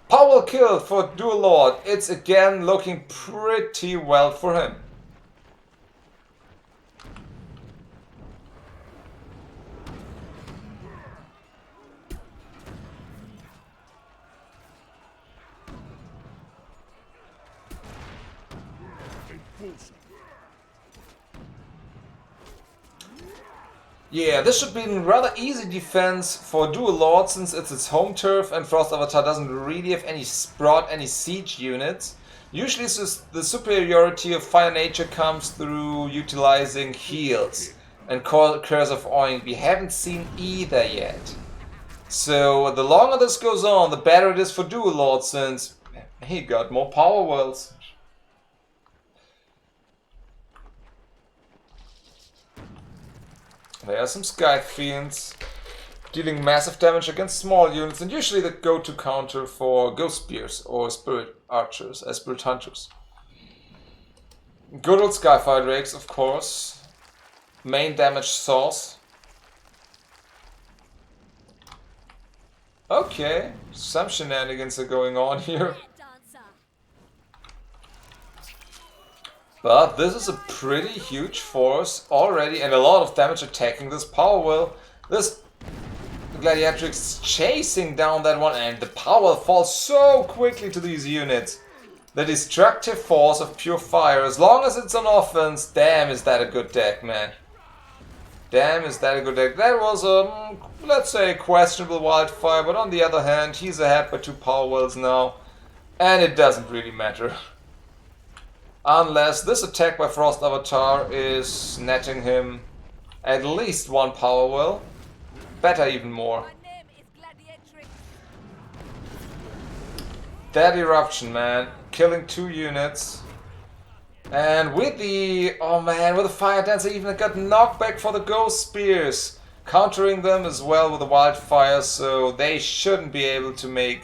Power kill for Dual Lord. It's again looking pretty well for him. closer. Yeah, this should be a rather easy defense for Dual Lord since it's its home turf and Frost Avatar doesn't really have any siege units. Usually the superiority of Fire Nature comes through utilizing heals and Curse of Oink. We haven't seen either yet. So the longer this goes on, the better it is for Dual Lord since he got more power wells. There are some Sky Fiends dealing massive damage against small units and usually the go-to counter for Ghost Spears or Spirit Archers, Spirit Hunters. Good old Skyfire Drakes, of course. Main damage source. Okay, some shenanigans are going on here. But this is a pretty huge force already and a lot of damage attacking this power well. This Gladiatrix is chasing down that one and the power falls so quickly to these units. The destructive force of pure fire, as long as it's on offense, damn is that a good deck, man. Damn is that a good deck. That was a, let's say, questionable wildfire, but on the other hand, he's ahead by 2 power wells now. And it doesn't really matter. Unless this attack by Frost Avatar is netting him at least 1 power well. Better even more. That eruption, man. Killing 2 units. And with the... oh man, with the Fire Dancer even got knockback for the Ghost Spears. Countering them as well with the Wildfire, so they shouldn't be able to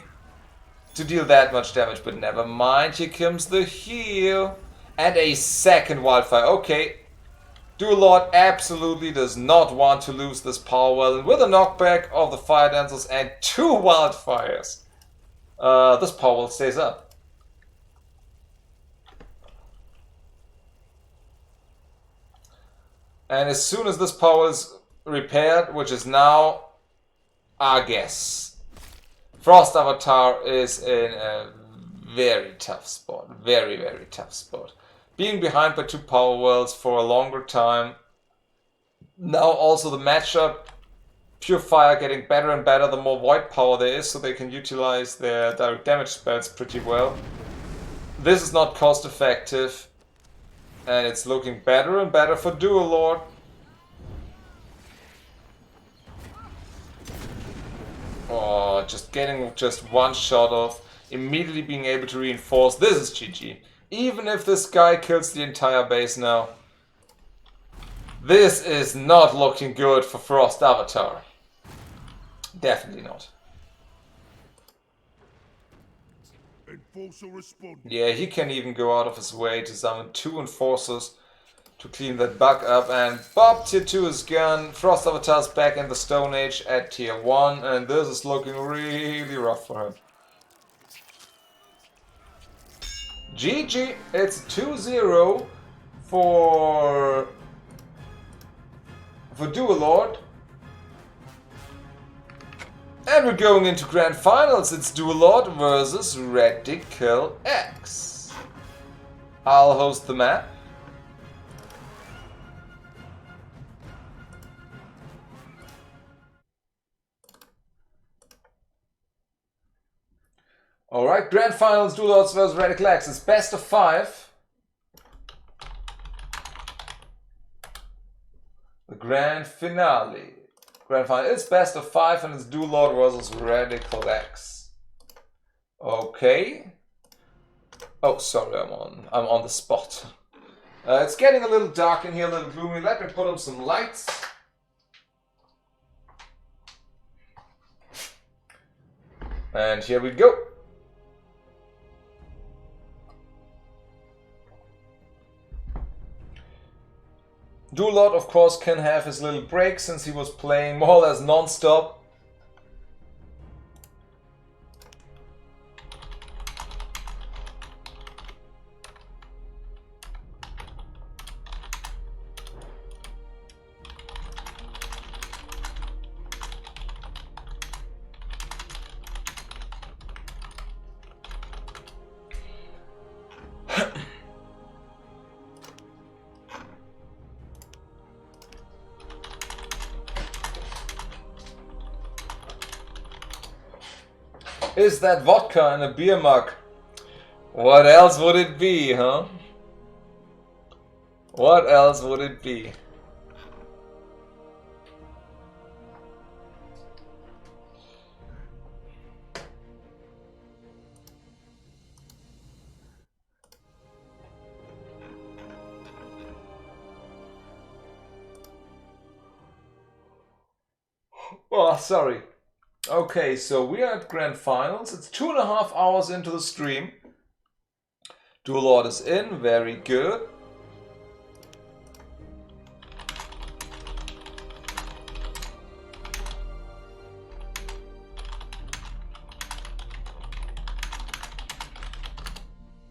deal that much damage. But never mind, here comes the heal. And a second Wildfire. Okay. Dual Lord absolutely does not want to lose this power well. And with a knockback of the Fire Dancers and 2 Wildfires, this power well stays up. And as soon as this power is repaired, which is now, I guess, Frost Avatar is in a very tough spot. Very, very tough spot. Being behind by 2 power wells for a longer time. Now also the matchup. Pure Fire getting better and better the more void power there is, so they can utilize their direct damage spells pretty well. This is not cost effective. And it's looking better and better for Dual Lord. Oh, just getting just 1 shot off. Immediately being able to reinforce. This is GG. Even if this guy kills the entire base now. This is not looking good for Frost Avatar. Definitely not. Enforcer respond. Yeah, he can even go out of his way to summon 2 Enforcers to clean that bug up. And Bob, tier 2 is gone. Frost Avatar's back in the Stone Age at tier 1. And this is looking really rough for him. GG, it's 2-0 for Dual Lord. And we're going into Grand Finals. It's Dual Lord versus Radical X. I'll host the map. Alright, Grand Finals, Dual Lords vs Radical X. It's best of 5. The Grand Finale. Grand Final. It's best of 5 and it's Dual Lord versus Radical X. Okay. Oh, sorry, I'm on the spot. It's getting a little dark in here, a little gloomy. Let me put on some lights. And here we go. Dual Lord, of course, can have his little break since he was playing more or less non-stop. is that vodka in a beer mug. What else would it be, huh? What else would it be? Oh, sorry. Okay, so we are at Grand Finals. It's 2.5 hours into the stream. Dual Lord is in, very good.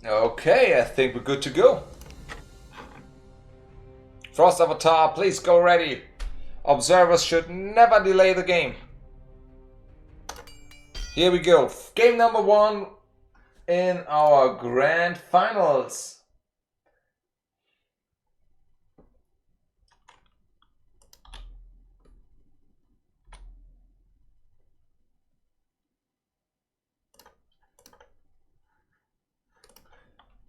Okay, I think we're good to go. Frost Avatar, please go ready. Observers should never delay the game. Here we go. Game number 1 in our Grand Finals.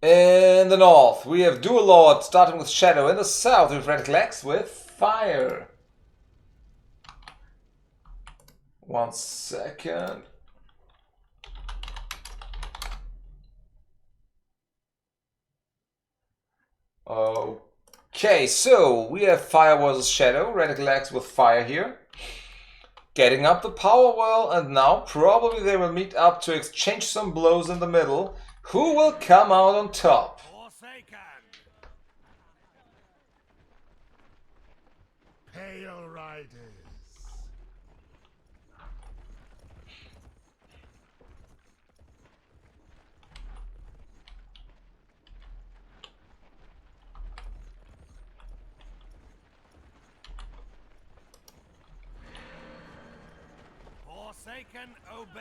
In the north, we have Dual Lord starting with Shadow. In the south, we have Red Legs with Fire. 1 second. Okay, so we have Fire versus Shadow. Red Legs with Fire here. Getting up the power well, and now probably they will meet up to exchange some blows in the middle. Who will come out on top? Pale Riders. Forsaken, obey.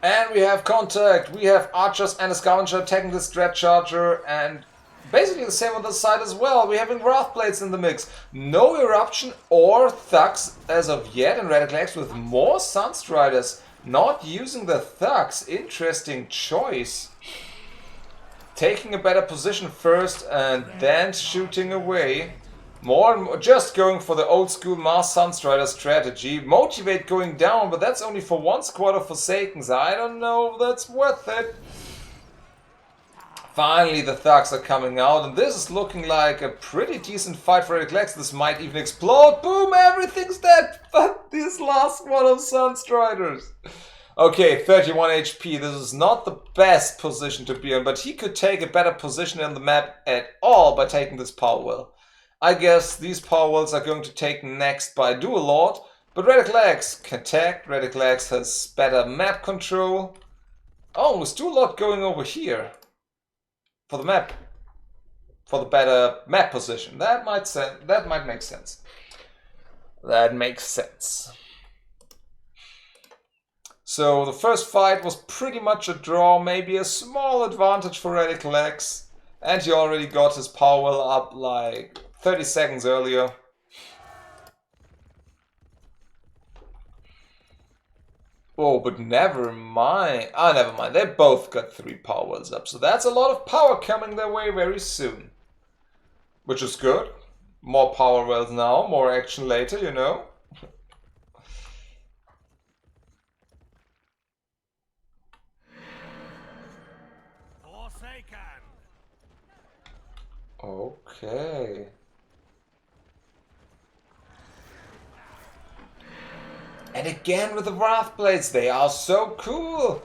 And we have contact. We have archers and a scavenger attacking the Strat Charger, and basically the same on the side as well. We're having Wrathblades in the mix. No Eruption or Thugs as of yet, and Red Legs with more Sunstriders. Not using the Thugs. Interesting choice. Taking a better position first and then shooting away. More and more, just going for the old school Mars Sunstrider strategy. Motivate going down, but that's only for 1 squad of Forsakens. I don't know if that's worth it. Finally, the Thugs are coming out, and this is looking like a pretty decent fight for Red Legs. This might even explode. Boom, everything's dead, but this last one of Sunstriders. Okay, 31 HP. This is not the best position to be in, but he could take a better position in the map at all by taking this power well. I guess these power wells are going to take next by Dual Lord, but Red Legs can attack. Red Legs has better map control. Oh, is Dual Lord going over here for the map, for the better map position? That might make sense. That makes sense. So the first fight was pretty much a draw, maybe a small advantage for Red Legs, and he already got his power well up like 30 seconds earlier. Oh, but never mind. Never mind. They both got 3 power wells up. So that's a lot of power coming their way very soon. Which is good. More power wells now, more action later, you know. Forsaken. Okay. And again with the Wrathblades, they are so cool!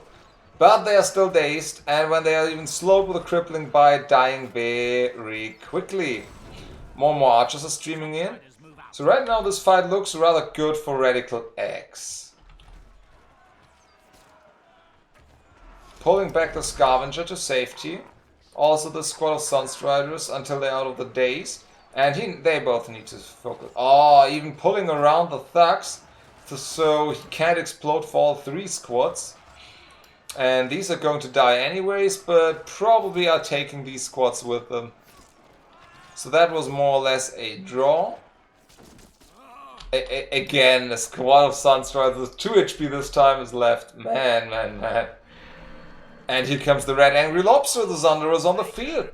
But they are still dazed, and when they are even slowed with a crippling bite, dying very quickly. More and more archers are streaming in. So right now this fight looks rather good for Radical X. Pulling back the Scavenger to safety. Also the squad of Sunstriders until they're out of the daze. And they both need to focus. Oh, even pulling around the Thugs. So he can't explode for all 3 squads. And these are going to die anyways, but probably are taking these squads with them. So that was more or less a draw. Again, a squad of Sunstriders, 2 HP this time is left. Man. And here comes the Red Angry Lobster, the Zunder is on the field.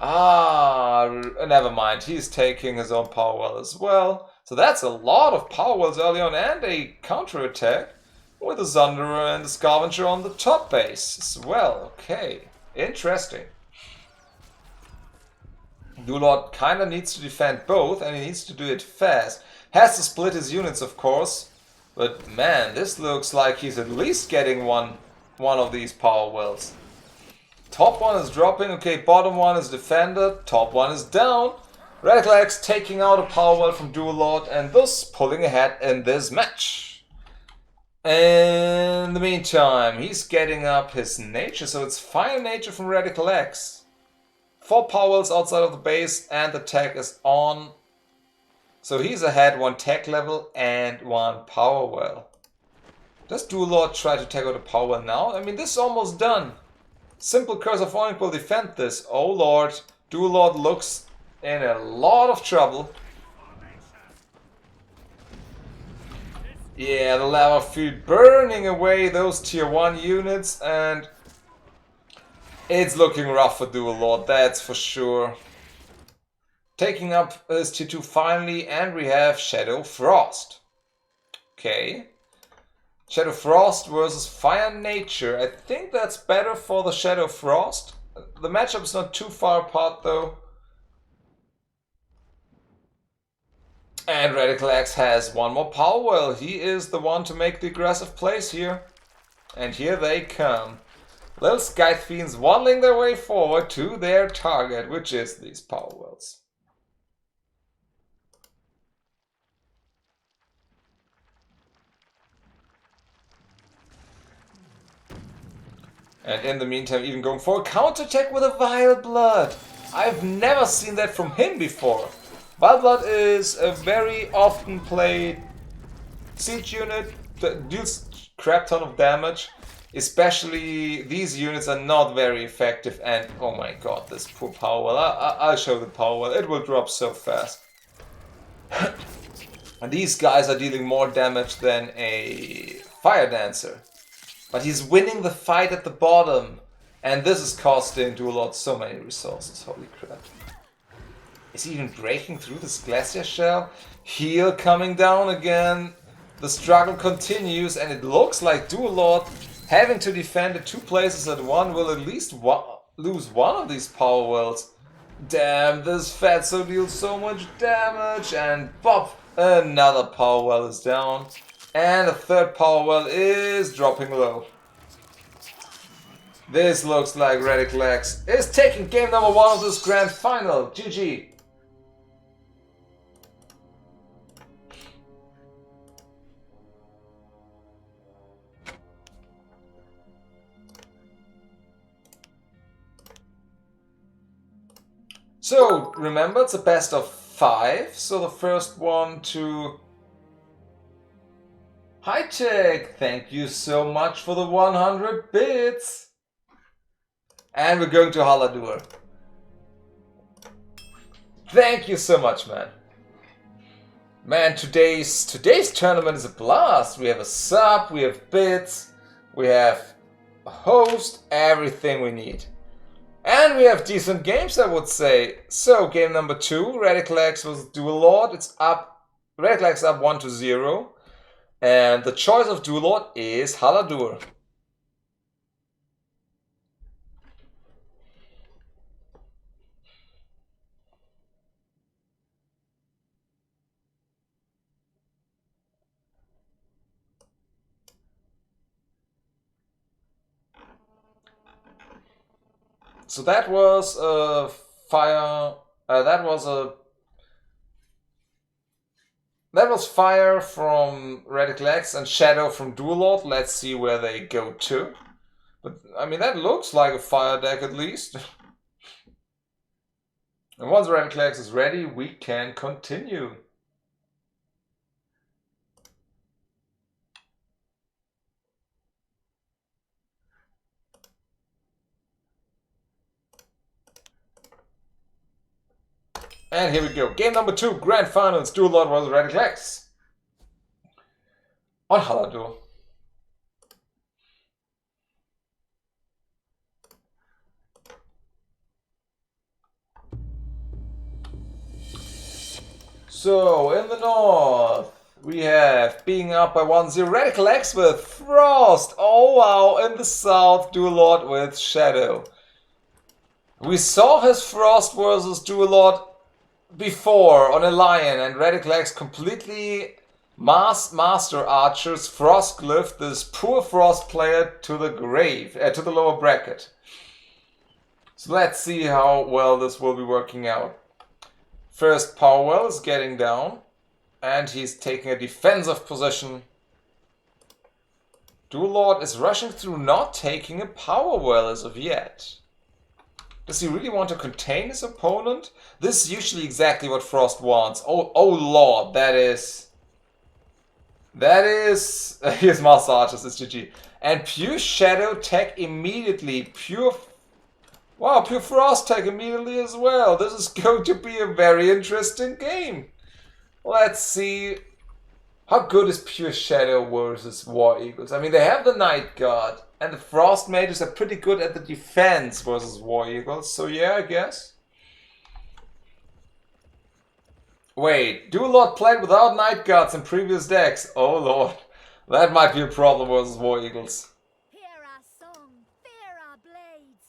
Never mind, he's taking his own power well as well. So that's a lot of power wells early on and a counter-attack with the Zunderer and the Scavenger on the top base as well. Okay, interesting. Dulord kinda needs to defend both and he needs to do it fast. Has to split his units, of course. But man, this looks like he's at least getting one of these power wells. Top one is dropping, okay, bottom one is defended, top one is down. Radical X taking out a power well from Dual and thus pulling ahead in this match. In the meantime, he's getting up his nature, so it's Fire Nature from Radical X. 4 power wells outside of the base and the tech is on. So he's ahead 1 tech level and 1 power well. Does Dual try to take out a power well now? I mean, this is almost done. Simple Curse of Oink will defend this. Oh lord, Dual looks in a lot of trouble. Yeah, the lava field burning away those tier 1 units and it's looking rough for Dual, that's for sure. Taking up his tier 2 finally and we have Shadow Frost. Okay. Shadow Frost versus Fire Nature. I think that's better for the Shadow Frost. The matchup's not too far apart though. And Radical X has 1 more power well. He is the one to make the aggressive plays here. And here they come. Little Scythe Fiends waddling their way forward to their target, which is these power wells. And in the meantime, even going for a counterattack with a Vile Blood. I've never seen that from him before. Vile Blood is a very often played siege unit that deals crap ton of damage. Especially these units are not very effective and oh my god, this poor power well. I'll show the power well. It will drop so fast. And these guys are dealing more damage than a Fire Dancer. But he's winning the fight at the bottom. And this is costing Dual so many resources. Holy crap. Is he even breaking through this Glacier Shell? Heal coming down again. The struggle continues and it looks like Dual having to defend the 2 places at one will at least lose one of these power wells. Damn, this Fatso deals so much damage and bop! Another power well is down. And a 3rd power well is dropping low. This looks like Radical X is taking game number 1 of this grand final. GG. So, remember it's a best of 5, so the first one to High Tech, thank you so much for the 100 bits. And we're going to Haladur. Thank you so much, man. Man, today's tournament is a blast. We have a sub, we have bits, we have a host, everything we need. And we have decent games, I would say. So, game number 2, Radical X vs Dual It's up, Radical X up 1-0. And the choice of Dual is Haladur. So that was a fire. That was fire from Radical X and Shadow from Dual. Let's see where they go to. But I mean that looks like a fire deck at least. And once Radical X is ready, we can continue. And here we go. Game number 2, Grand Finals, Dual Lord vs Radical X. On Haladu. So, in the north, we have being up by 1-0 Radical X with Frost. Oh wow, in the south, Dual Lord with Shadow. We saw his Frost versus Dual Lord before on a Lion, and Radical X completely master archers Frostglyph this poor Frost player to the grave, to the lower bracket. So let's see how well this will be working out. First Power Well is getting down, and he's taking a defensive position. Dual Lord is rushing through, not taking a Power Well as of yet. Does he really want to contain his opponent? This is usually exactly what Frost wants. Oh Lord, that is... Here's Master Archers, it's GG. And pure Shadow tech immediately. Pure Frost tech immediately as well. This is going to be a very interesting game. Let's see. How good is Pure Shadow versus War Eagles? I mean, they have the Night Guard, and the Frost Mages are pretty good at the defense versus War Eagles, so yeah, I guess. Wait, Dual Lord played without Night Guards in previous decks. Oh lord, that might be a problem versus War Eagles. Hear our song, fear our blades.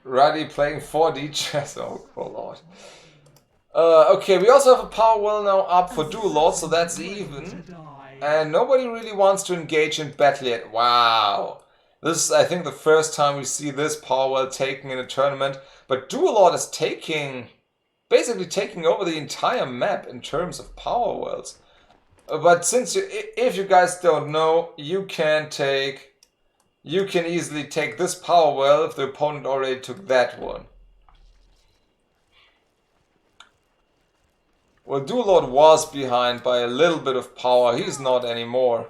Ruddy playing 4D chess. Oh lord. Okay, we also have a Power Well now up for Dual Lord, so that's even. And nobody really wants to engage in battle yet. Wow. This is, I think, the first time we see this Power Well taken in a tournament. But Dual Lord is basically taking over the entire map in terms of Power Wells. But since if you guys don't know, you can easily take this Power Well if the opponent already took that one. Well, Dual Lord was behind by a little bit of power, he's not anymore.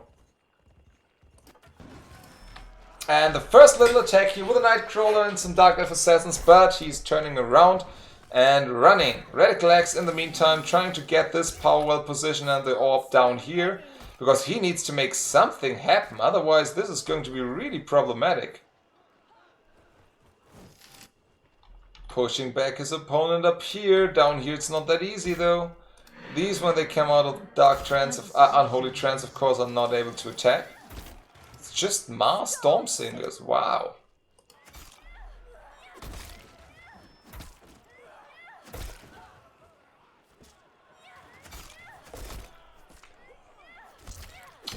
And the first little attack here with a Nightcrawler and some Dark Elf Assassins, but he's turning around and running. Radical X in the meantime trying to get this Power Well position and the orb down here, because he needs to make something happen, otherwise this is going to be really problematic. Pushing back his opponent up here. Down here it's not that easy though. These, when they come out of Dark Trance, Unholy Trance, of course, are not able to attack. It's just Storm Singers, wow.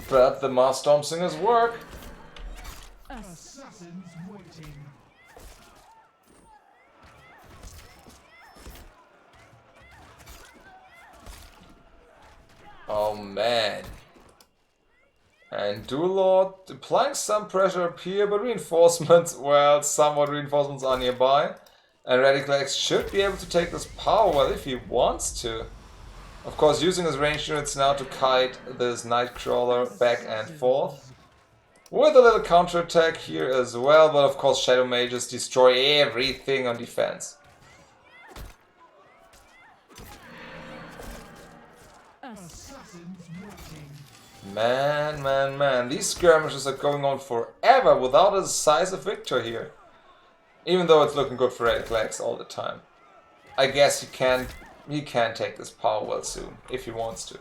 But the Storm Singers work. Assassins waiting. Oh man. And Dual Lord applying some pressure up here, but reinforcements, well, somewhat reinforcements are nearby. And Radical X should be able to take this Power Well if he wants to. Of course, using his ranged units now to kite this Nightcrawler back and forth. With a little counterattack here as well, but of course Shadow Mages destroy everything on defense. Man, these skirmishes are going on forever without a decisive victor here. Even though it's looking good for Radical X all the time. I guess he can take this Power Well soon, if he wants to.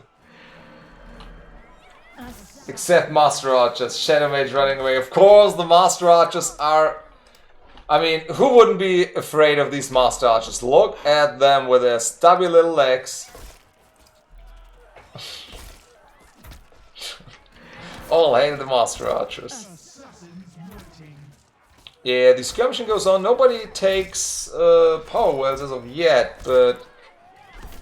Except Master Archers, Shadow Mage running away. Of course, the Master Archers are... I mean, who wouldn't be afraid of these Master Archers? Look at them with their stubby little legs. All hail the Master Archers. Yeah, the skirmishing goes on. Nobody takes Power Wells as of yet, but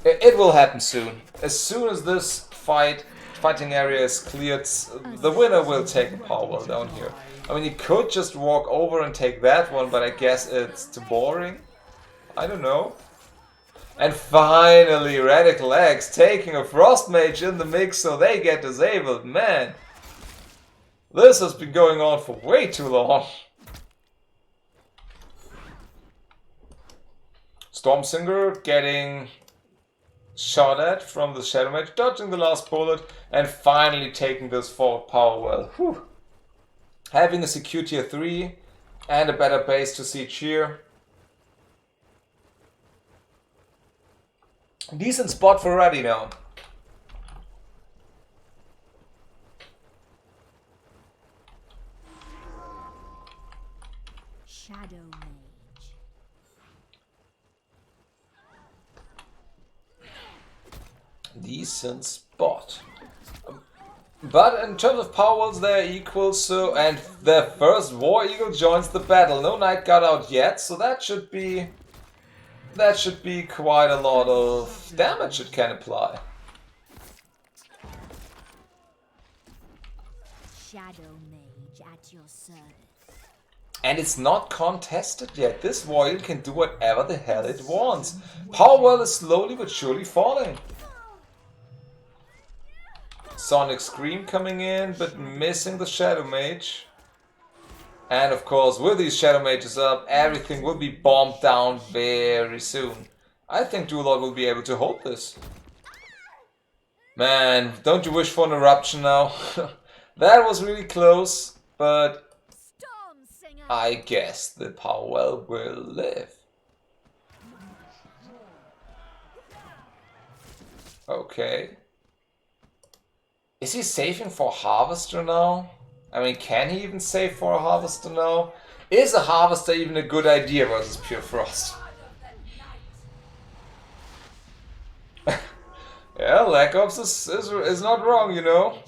it will happen soon. As soon as this fighting area is cleared, the winner will take a Power Well down here. I mean, he could just walk over and take that one, but I guess it's too boring. I don't know. And finally, Radical X taking a Frost Mage in the mix so they get disabled. Man, this has been going on for way too long. Stormsinger getting shot at from the Shadow Mage, dodging the last bullet, and finally taking this forward power well. Whew. Having a secure tier 3 and a better base to siege here. Decent spot for ready now. Shadow Mage. Decent spot. But in terms of power wells, they're equal, so, and their first War Eagle joins the battle. No Night Guard out yet, so that should be quite a lot of damage it can apply. Shadow Mage at your service. And it's not contested yet. This War Eagle can do whatever the hell it wants. Power well is slowly but surely falling. Sonic Scream coming in, but missing the Shadow Mage. And of course, with these Shadow Mages up, everything will be bombed down very soon. I think Duelord will be able to hold this. Man, don't you wish for an eruption now? That was really close, but I guess the power well will live. Okay. Is he saving for Harvester now? I mean, can he even save for a Harvester now? Is a Harvester even a good idea versus Pure Frost? Yeah, Lack Ops is not wrong, you know.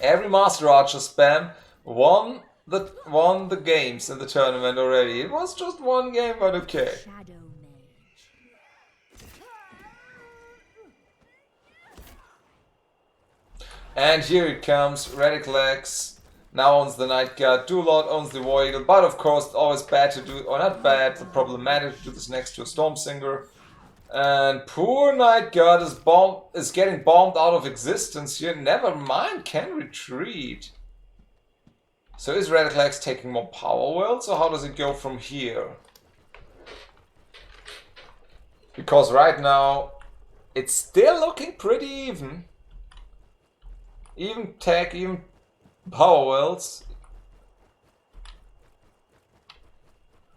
Every Master Archer spam won the games in the tournament already. It was just one game, but okay. And here it comes, Radical X now owns the Night Guard, Duelord owns the War Eagle, but of course it's always bad to do, or not bad, but problematic to do this next to a Stormsinger. And poor Night Guard is getting bombed out of existence here, never mind, can retreat. So is Radical X taking more power wells, or how does it go from here? Because right now, it's still looking pretty even. Even tech, even power wells.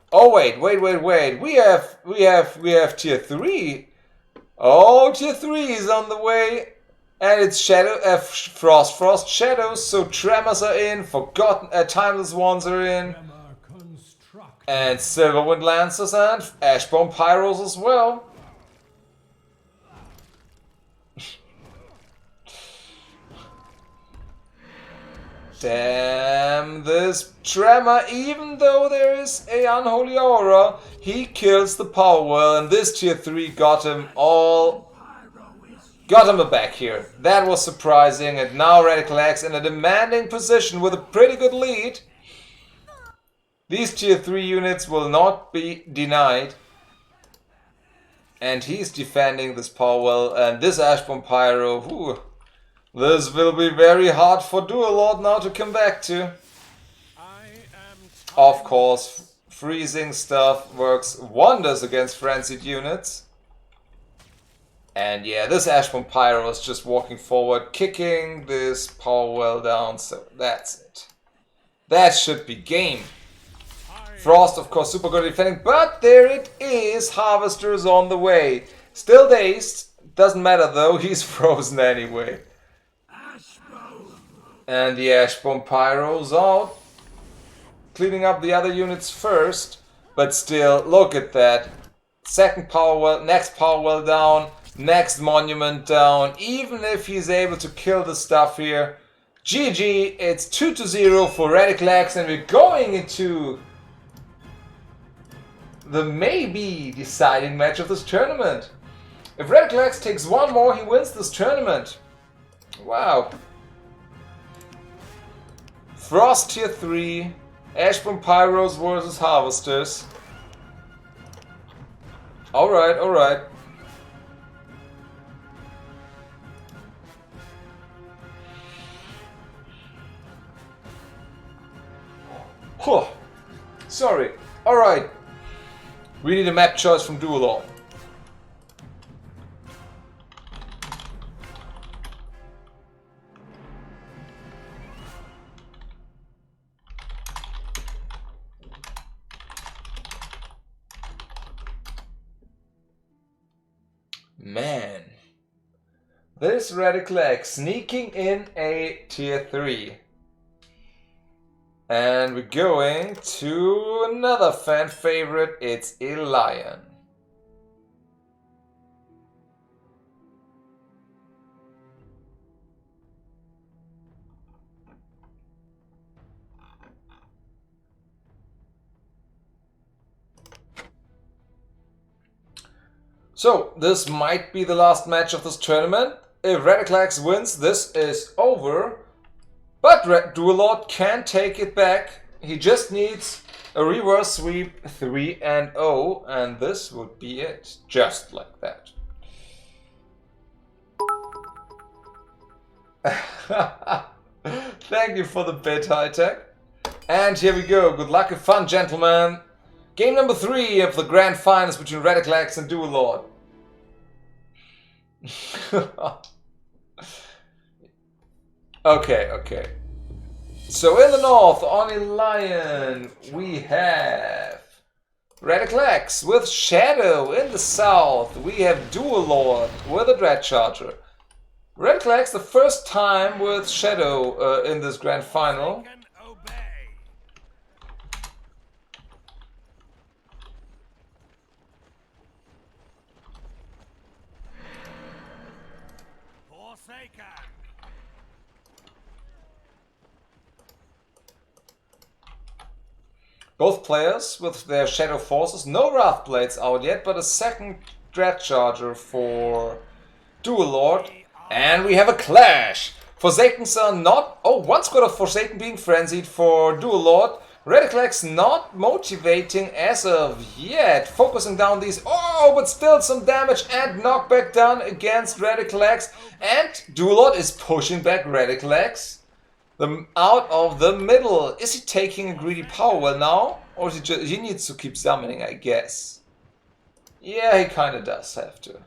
Oh wait. We have tier 3. Oh, tier 3 is on the way. And it's Frost Shadows, so Tremors are in, Timeless Ones are in. And Silverwind Lancers and Ashbone Pyros as well. Damn, this Tremor, even though there is a Unholy Aura, he kills the power well, and this tier 3 got him aback here. That was surprising, and now Radical X in a demanding position with a pretty good lead. These tier 3 units will not be denied. And he's defending this power well, and this Ashbone Pyro, whew. This will be very hard for Duelord now to come back to. Of course, freezing stuff works wonders against frenzied units. And yeah, this Ashbone Pyro is just walking forward, kicking this power well down, so that's it. That should be game. Frost, of course, super good at defending, but there it is, Harvester is on the way. Still dazed, doesn't matter though, he's frozen anyway. And the Ashbone Pyro's out, cleaning up the other units first, but still, look at that. Second power well, next power well down, next monument down. Even if he's able to kill the stuff here, GG, it's 2-0 for Radical X, and we're going into the maybe deciding match of this tournament. If Radical X takes one more, he wins this tournament. Wow. Frost tier 3, Ashbone Pyros versus Harvesters. Alright, alright. Huh. Sorry. Alright. We need a map choice from Duelord. Man. This Radical X sneaking in a tier 3. And we're going to another fan favorite, it's a lion. So, this might be the last match of this tournament. If Radical X wins, this is over. But Duelord can take it back. He just needs a reverse sweep 3-0, and this would be it. Just like that. Thank you for the bit, High Tech. And here we go. Good luck and fun, gentlemen. Game number 3 of the grand finals between Radical X and Duelord. Okay. So in the north, on a lion, we have Radical X with Shadow. In the south, we have Duelord with a Dread Charger. Radical X, the first time with Shadow in this grand final. Both players with their Shadow Forces, no Wrathblades out yet, but a second Dread Charger for Duelord. And we have a clash! Forsakens are not... Oh, one squad of Forsaken being frenzied for Duelord. Radical X not motivating as of yet. Focusing down these... Oh, but still some damage and knockback done against Radical X. And Duelord is pushing back Radical X out of the middle. Is he taking a greedy power well now? Or is he needs to keep summoning, I guess. Yeah, he kinda does have to.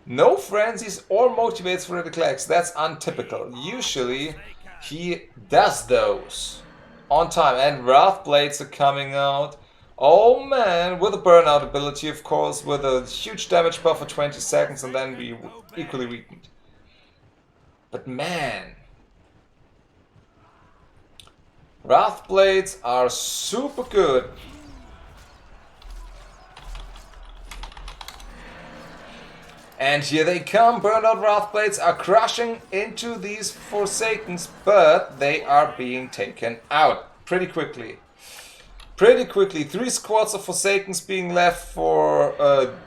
No frenzies or motivates for Radical X. That's untypical. Usually he does those on time. And Wrathblades are coming out. Oh man, with a burnout ability, of course, with a huge damage buff for 20 seconds and then be equally weakened. But man, Wrathblades are super good. And here they come. Burnout Wrathblades are crushing into these Forsakens, but they are being taken out pretty quickly. Pretty quickly. 3 squads of Forsakens being left for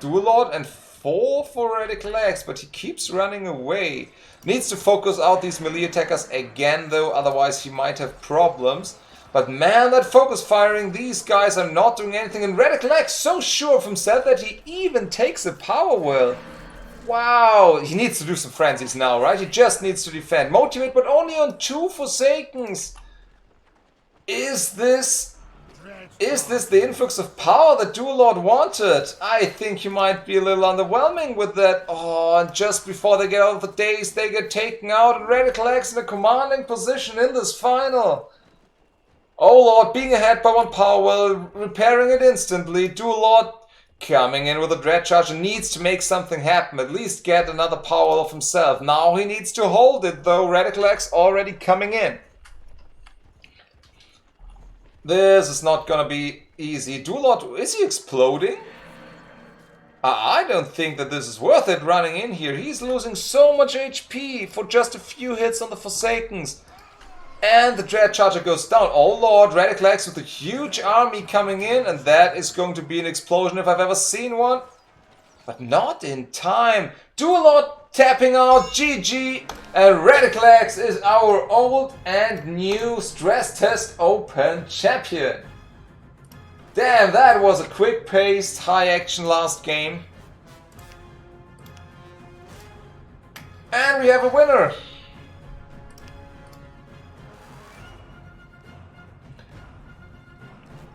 Duelord and 4 for Radical X, but he keeps running away. Needs to focus out these melee attackers again though, otherwise he might have problems. But man, that focus firing, these guys are not doing anything. And Radical X so sure of himself that he even takes a power well. Wow, he needs to do some frenzies now, right? He just needs to defend. Motivate, but only on 2 Forsakens. Is this the influx of power that Duelord wanted? I think he might be a little underwhelming with that. Oh, and just before they get out of the daze, they get taken out, and Radical X in a commanding position in this final. Oh Lord, being ahead by 1 power well, repairing it instantly. Duelord coming in with a Dread Charger needs to make something happen, at least get another power of himself. Now he needs to hold it though, Radical X already coming in. This is not gonna be easy. Duelord, is he exploding? I don't think that this is worth it running in here. He's losing so much HP for just a few hits on the Forsakens. And the Dread Charger goes down. Oh Lord, Radical X with a huge army coming in, and that is going to be an explosion if I've ever seen one. But not in time. Duelord tapping out, GG, and Radical X is our old and new Stress Test Open champion. Damn, that was a quick-paced, high-action last game. And we have a winner!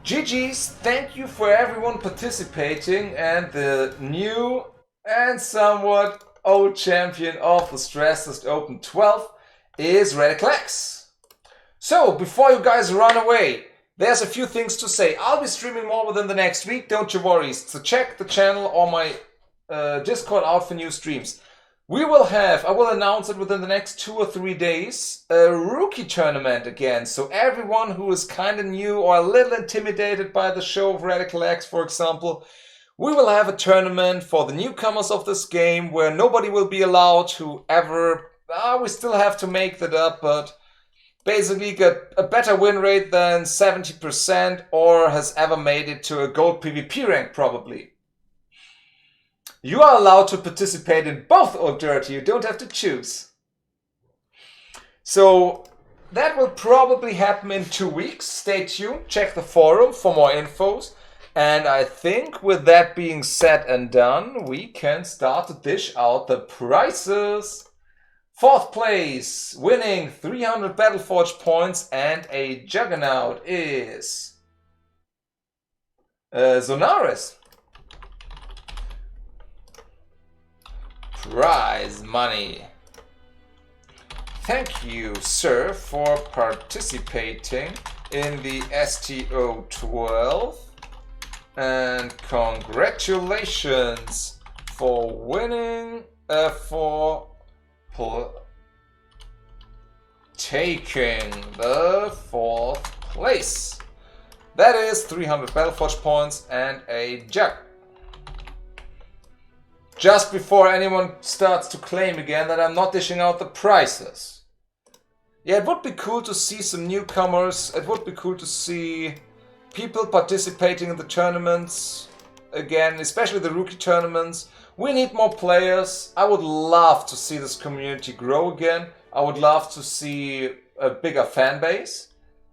GG's, thank you for everyone participating, and the new and somewhat old champion of the Stress Test Open 12 is Radiclex. So, before you guys run away, there's a few things to say. I'll be streaming more within the next week, don't you worry. So check the channel or my Discord out for new streams. I will announce it within the next 2 or 3 days, a rookie tournament again. So everyone who is kind of new or a little intimidated by the show of Radical X, for example, we will have a tournament for the newcomers of this game where nobody will be allowed to ever, we still have to make that up, but basically get a better win rate than 70% or has ever made it to a gold PvP rank probably. You are allowed to participate in both Old Dirty, you don't have to choose. So that will probably happen in 2 weeks. Stay tuned, check the forum for more infos. And I think with that being said and done, we can start to dish out the prizes. 4th place, winning 300 Battleforge points and a Juggernaut is Zonaris. Prize money. Thank you, sir, for participating in the STO 12. And congratulations for winning, taking the 4th place. That is 300 Battleforge points and a jug. Just before anyone starts to claim again that I'm not dishing out the prizes. Yeah, it would be cool to see some newcomers. It would be cool to see people participating in the tournaments again, especially the rookie tournaments. We need more players. I would love to see this community grow again. I would love to see a bigger fan base.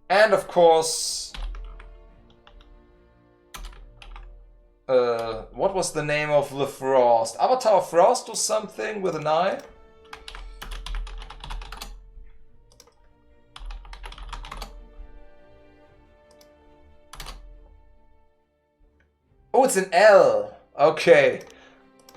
And of course, what was the name of the Frost? Avatar Frost or something with an eye? Oh, it's an L. Okay.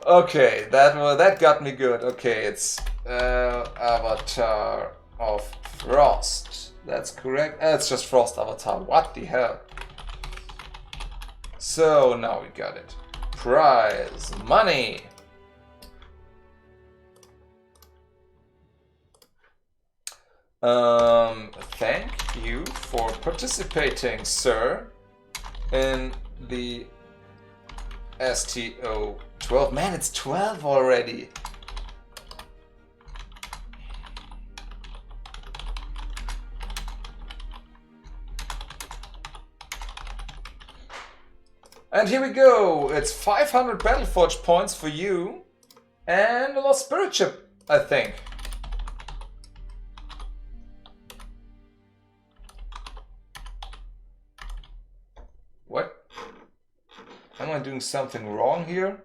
Okay, that got me good. Okay, it's Avatar of Frost. That's correct. It's just Frost Avatar. What the hell? So now we got it. Prize money. Thank you for participating, sir, in the STO 12. Man, it's 12 already. And here we go. It's 500 Battleforge points for you and a Lost Spirit chip, I think. What? Am I doing something wrong here?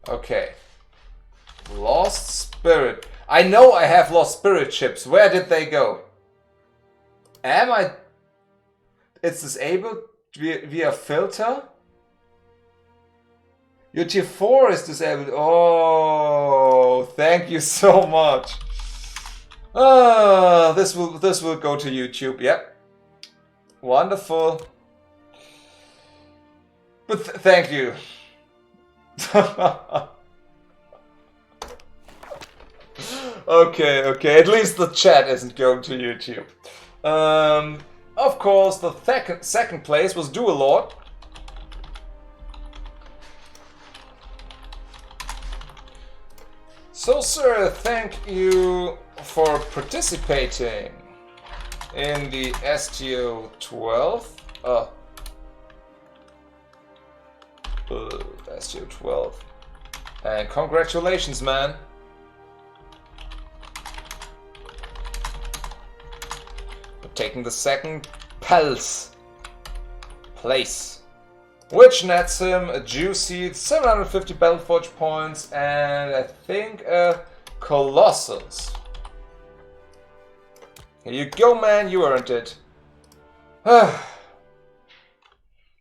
Okay. Lost Spirit. I know I have Lost Spirit chips. Where did they go? Am I... It's disabled via filter? Your tier 4 is disabled. Oh, thank you so much. This will go to YouTube. Yep. Wonderful. But thank you. Okay. At least the chat isn't going to YouTube. Of course, the second place was Dualord. So, sir, thank you for participating in the STO 12. STO12. And congratulations, man. For taking the second place. Which nets him a juicy 750 Battleforge points and I think a Colossus. Here you go, man, you earned it. But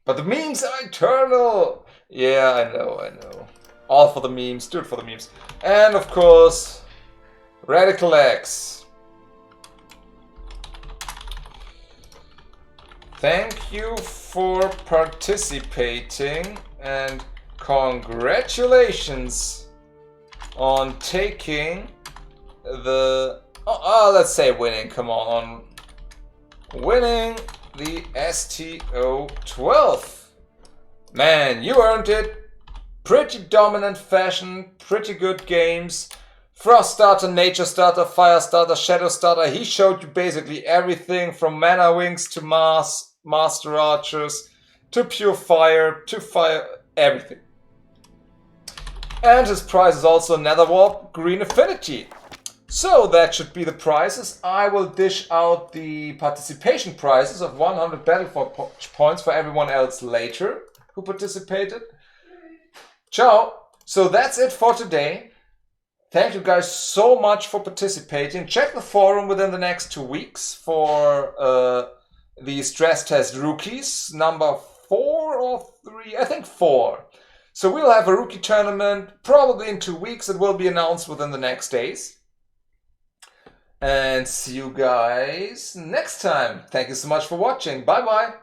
the memes are eternal! Yeah, I know. All for the memes, do it for the memes. And of course, Radical X. Thank you for participating and congratulations on taking the... let's say winning, come on winning the STO12. Man, you earned it. Pretty dominant fashion, pretty good games. Frost starter, nature starter, fire starter, shadow starter. He showed you basically everything from mana wings to master archers to pure fire to fire, everything. And his prize is also Nether Warp Green Affinity. So that should be the prizes. I will dish out the participation prizes of 100 Battleforge points for everyone else later who participated. Ciao! So that's it for today. Thank you guys so much for participating. Check the forum within the next 2 weeks for the stress test rookies. Number 4 or 3? I think 4. So we'll have a rookie tournament probably in 2 weeks. It will be announced within the next days. And see you guys next time. Thank you so much for watching. Bye bye.